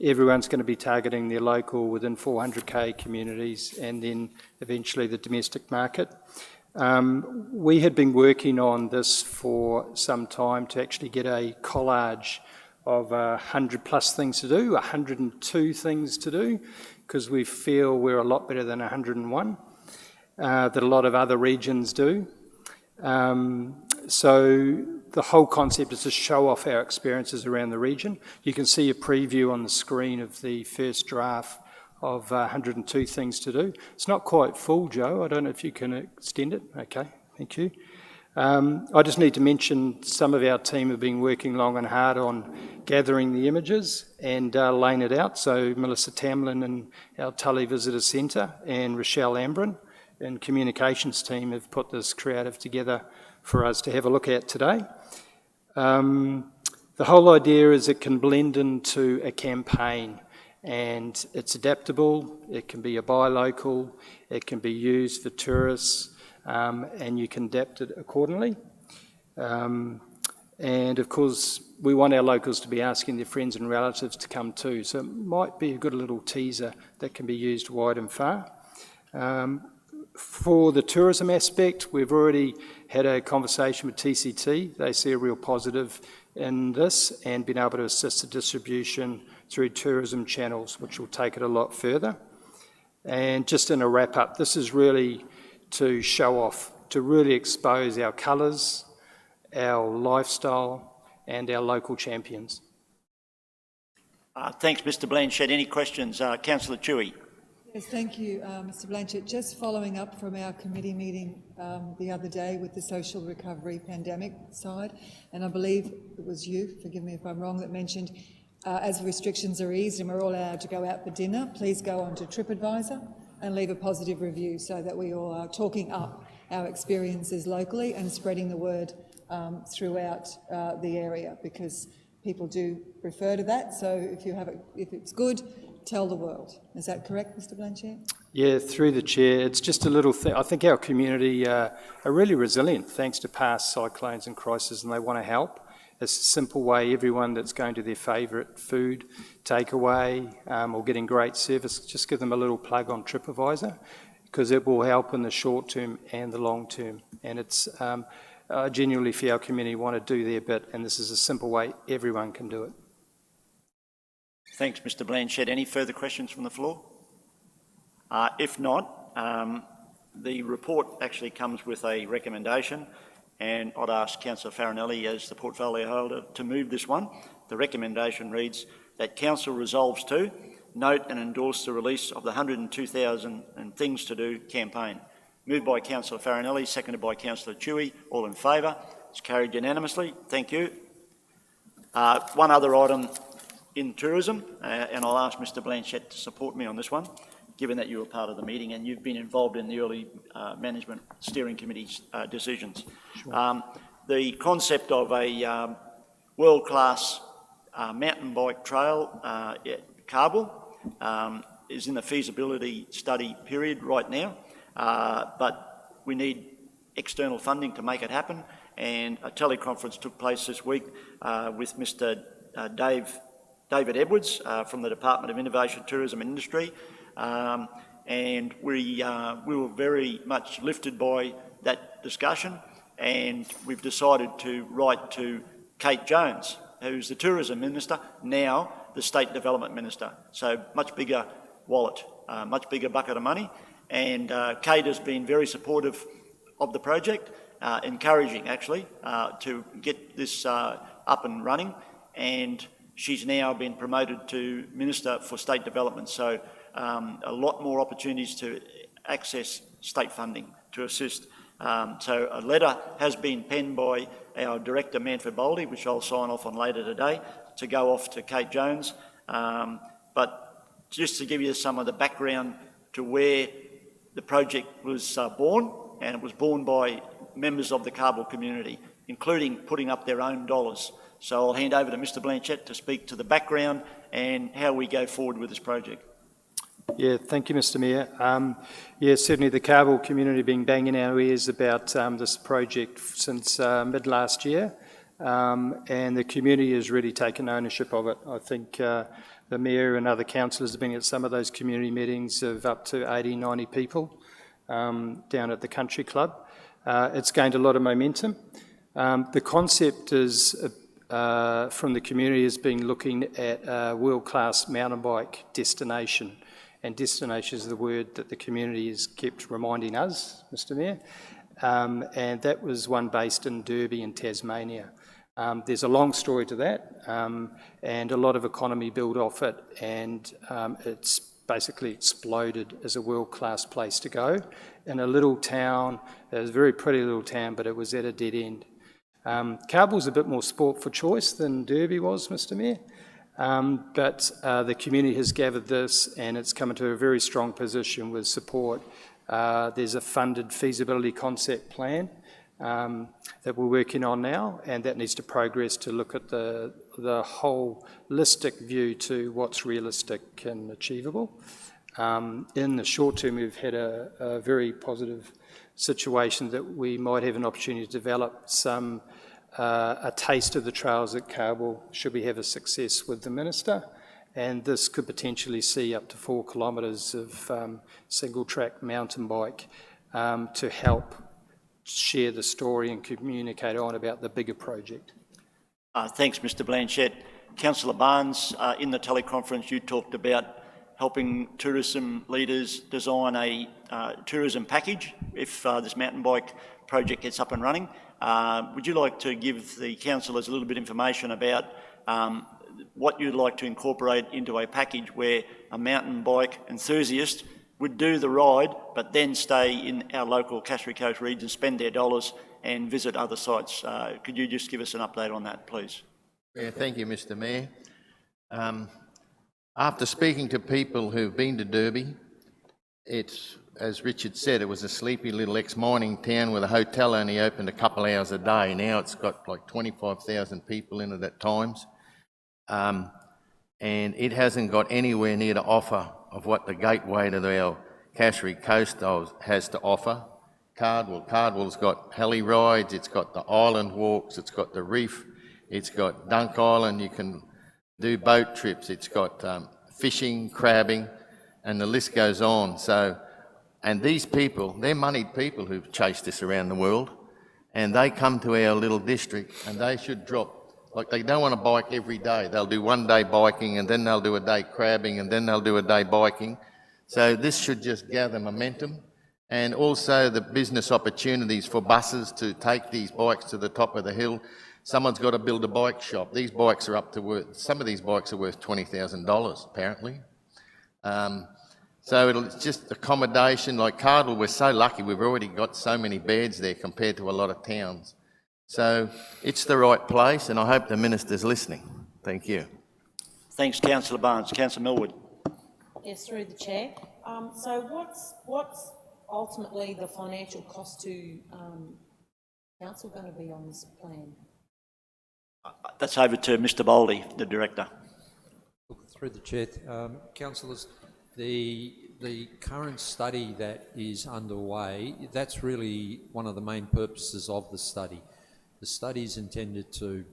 Everyone's going to be targeting their local within 400k communities and then eventually the domestic market. We had been working on this for some time to actually get a collage of 100 plus things to do, 102 things to do, because we feel we're a lot better than 101 that a lot of other regions do. So the whole concept is to show off our experiences around the region. You can see a preview on the screen of the first draft of 102 things to do. It's not quite full, Joe. I don't know if you can extend it. Okay, thank you. I just need to mention some of our team have been working long and hard on gathering the images and laying it out. So Melissa Tamlin and our Tully Visitor Centre and Rochelle Ambrin and communications team have put this creative together for us to have a look at today. The whole idea is it can blend into a campaign, and it's adaptable. It can be a buy local, it can be used for tourists, and you can adapt it accordingly. And of course, we want our locals to be asking their friends and relatives to come too, so it might be a good little teaser that can be used wide and far. For the tourism aspect, we've already had a conversation with TCT. They see a real positive in this and been able to assist the distribution through tourism channels, which will take it a lot further. And just in a wrap up, this is really to show off, to really expose our colours, our lifestyle and our local champions. Thanks, Mr Blanchett. Any questions? Councillor Tui. Yes, thank you, Mr Blanchett. Just following up from our committee meeting the other day with the social recovery pandemic side, and I believe it was you, forgive me if I'm wrong, that mentioned as restrictions are eased and we're all allowed to go out for dinner, please go on to TripAdvisor and leave a positive review so that we all are talking up our experiences locally and spreading the word throughout the area, because people do refer to that. So if it's good, tell the world. Is that correct, Mr Blanchett? Yeah, through the chair. It's just a little thing. I think our community are really resilient thanks to past cyclones and crises, and they want to help. It's a simple way. Everyone that's going to their favourite food takeaway or getting great service, just give them a little plug on TripAdvisor, because it will help in the short term and the long term. And it's I genuinely feel our community want to do their bit, and this is a simple way everyone can do it. Thanks, Mr Blanchett. Any further questions from the floor? If not, the report actually comes with a recommendation, and I'd ask Councillor Farinelli as the portfolio holder to move this one. The recommendation reads that Council resolves to note and endorse the release of the 102,000 and Things to Do campaign. Moved by Councillor Farinelli, seconded by Councillor Tui. All in favour? It's carried unanimously. Thank you. One other item in tourism, and I'll ask Mr Blanchett to support me on this one, given that you were part of the meeting and you've been involved in the early management steering committee's decisions. Sure. The concept of a world-class mountain bike trail at Kabul is in the feasibility study period right now, but we need external funding to make it happen, and a teleconference took place this week with Mr David Edwards from the Department of Innovation, Tourism and Industry, and we were very much lifted by that discussion, and we've decided to write to Kate Jones, who's the Tourism Minister, now the State Development Minister. So much bigger wallet, much bigger bucket of money, and Kate has been very supportive of the project, encouraging actually to get this up and running, and she's now been promoted to Minister for State Development, so a lot more opportunities to access state funding to assist. So a letter has been penned by our Director Manfred Boldy, which I'll sign off on later today, to go off to Kate Jones. But just to give you some of the background to where the project was born, and it was born by members of the Kabul community, including putting up their own dollars. So I'll hand over to Mr Blanchett to speak to the background and how we go forward with this project. Yeah, thank you, Mr Mayor. Yeah, certainly the Kabul community have been banging our ears about this project since mid last year, and the community has really taken ownership of it. I think the Mayor and other councillors have been at some of those community meetings of up to 80, 90 people down at the Country Club. It's gained a lot of momentum. The concept is from the community has been looking at a world-class mountain bike destination. And destination is the word that the community has kept reminding us, Mr Mayor. And that was one based in Derby in Tasmania. There's a long story to that, and a lot of economy built off it, and it's basically exploded as a world-class place to go in a little town. It was a very pretty little town, but it was at a dead end. Carball's a bit more sport for choice than Derby was, Mr Mayor, but the community has gathered this, and it's come into a very strong position with support. There's a funded feasibility concept plan that we're working on now, and that needs to progress to look at the holistic view to what's realistic and achievable. In the short term, we've had a very positive situation that we might have an opportunity to develop a taste of the trails at Carball should we have a success with the Minister, and this could potentially see up to 4 kilometres of single track mountain bike to help share the story and communicate on about the bigger project. Thanks, Mr Blanchett. Councillor Barnes, in the teleconference you talked about helping tourism leaders design a tourism package if this mountain bike project gets up and running. Would you like to give the councillors a little bit of information about what you'd like to incorporate into a package where a mountain bike enthusiast would do the ride but then stay in our local Cassowary Coast region, spend their dollars and visit other sites? Could you just give us an update on that, please? Yeah, thank you, Mr Mayor. After speaking to people who've been to Derby, it's, as Richard said, it was a sleepy little ex-mining town with a hotel only opened a couple of hours a day. Now it's got like 25,000 people in it at times. And it hasn't got anywhere near the offer of what the gateway to our Cassowary Coast has to offer. Cardwell's got heli rides, it's got the island walks, it's got the reef, it's got Dunk Island, you can do boat trips, it's got fishing, crabbing, and the list goes on. So, and these people, they're moneyed people who've chased this around the world, and they come to our little district and they should drop, like they don't want to bike every day. They'll do one day biking and then they'll do a day crabbing and then they'll do a day biking. So this should just gather momentum, and also the business opportunities for buses to take these bikes to the top of the hill. Someone's got to build a bike shop. These bikes are up to worth, some of these bikes are worth $20,000 apparently. So it's just accommodation. Like Cardwell, we're so lucky, we've already got so many beds there compared to a lot of towns. So it's the right place, and I hope the Minister's listening. Thank you. Thanks, Councillor Barnes. Councillor Millwood. Yes, through the chair. So what's ultimately the financial cost to council going to be on this plan? That's over to Mr Boldy, the Director. Through the chair, councillors, the current study that is underway, that's really one of the main purposes of the study. The study is intended to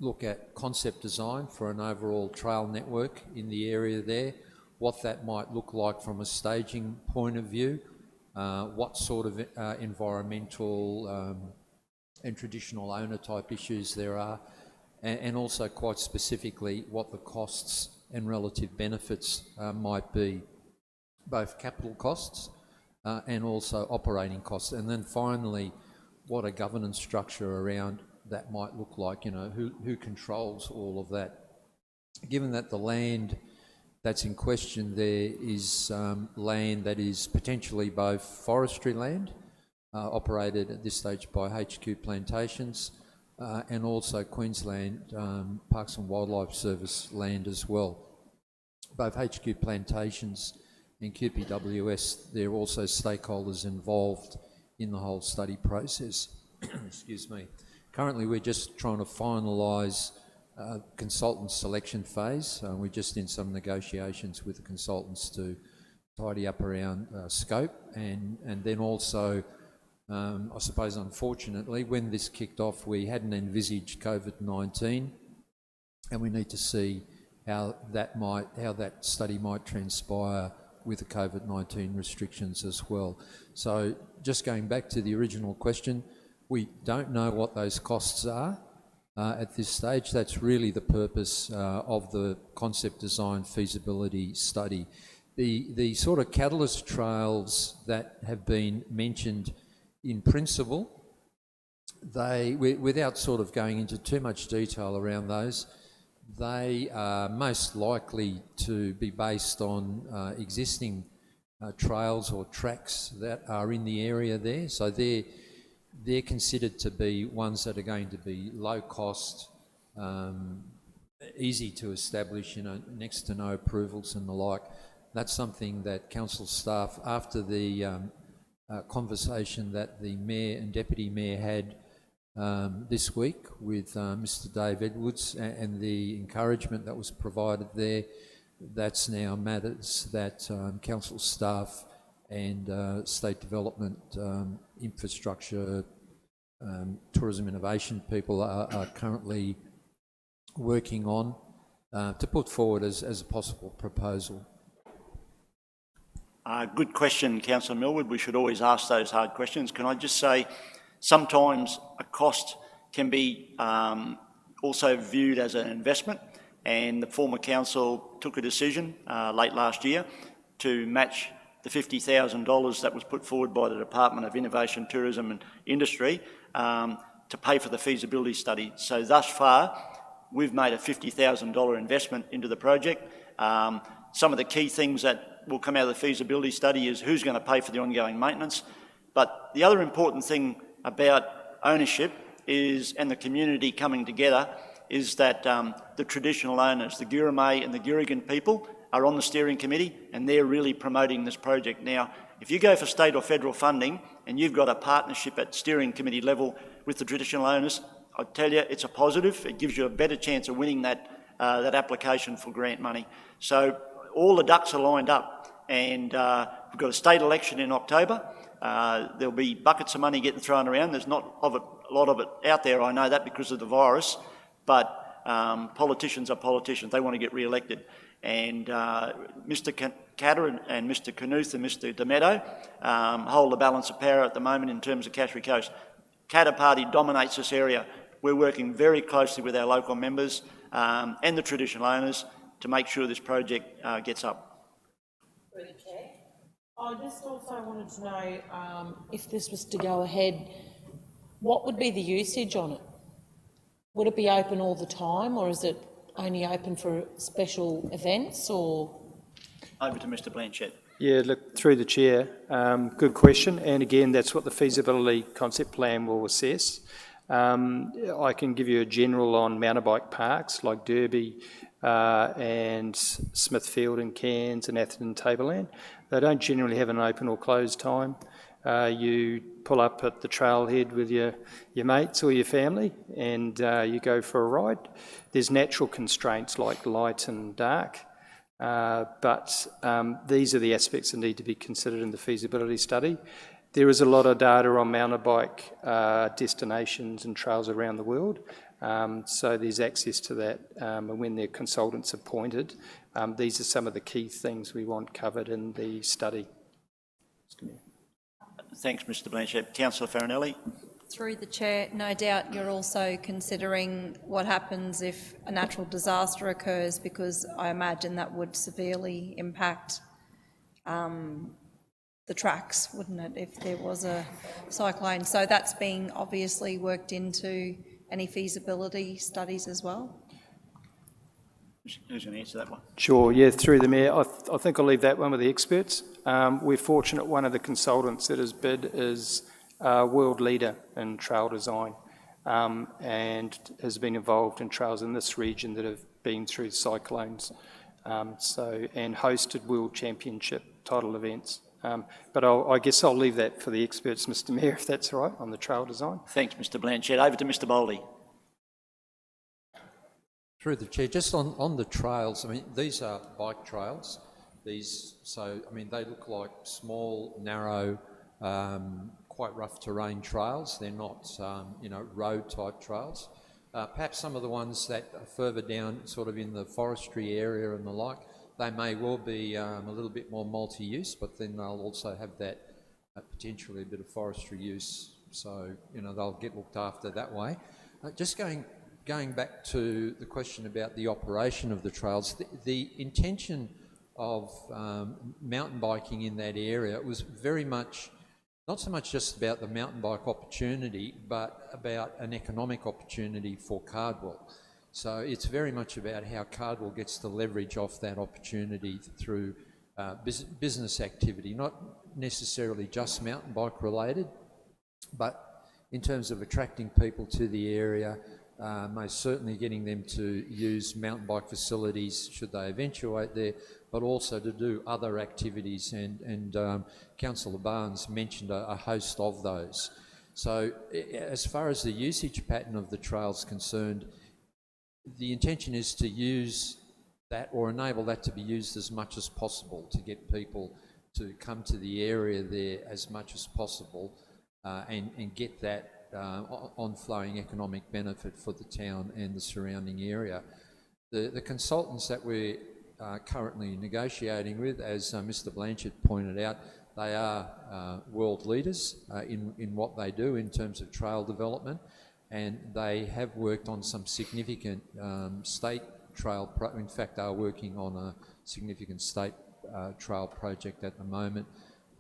look at concept design for an overall trail network in the area there, what that might look like from a staging point of view, what sort of environmental and traditional owner type issues there are, and also quite specifically what the costs and relative benefits might be, both capital costs and also operating costs. And then finally, what a governance structure around that might look like, you know, who controls all of that. Given that the land that's in question there is land that is potentially both forestry land, operated at this stage by HQ Plantations, and also Queensland Parks and Wildlife Service land as well. Both HQ Plantations and QPWS, they're also stakeholders involved in the whole study process. Excuse me. Currently, we're just trying to finalise consultant selection phase. We're just in some negotiations with the consultants to tidy up around scope, and then also, I suppose unfortunately, when this kicked off, we hadn't envisaged COVID-19, and we need to see how that study might transpire with the COVID-19 restrictions as well. So just going back to the original question, we don't know what those costs are. at this stage. That's really the purpose of the concept design feasibility study. The sort of catalyst trials that have been mentioned in principle, without sort of going into too much detail around those, they are most likely to be based on existing trails or tracks that are in the area there. So they're considered to be ones that are going to be low cost, easy to establish, next to no approvals and the like. That's something that council staff, after the conversation that the Mayor and Deputy Mayor had this week with Mr Dave Edwards and the encouragement that was provided there, that's now matters that council staff and state development, infrastructure, tourism innovation people are currently working on to put forward as a possible proposal. Good question, Councillor Millwood. We should always ask those hard questions. Can I just say, sometimes a cost can be also viewed as an investment, and the former council took a decision late last year to match the $50,000 that was put forward by the Department of Innovation, Tourism and Industry to pay for the feasibility study. So thus far, we've made a $50,000 investment into the project. Some of the key things that will come out of the feasibility study is who's going to pay for the ongoing maintenance. But the other important thing about ownership is, and the community coming together, is that the traditional owners, the Gurumay and the Gurigan people, are on the steering committee, and they're really promoting this project. Now, if you go for state or federal funding and you've got a partnership at steering committee level with the traditional owners, I tell you, it's a positive. It gives you a better chance of winning that application for grant money. So all the ducks are lined up, and we've got a state election in October. There'll be buckets of money getting thrown around. There's not a lot of it out there, I know that, because of the virus, but politicians are politicians. They want to get re-elected. And Mr Catter and Mr Knuth and Mr Demetto hold the balance of power at the moment in terms of Cassowary Coast. Catter Party dominates this area. We're working very closely with our local members and the traditional owners to make sure this project gets up. Through the Chair, I just also wanted to know if this was to go ahead, what would be the usage on it? Would it be open all the time, or is it only open for special events, or? Over to Mr Blanchett. Yeah, look, through the Chair, good question. And again, that's what the feasibility concept plan will assess. I can give you a general on mountain parks like Derby and Smithfield and Cairns and Atherton Tableland. They don't generally have an open or closed time. You pull up at the trailhead with your mates or your family, and you go for a ride. There's natural constraints like light and dark, but these are the aspects that need to be considered in the feasibility study. There is a lot of data on mountain bike destinations and trails around the world, so there's access to that, and when their consultants appointed, these are some of the key things we want covered in the study. Thanks, Mr Blanchett. Councillor Farinelli. Through the Chair, no doubt you're also considering what happens if a natural disaster occurs, because I imagine that would severely impact the tracks, wouldn't it, if there was a cyclone? So that's being obviously worked into any feasibility studies as well? Who's going to answer that one? Sure, yeah, through the Mayor. I think I'll leave that one with the experts. We're fortunate one of the consultants that has bid is a world leader in trail design and has been involved in trails in this region that have been through cyclones and hosted world championship title events. But I guess I'll leave that for the experts, Mr Mayor, if that's all right, on the trail design. Thanks, Mr Blanchett. Over to Mr Boldy. Through the Chair, just on the trails, I mean, these are bike trails. They look like small, narrow, quite rough terrain trails. They're not, road type trails. Perhaps some of the ones that are further down, sort of in the forestry area and the like, they may well be a little bit more multi-use, but then they'll also have that potentially a bit of forestry use. So, they'll get looked after that way. Just going going back to the question about the operation of the trails, the intention of mountain biking in that area was very much, not so much just about the mountain bike opportunity, but about an economic opportunity for Cardwell. So it's very much about how Cardwell gets to leverage off that opportunity through business activity, not necessarily just mountain bike related, but in terms of attracting people to the area, most certainly getting them to use mountain bike facilities should they eventuate there, but also to do other activities, and Councillor Barnes mentioned a host of those. So as far as the usage pattern of the trail is concerned, the intention is to use that or enable that to be used as much as possible, to get people to come to the area there as much as possible, and get that on-flowing economic benefit for the town and the surrounding area. The consultants that we're currently negotiating with, as Mr. Blanchard pointed out, they are world leaders in what they do in terms of trail development, and they have worked on some significant state trail, in fact they are working on a significant state trail project at the moment,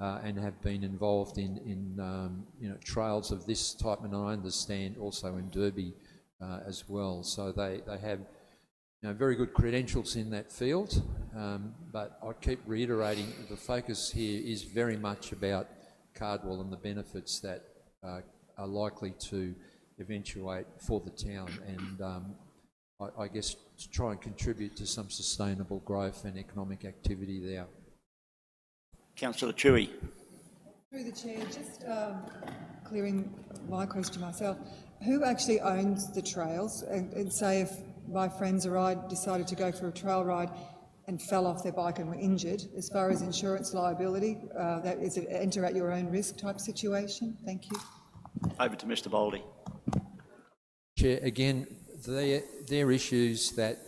and have been involved in trails of this type, and I understand also in Derby as well. So they have very good credentials in that field, but I keep reiterating the focus here is very much about Cardwell and the benefits that are likely to eventuate for the town, and I guess to try and contribute to some sustainable growth and economic activity there. Councillor Chewy. Through the chair, just clearing my question myself, who actually owns the trails? And say if my friends or I decided to go for a trail ride and fell off their bike and were injured, as far as insurance liability, that is it enter at your own risk type situation? Thank you. Over to Mr. Boldy. Chair, again, they're issues that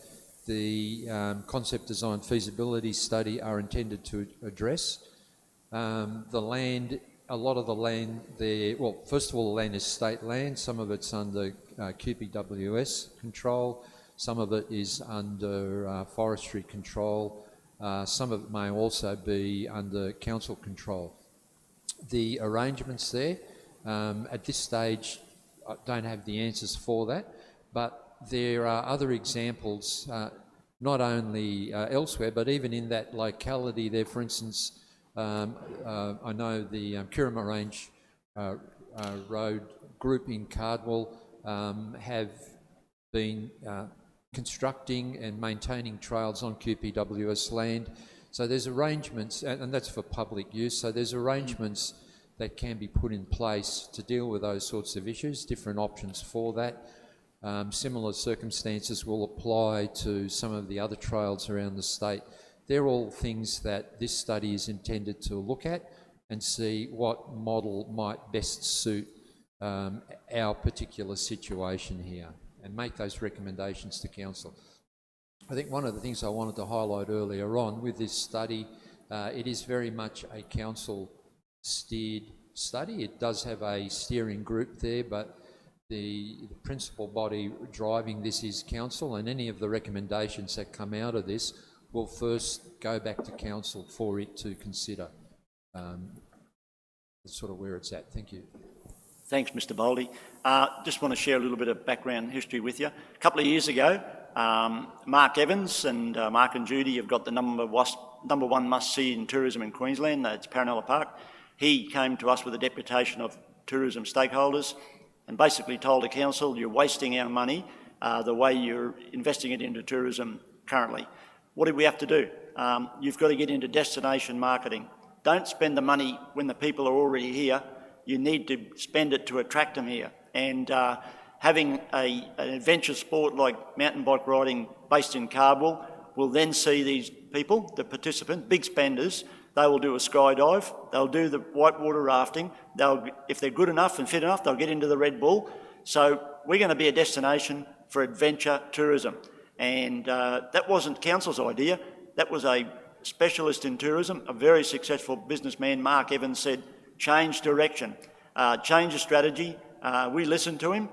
the concept design feasibility study are intended to address. The land, a lot of the land there, well, first of all, the land is state land. Some of it's under QPWS control. Some of it is under forestry control. Some of it may also be under council control. The arrangements there, at this stage, I don't have the answers for that, but there are other examples, not only elsewhere, but even in that locality there. For instance, I know the Kirrama Range Road group in Cardwell have been constructing and maintaining trails on QPWS land. So there's arrangements, and that's for public use, so there's arrangements that can be put in place to deal with those sorts of issues, different options for that. Similar circumstances will apply to some of the other trails around the state. They're all things that this study is intended to look at and see what model might best suit our particular situation here, and make those recommendations to council. I think one of the things I wanted to highlight earlier on with this study, it is very much a council steered study. It does have a steering group there, but the principal body driving this is council, and any of the recommendations that come out of this will first go back to council for it to consider. That's sort of where it's at. Thank you. Thanks, Mr. Boldy. Just want to share a little bit of background history with you. A couple of years ago, Mark Evans and Mark and Judy have got the number one must-see in tourism in Queensland, that's Paranella Park. He came to us with a deputation of tourism stakeholders and basically told the council, you're wasting our money the way you're investing it into tourism currently. What did we have to do? You've got to get into destination marketing. Don't spend the money when the people are already here. You need to spend it to attract them here. And having an adventure sport like mountain bike riding based in Cardwell will then see these people, the participants, big spenders. They will do a skydive, they'll do the whitewater rafting, if they're good enough and fit enough, they'll get into the Red Bull. So we're going to be a destination for adventure tourism. And that wasn't council's idea, that was a specialist in tourism, a very successful businessman, Mark Evans, said, change direction, change the strategy. We listened to him.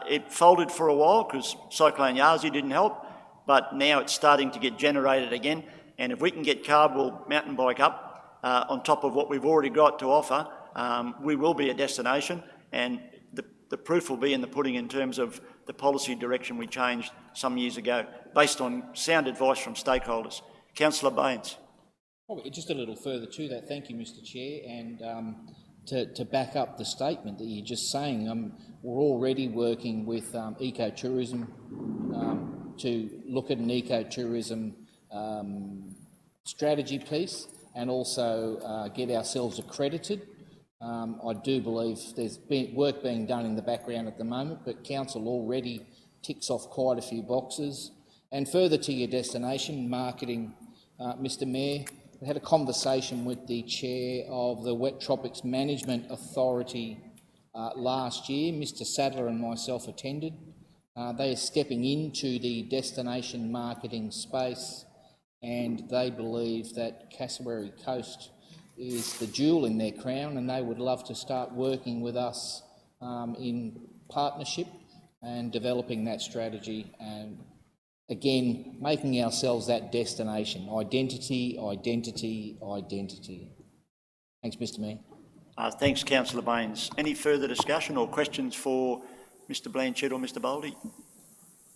It folded for a while because Cyclone Yazi didn't help, but now it's starting to get generated again. And if we can get Cardwell mountain bike up on top of what we've already got to offer, we will be a destination, and the proof will be in the pudding in terms of the policy direction we changed some years ago, based on sound advice from stakeholders. Councillor Baines. Probably just a little further to that, thank you, Mr Chair, and to back up the statement that you're just saying, we're already working with ecotourism to look at an ecotourism strategy piece and also get ourselves accredited. I do believe there's work being done in the background at the moment, but Council already ticks off quite a few boxes. And further to your destination marketing, Mr Mayor, we had a conversation with the chair of the Wet Tropics Management Authority last year. Mr Sadler and myself attended. They are stepping into the destination marketing space, and they believe that Cassowary Coast is the jewel in their crown, and they would love to start working with us in partnership and developing that strategy, and again making ourselves that destination. Identity, identity, identity. Thanks, Mr Mayor. Thanks, Councillor Baines. Any further discussion or questions for Mr Blanchett or Mr Boldy?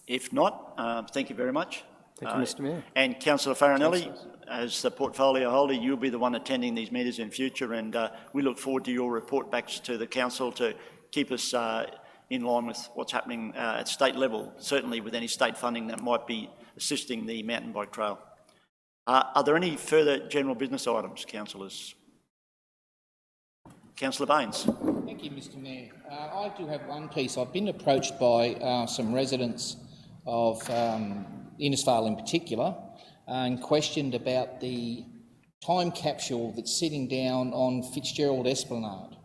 If not, thank you very much. Thank you, Mr Mayor. And Councillor Farinelli, as the portfolio holder, you'll be the one attending these meetings in future, and we look forward to your report back to the council to keep us in line with what's happening at state level, certainly with any state funding that might be assisting the mountain bike trail. Are there any further general business items, councillors? Councillor Baines. Thank you, Mr Mayor. I do have one piece. I've been approached by some residents of Innisfail in particular and questioned about the time capsule that's sitting down on Fitzgerald Esplanade.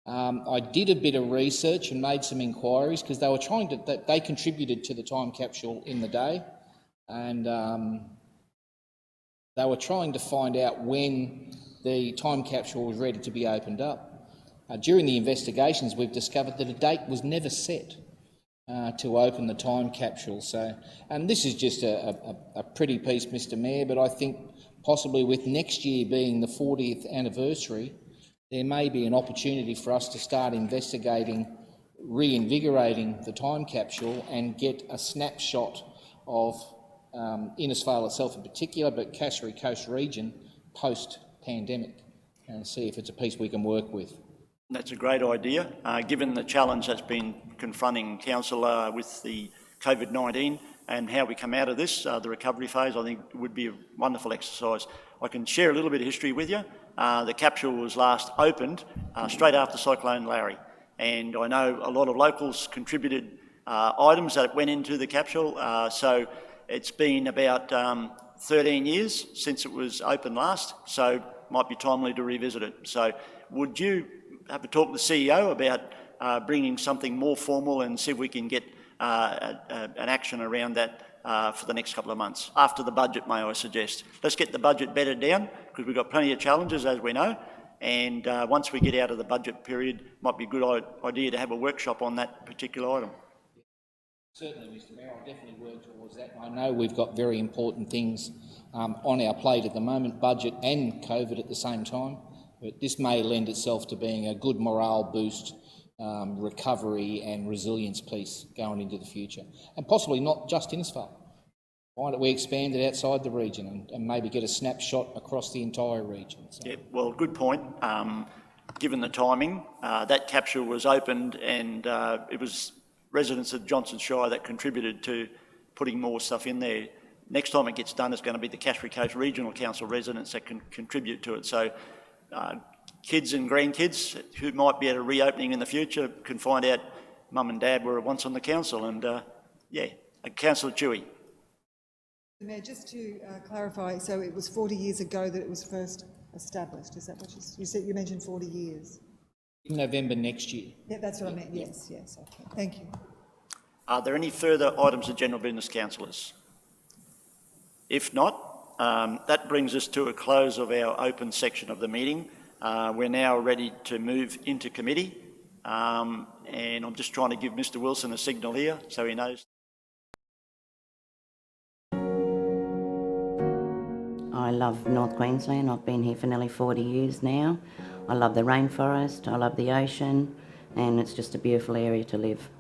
I did a bit of research and made some inquiries because they were trying to, they contributed to the time capsule in the day, and they were trying to find out when the time capsule was ready to be opened up. During the investigations, we've discovered that a date was never set to open the time capsule. So, and this is just a pretty piece, Mr Mayor, but I think possibly with next year being the 40th anniversary, there may be an opportunity for us to start investigating, reinvigorating the time capsule and get a snapshot of Innisfail itself in particular, but Cassowary Coast region post-pandemic, and see if it's a piece we can work with. That's a great idea. Given the challenge that's been confronting council with the COVID-19 and how we come out of this, the recovery phase, I think it would be a wonderful exercise. I can share a little bit of history with you. The capsule was last opened straight after Cyclone Larry, and I know a lot of locals contributed items that went into the capsule, so it's been about 13 years since it was opened last, so might be timely to revisit it. So would you have a talk with the CEO about bringing something more formal and see if we can get an action around that for the next couple of months, after the budget, may I suggest. Let's get the budget bedded down, because we've got plenty of challenges, as we know, and once we get out of the budget period, might be a good idea to have a workshop on that particular item. Certainly, Mr Mayor, I'll definitely work towards that. I know we've got very important things on our plate at the moment, budget and COVID at the same time, but this may lend itself to being a good morale boost, recovery and resilience piece going into the future. And possibly not just Innisfail. Why don't we expand it outside the region and maybe get a snapshot across the entire region? So. Yeah, well, good point. Given the timing, that capsule was opened, and it was residents of Johnson Shire that contributed to putting more stuff in there. Next time it gets done, it's going to be the Cassowary Coast Regional Council residents that can contribute to it. So kids and grandkids who might be at a reopening in the future can find out mum and dad were once on the council, and yeah, Councillor Chewy. Mayor, just to clarify, so it was 40 years ago that it was first established, is that what you said? You mentioned 40 years. In November next year. Yeah, that's what I meant, yes, yes, okay, thank you. Are there any further items of general business, councillors? If not, that brings us to a close of our open section of the meeting. We're now ready to move into committee. and I'm just trying to give Mr Wilson a signal here so he knows. I love North Queensland. I've been here for nearly 40 years now. I love the rainforest, I love the ocean, and it's just a beautiful area to live.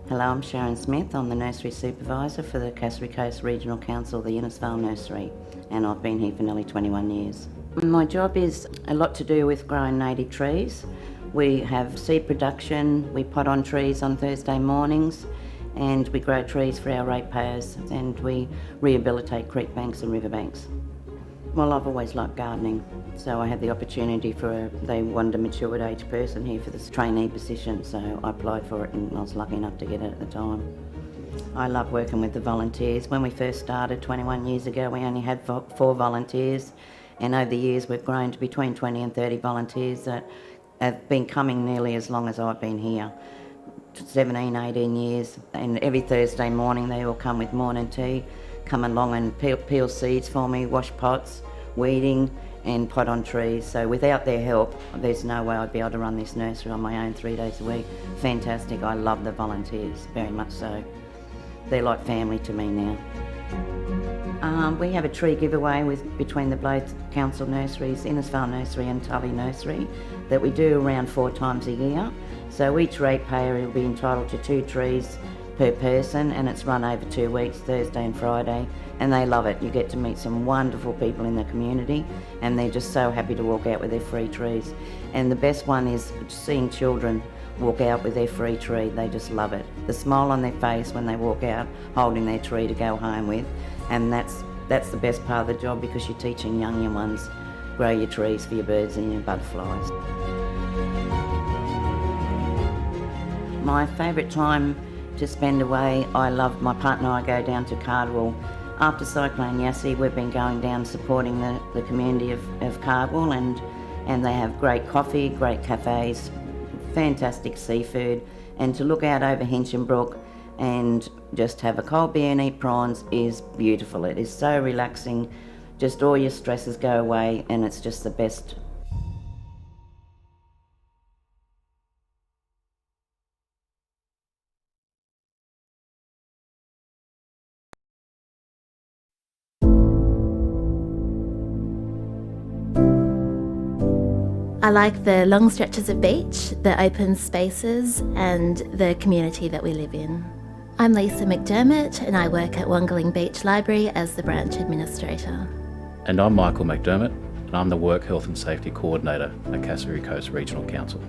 Hello, I'm Sharon Smith. I'm the Nursery Supervisor for the Cassowary Coast Regional Council, the Innisfail Nursery, and I've been here for nearly 21 years. My job is a lot to do with growing native trees. We have seed production, we pot on trees on Thursday mornings, and we grow trees for our ratepayers, and we rehabilitate creek banks and riverbanks. Well, I've always liked gardening, so I had the opportunity they wanted a matured age person here for this trainee position, so I applied for it and I was lucky enough to get it at the time. I love working with the volunteers. When we first started 21 years ago, we only had 4 volunteers, and over the years we've grown to between 20 and 30 volunteers that have been coming nearly as long as I've been here. 17, 18 years, and every Thursday morning they all come with morning tea, come along and peel seeds for me, wash pots, weeding and pot on trees. So without their help, there's no way I'd be able to run this nursery on my own 3 days a week. Fantastic, I love the volunteers, very much so. They're like family to me now. We have a tree giveaway between the both council nurseries, Innisfail Nursery and Tully Nursery, that we do around 4 times a year. So each ratepayer will be entitled to 2 trees per person, and it's run over 2 weeks, Thursday and Friday, and they love it. You get to meet some wonderful people in the community, and they're just so happy to walk out with their free trees. And the best one is seeing children walk out with their free tree. They just love it. The smile on their face when they walk out holding their tree to go home with, and that's the best part of the job, because you're teaching young ones, grow your trees for your birds and your butterflies. My favourite time to spend away, I love my partner and I go down to Cardwell. After Cyclone Yassi, we've been going down supporting the community of Cardwell, and they have great coffee, great cafes, fantastic seafood, and to look out over Hinchinbrook and just have a cold beer and eat prawns is beautiful. It is so relaxing, just all your stresses go away, and it's just the best. I like the long stretches of beach, the open spaces, and the community that we live in. I'm Lisa McDermott, and I work at Wangaling Beach Library as the branch administrator. And I'm Michael McDermott, and I'm the Work Health and Safety Coordinator at Cassowary Coast Regional Council.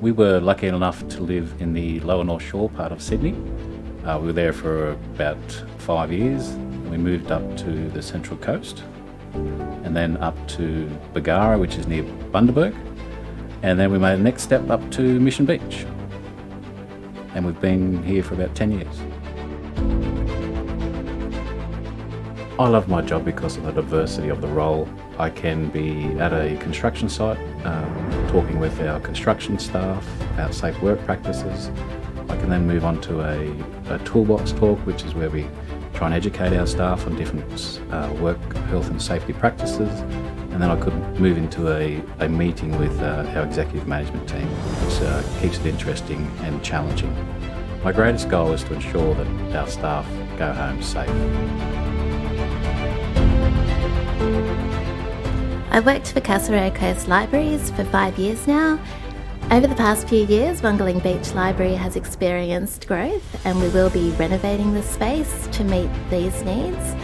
We were lucky enough to live in the lower North Shore part of Sydney. We were there for about 5 years. We moved up to the Central Coast, and then up to Bargara, which is near Bundaberg. And then we made the next step up to Mission Beach. And we've been here for about 10 years. I love my job because of the diversity of the role. I can be at a construction site, talking with our construction staff about safe work practices. I can then move on to a toolbox talk, which is where we try and educate our staff on different work health and safety practices. And then I could move into a meeting with our executive management team, which keeps it interesting and challenging. My greatest goal is to ensure that our staff go home safe. I've worked for Cassowary Coast Libraries for 5 years now. Over the past few years, Wangaling Beach Library has experienced growth, and we will be renovating the space to meet these needs.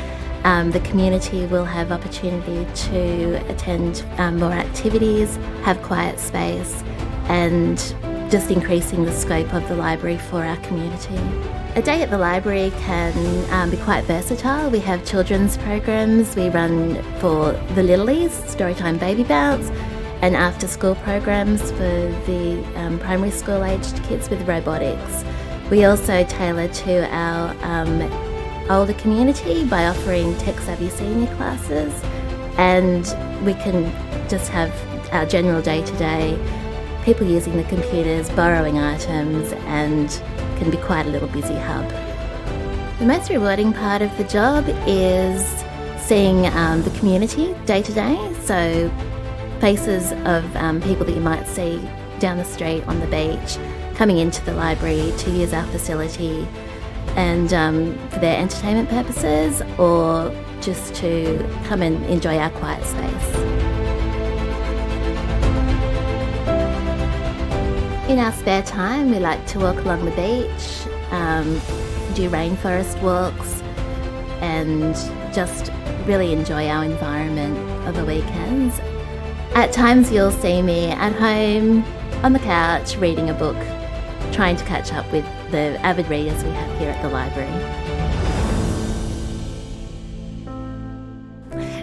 The community will have opportunity to attend more activities, have quiet space, and just increasing the scope of the library for our community. A day at the library can be quite versatile. We have children's programs. We run for the littlies, Storytime Baby Bounce, and after school programs for the primary school aged kids with robotics. We also tailor to our older community by offering tech-savvy senior classes, and we can just have our general day-to-day people using the computers, borrowing items, and can be quite a little busy hub. The most rewarding part of the job is seeing the community day-to-day, so faces of people that you might see down the street on the beach, coming into the library to use our facility and for their entertainment purposes, or just to come and enjoy our quiet space. In our spare time, we like to walk along the beach, do rainforest walks, and just really enjoy our environment over weekends. At times you'll see me at home on the couch reading a book, trying to catch up with the avid readers we have here at the library.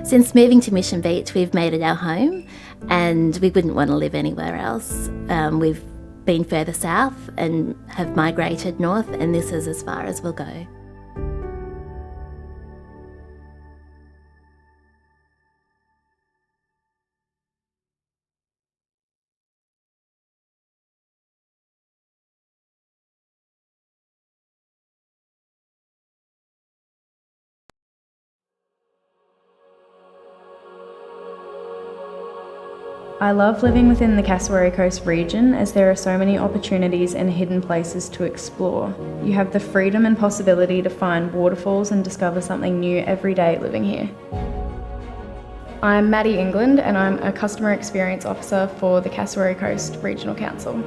Since moving to Mission Beach, we've made it our home and we wouldn't want to live anywhere else. We've been further south and have migrated north, and this is as far as we'll go. I love living within the Cassowary Coast region as there are so many opportunities and hidden places to explore. You have the freedom and possibility to find waterfalls and discover something new every day living here. I'm Maddie England and I'm a Customer Experience Officer for the Cassowary Coast Regional Council.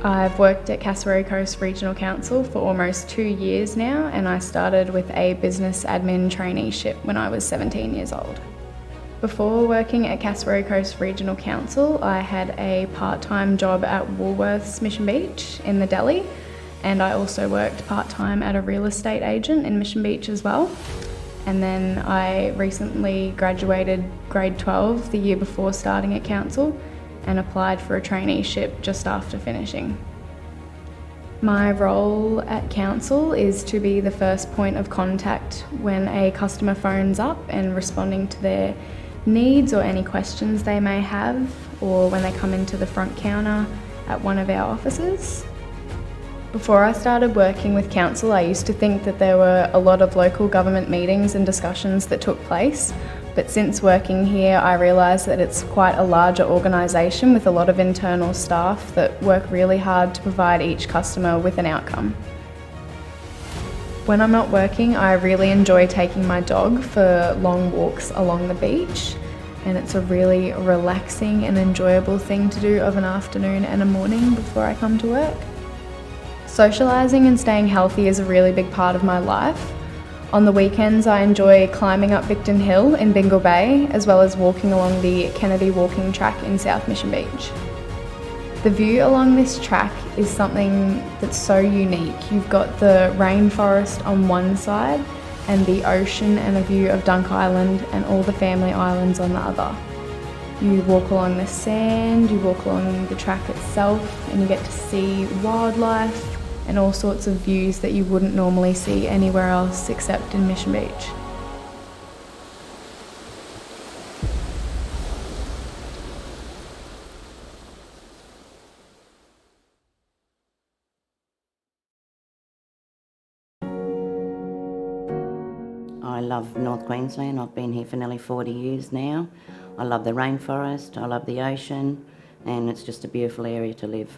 I've worked at Cassowary Coast Regional Council for almost 2 years now, and I started with a business admin traineeship when I was 17 years old. Before working at Cassowary Coast Regional Council, I had a part-time job at Woolworths Mission Beach in the deli, and I also worked part-time at a real estate agent in Mission Beach as well. And then I recently graduated grade 12 the year before starting at council, and applied for a traineeship just after finishing. My role at council is to be the first point of contact when a customer phones up and responding to their needs or any questions they may have, or when they come into the front counter at one of our offices. Before I started working with council, I used to think that there were a lot of local government meetings and discussions that took place. But since working here, I realised that it's quite a larger organisation with a lot of internal staff that work really hard to provide each customer with an outcome. When I'm not working, I really enjoy taking my dog for long walks along the beach, and it's a really relaxing and enjoyable thing to do of an afternoon and a morning before I come to work. Socialising and staying healthy is a really big part of my life. On the weekends, I enjoy climbing up Victon Hill in Bingle Bay, as well as walking along the Kennedy walking track in South Mission Beach. The view along this track is something that's so unique. You've got the rainforest on one side and the ocean and a view of Dunk Island and all the family islands on the other. You walk along the sand, you walk along the track itself, and you get to see wildlife and all sorts of views that you wouldn't normally see anywhere else except in Mission Beach. I love North Queensland. I've been here for nearly 40 years now. I love the rainforest, I love the ocean, and it's just a beautiful area to live.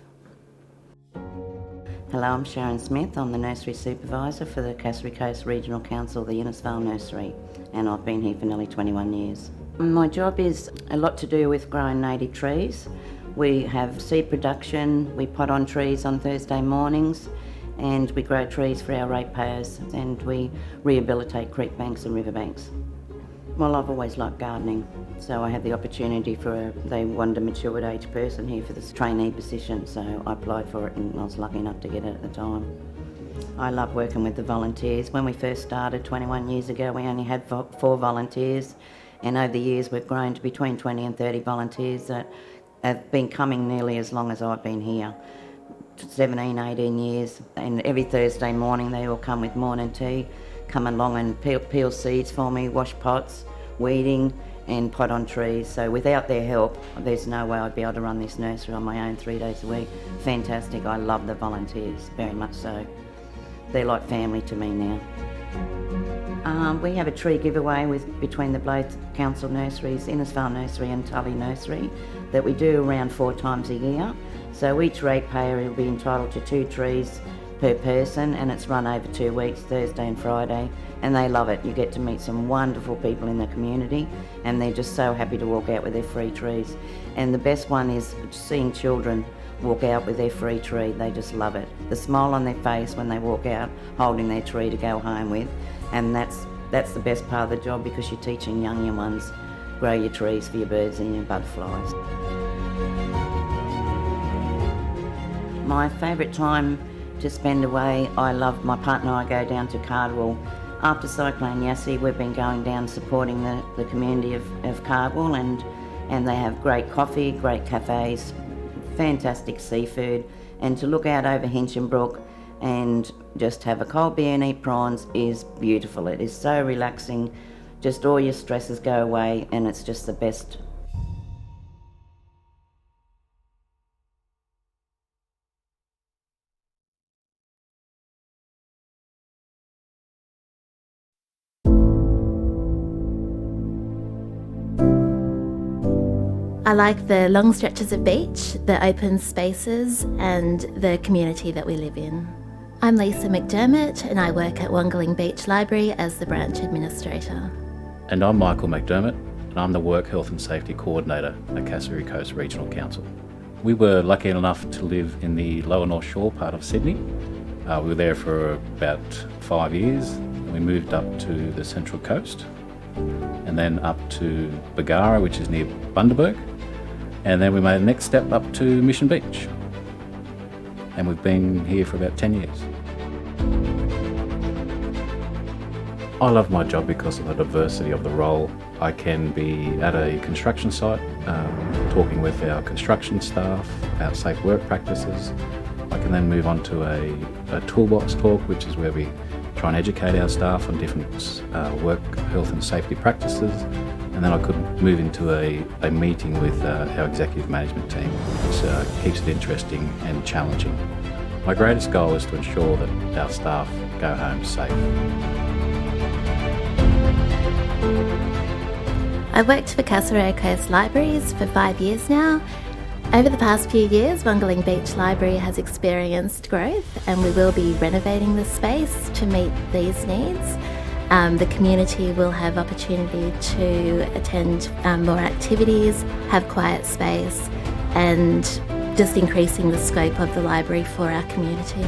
Hello, I'm Sharon Smith. I'm the Nursery Supervisor for the Cassowary Coast Regional Council, the Innisfail Nursery, and I've been here for nearly 21 years. My job is a lot to do with growing native trees. We have seed production, we pot on trees on Thursday mornings, and we grow trees for our ratepayers, and we rehabilitate creek banks and riverbanks. Well, I've always liked gardening, so I had the opportunity they wanted a matured age person here for this trainee position, so I applied for it and I was lucky enough to get it at the time. I love working with the volunteers. When we first started 21 years ago, we only had 4 volunteers, and over the years we've grown to between 20 and 30 volunteers that have been coming nearly as long as I've been here. 17, 18 years, and every Thursday morning they all come with morning tea, come along and peel seeds for me, wash pots, weeding and pot on trees. So without their help, there's no way I'd be able to run this nursery on my own 3 days a week. Fantastic. I love the volunteers, very much so. They're like family to me now. We have a tree giveaway between the both council nurseries, Innisfail Nursery and Tully Nursery, that we do around 4 times a year. So each ratepayer will be entitled to 2 trees per person, and it's run over 2 weeks, Thursday and Friday, and they love it. You get to meet some wonderful people in the community, and they're just so happy to walk out with their free trees. And the best one is seeing children walk out with their free tree. They just love it. The smile on their face when they walk out holding their tree to go home with, and that's the best part of the job, because you're teaching young ones, grow your trees for your birds and your butterflies. My favourite time to spend away, I love, my partner and I go down to Cardwell. After Cyclone Yassi, we've been going down supporting the community of Cardwell, and they have great coffee, great cafes, fantastic seafood, and to look out over Hinchinbrook and just have a cold beer and eat prawns is beautiful. It is so relaxing, just all your stresses go away, and it's just the best. I like the long stretches of beach, the open spaces, and the community that we live in. I'm Lisa McDermott, and I work at Wangaling Beach Library as the branch administrator. And I'm Michael McDermott, and I'm the Work Health and Safety Coordinator at Cassowary Coast Regional Council. We were lucky enough to live in the lower North Shore part of Sydney. We were there for about 5 years, and we moved up to the Central Coast, and then up to Bargara, which is near Bundaberg, and then we made the next step up to Mission Beach. And we've been here for about 10 years. I love my job because of the diversity of the role. I can be at a construction site, talking with our construction staff about safe work practices. I can then move on to a toolbox talk, which is where we try and educate our staff on different work health and safety practices. And then I could move into a meeting with our executive management team, which keeps it interesting and challenging. My greatest goal is to ensure that our staff go home safe. I've worked for Cassowary Coast Libraries for 5 years now. Over the past few years, Wangaling Beach Library has experienced growth, and we will be renovating the space to meet these needs. The community will have opportunity to attend more activities, have quiet space, and just increasing the scope of the library for our community.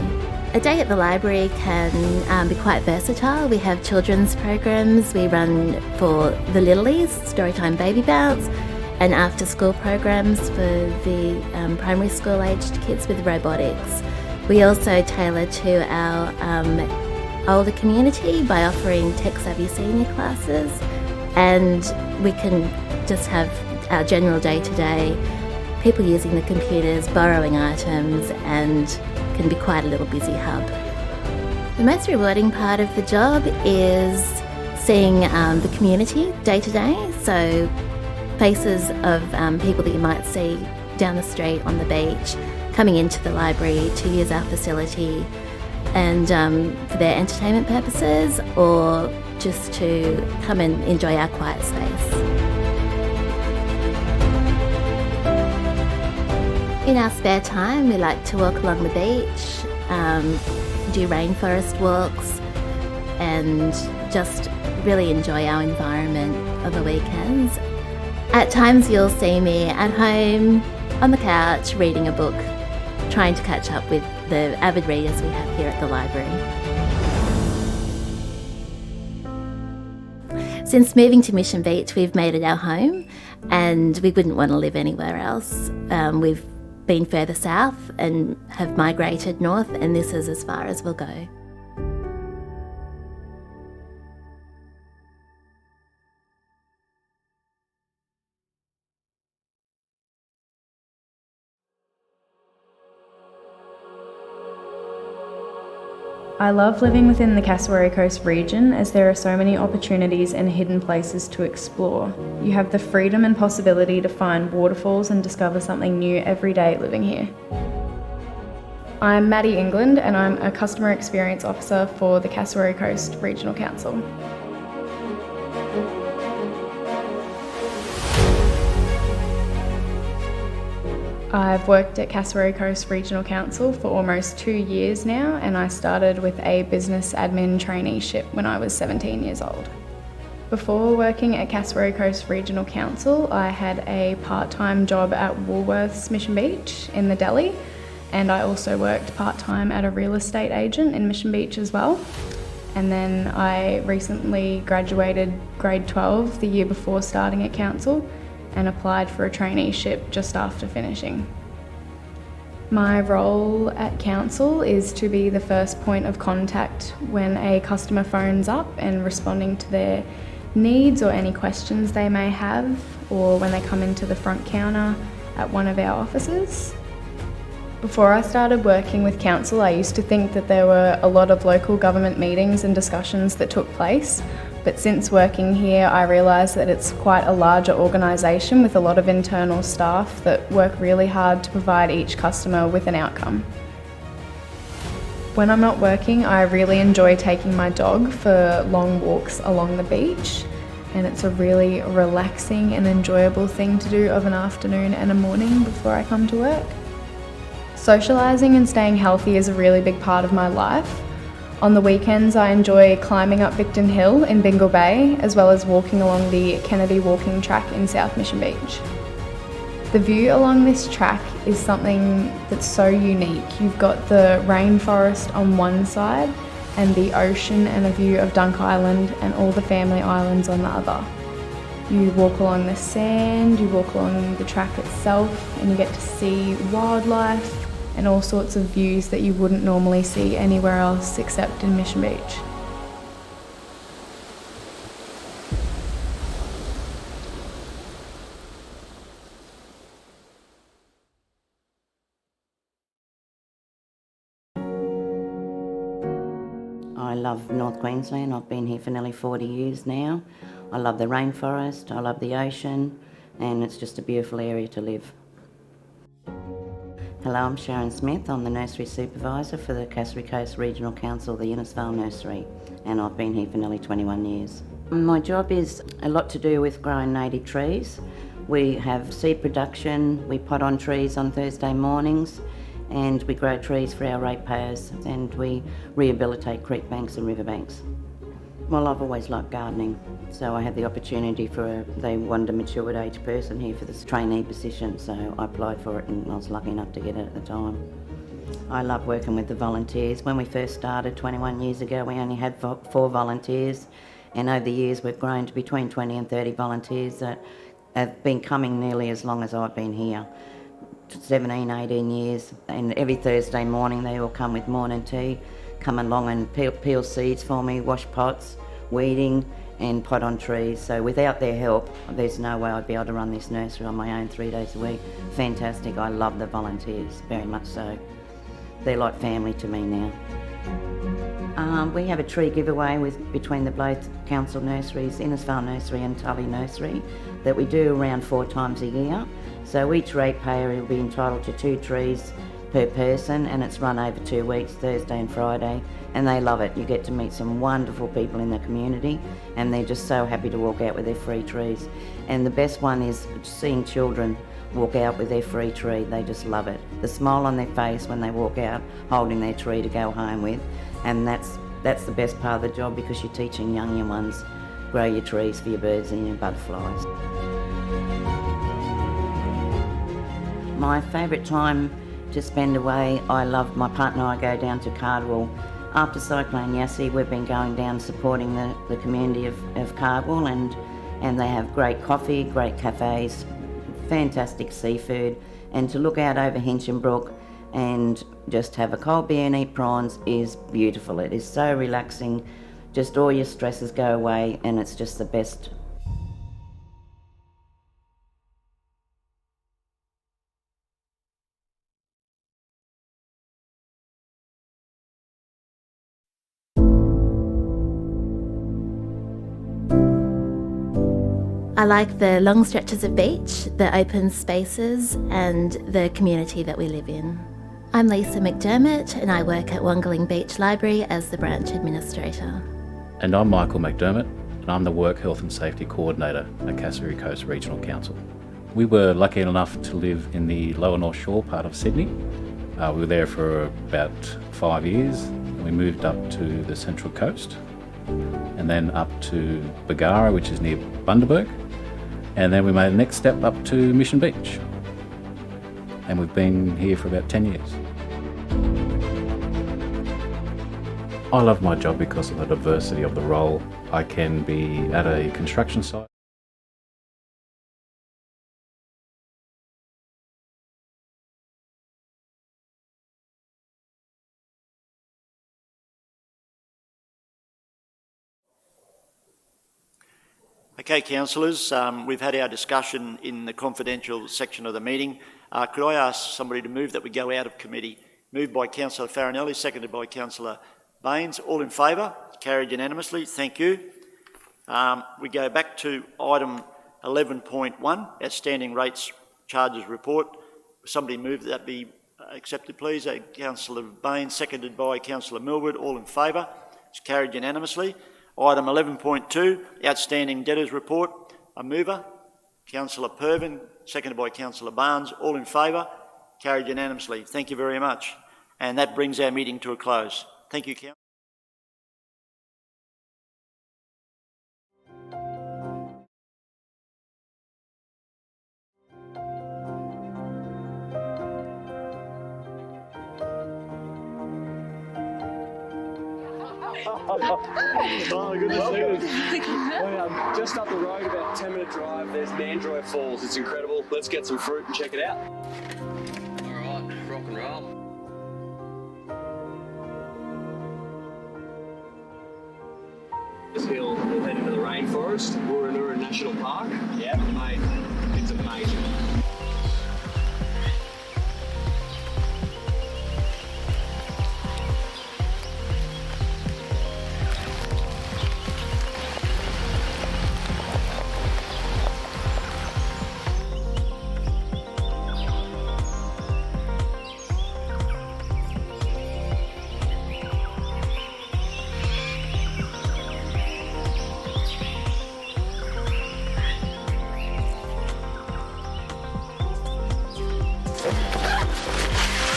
A day at the library can be quite versatile. We have children's programs. We run for the littlies, Storytime Baby Bounce, and after school programs for the primary school aged kids with robotics. We also tailor to our older community by offering tech-savvy senior classes, and we can just have our general day-to-day people using the computers, borrowing items, and can be quite a little busy hub. The most rewarding part of the job is seeing the community day-to-day, so faces of people that you might see down the street on the beach coming into the library to use our facility, and for their entertainment purposes, or just to come and enjoy our quiet space. In our spare time, we like to walk along the beach, do rainforest walks, and just really enjoy our environment on the weekends. At times you'll see me at home on the couch reading a book, trying to catch up with the avid readers we have here at the library. Since moving to Mission Beach, we've made it our home, and we wouldn't want to live anywhere else. We've been further south and have migrated north, and this is as far as we'll go. I love living within the Cassowary Coast region, as there are so many opportunities and hidden places to explore. You have the freedom and possibility to find waterfalls and discover something new every day living here. I'm Maddie England, and I'm a Customer Experience Officer for the Cassowary Coast Regional Council. I've worked at Cassowary Coast Regional Council for almost 2 years now, and I started with a business admin traineeship when I was 17 years old. Before working at Cassowary Coast Regional Council, I had a part-time job at Woolworths Mission Beach in the deli, and I also worked part-time at a real estate agent in Mission Beach as well. And then I recently graduated grade 12 the year before starting at council and applied for a traineeship just after finishing. My role at council is to be the first point of contact when a customer phones up and responding to their needs or any questions they may have, or when they come into the front counter at one of our offices. Before I started working with council, I used to think that there were a lot of local government meetings and discussions that took place, but since working here I realised that it's quite a larger organisation with a lot of internal staff that work really hard to provide each customer with an outcome. When I'm not working, I really enjoy taking my dog for long walks along the beach, and it's a really relaxing and enjoyable thing to do of an afternoon and a morning before I come to work. Socialising and staying healthy is a really big part of my life. On the weekends I enjoy climbing up Victon Hill in Bingle Bay, as well as walking along the Kennedy walking track in South Mission Beach. The view along this track is something that's so unique. You've got the rainforest on one side and the ocean and a view of Dunk Island and all the family islands on the other. You walk along the sand, you walk along the track itself, and you get to see wildlife and all sorts of views that you wouldn't normally see anywhere else except in Mission Beach. I love North Queensland. I've been here for nearly 40 years now. I love the rainforest, I love the ocean, and it's just a beautiful area to live. Hello, I'm Sharon Smith. I'm the Nursery Supervisor for the Cassowary Coast Regional Council, the Innisfail Nursery, and I've been here for nearly 21 years. My job is a lot to do with growing native trees. We have seed production, we pot on trees on Thursday mornings, and we grow trees for our ratepayers, and we rehabilitate creek banks and riverbanks. Well, I've always liked gardening, so I had the opportunity they wanted a matured age person here for this trainee position, so I applied for it and I was lucky enough to get it at the time. I love working with the volunteers. When we first started 21 years ago, we only had 4 volunteers, and over the years we've grown to between 20 and 30 volunteers that have been coming nearly as long as I've been here. 17, 18 years, and every Thursday morning they all come with morning tea, come along and peel seeds for me, wash pots, weeding and pot on trees. So without their help, there's no way I'd be able to run this nursery on my own 3 days a week. Fantastic, I love the volunteers, very much so. They're like family to me now. We have a tree giveaway between the both council nurseries, Innisfail Nursery and Tully Nursery, that we do around 4 times a year. So each ratepayer will be entitled to 2 trees per person, and it's run over 2 weeks, Thursday and Friday, and they love it. You get to meet some wonderful people in the community, and they're just so happy to walk out with their free trees. And the best one is seeing children walk out with their free tree. They just love it. The smile on their face when they walk out holding their tree to go home with, and that's the best part of the job, because you're teaching young ones, grow your trees for your birds and your butterflies. My favourite time to spend away, I love my partner and I go down to Cardwell. After Cyclone Yassi, we've been going down supporting the community of Cardwell, and they have great coffee, great cafes, fantastic seafood, and to look out over Hinchin Brook and just have a cold beer and eat prawns is beautiful. It is so relaxing, just all your stresses go away, and it's just the best. I like the long stretches of beach, the open spaces, and the community that we live in. I'm Lisa McDermott, and I work at Wangaling Beach Library as the branch administrator. And I'm Michael McDermott, and I'm the Work Health and Safety Coordinator at Cassowary Coast Regional Council. We were lucky enough to live in the lower North Shore part of Sydney. We were there for about 5 years. And we moved up to the Central Coast and then up to Bargara, which is near Bundaberg. And then we made the next step up to Mission Beach. And we've been here for about 10 years. I love my job because of the diversity of the role. I can be at a construction site. Okay, councillors, we've had our discussion in the confidential section of the meeting. Could I ask somebody to move that we go out of committee? Moved by Councillor Farinelli, seconded by Councillor Baines. All in favour? Carried unanimously. Thank you. We go back to item 11.1, Outstanding Rates Charges Report. Somebody move that be accepted, please. Councillor Baines, seconded by Councillor Millward. All in favour? It's carried unanimously. Item 11.2, Outstanding Debtors Report. A mover, Councillor Pervin, seconded by Councillor Barnes. All in favour? Carried unanimously. Thank you very much. And that brings our meeting to a close. Thank you, Councillor. Oh, good to see you. Just up the road, about 10-minute drive, there's Mandroy Falls. It's incredible. Let's get some fruit and check it out. All right, rock and roll. This hill, we'll head into the rainforest, Wooranoora National Park. Yeah, mate, it's amazing.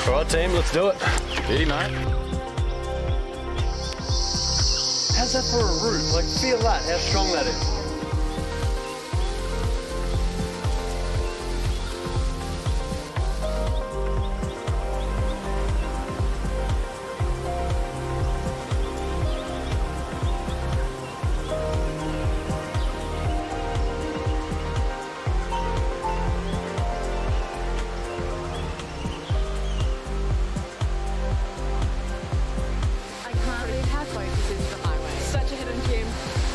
All right, team, let's do it. Easy, mate. How's that for a root? Like, feel that, how strong that is. Such a hidden gem.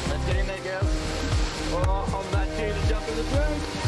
Let's get in there, girls. Oh, I'm that keen to jump in the pool.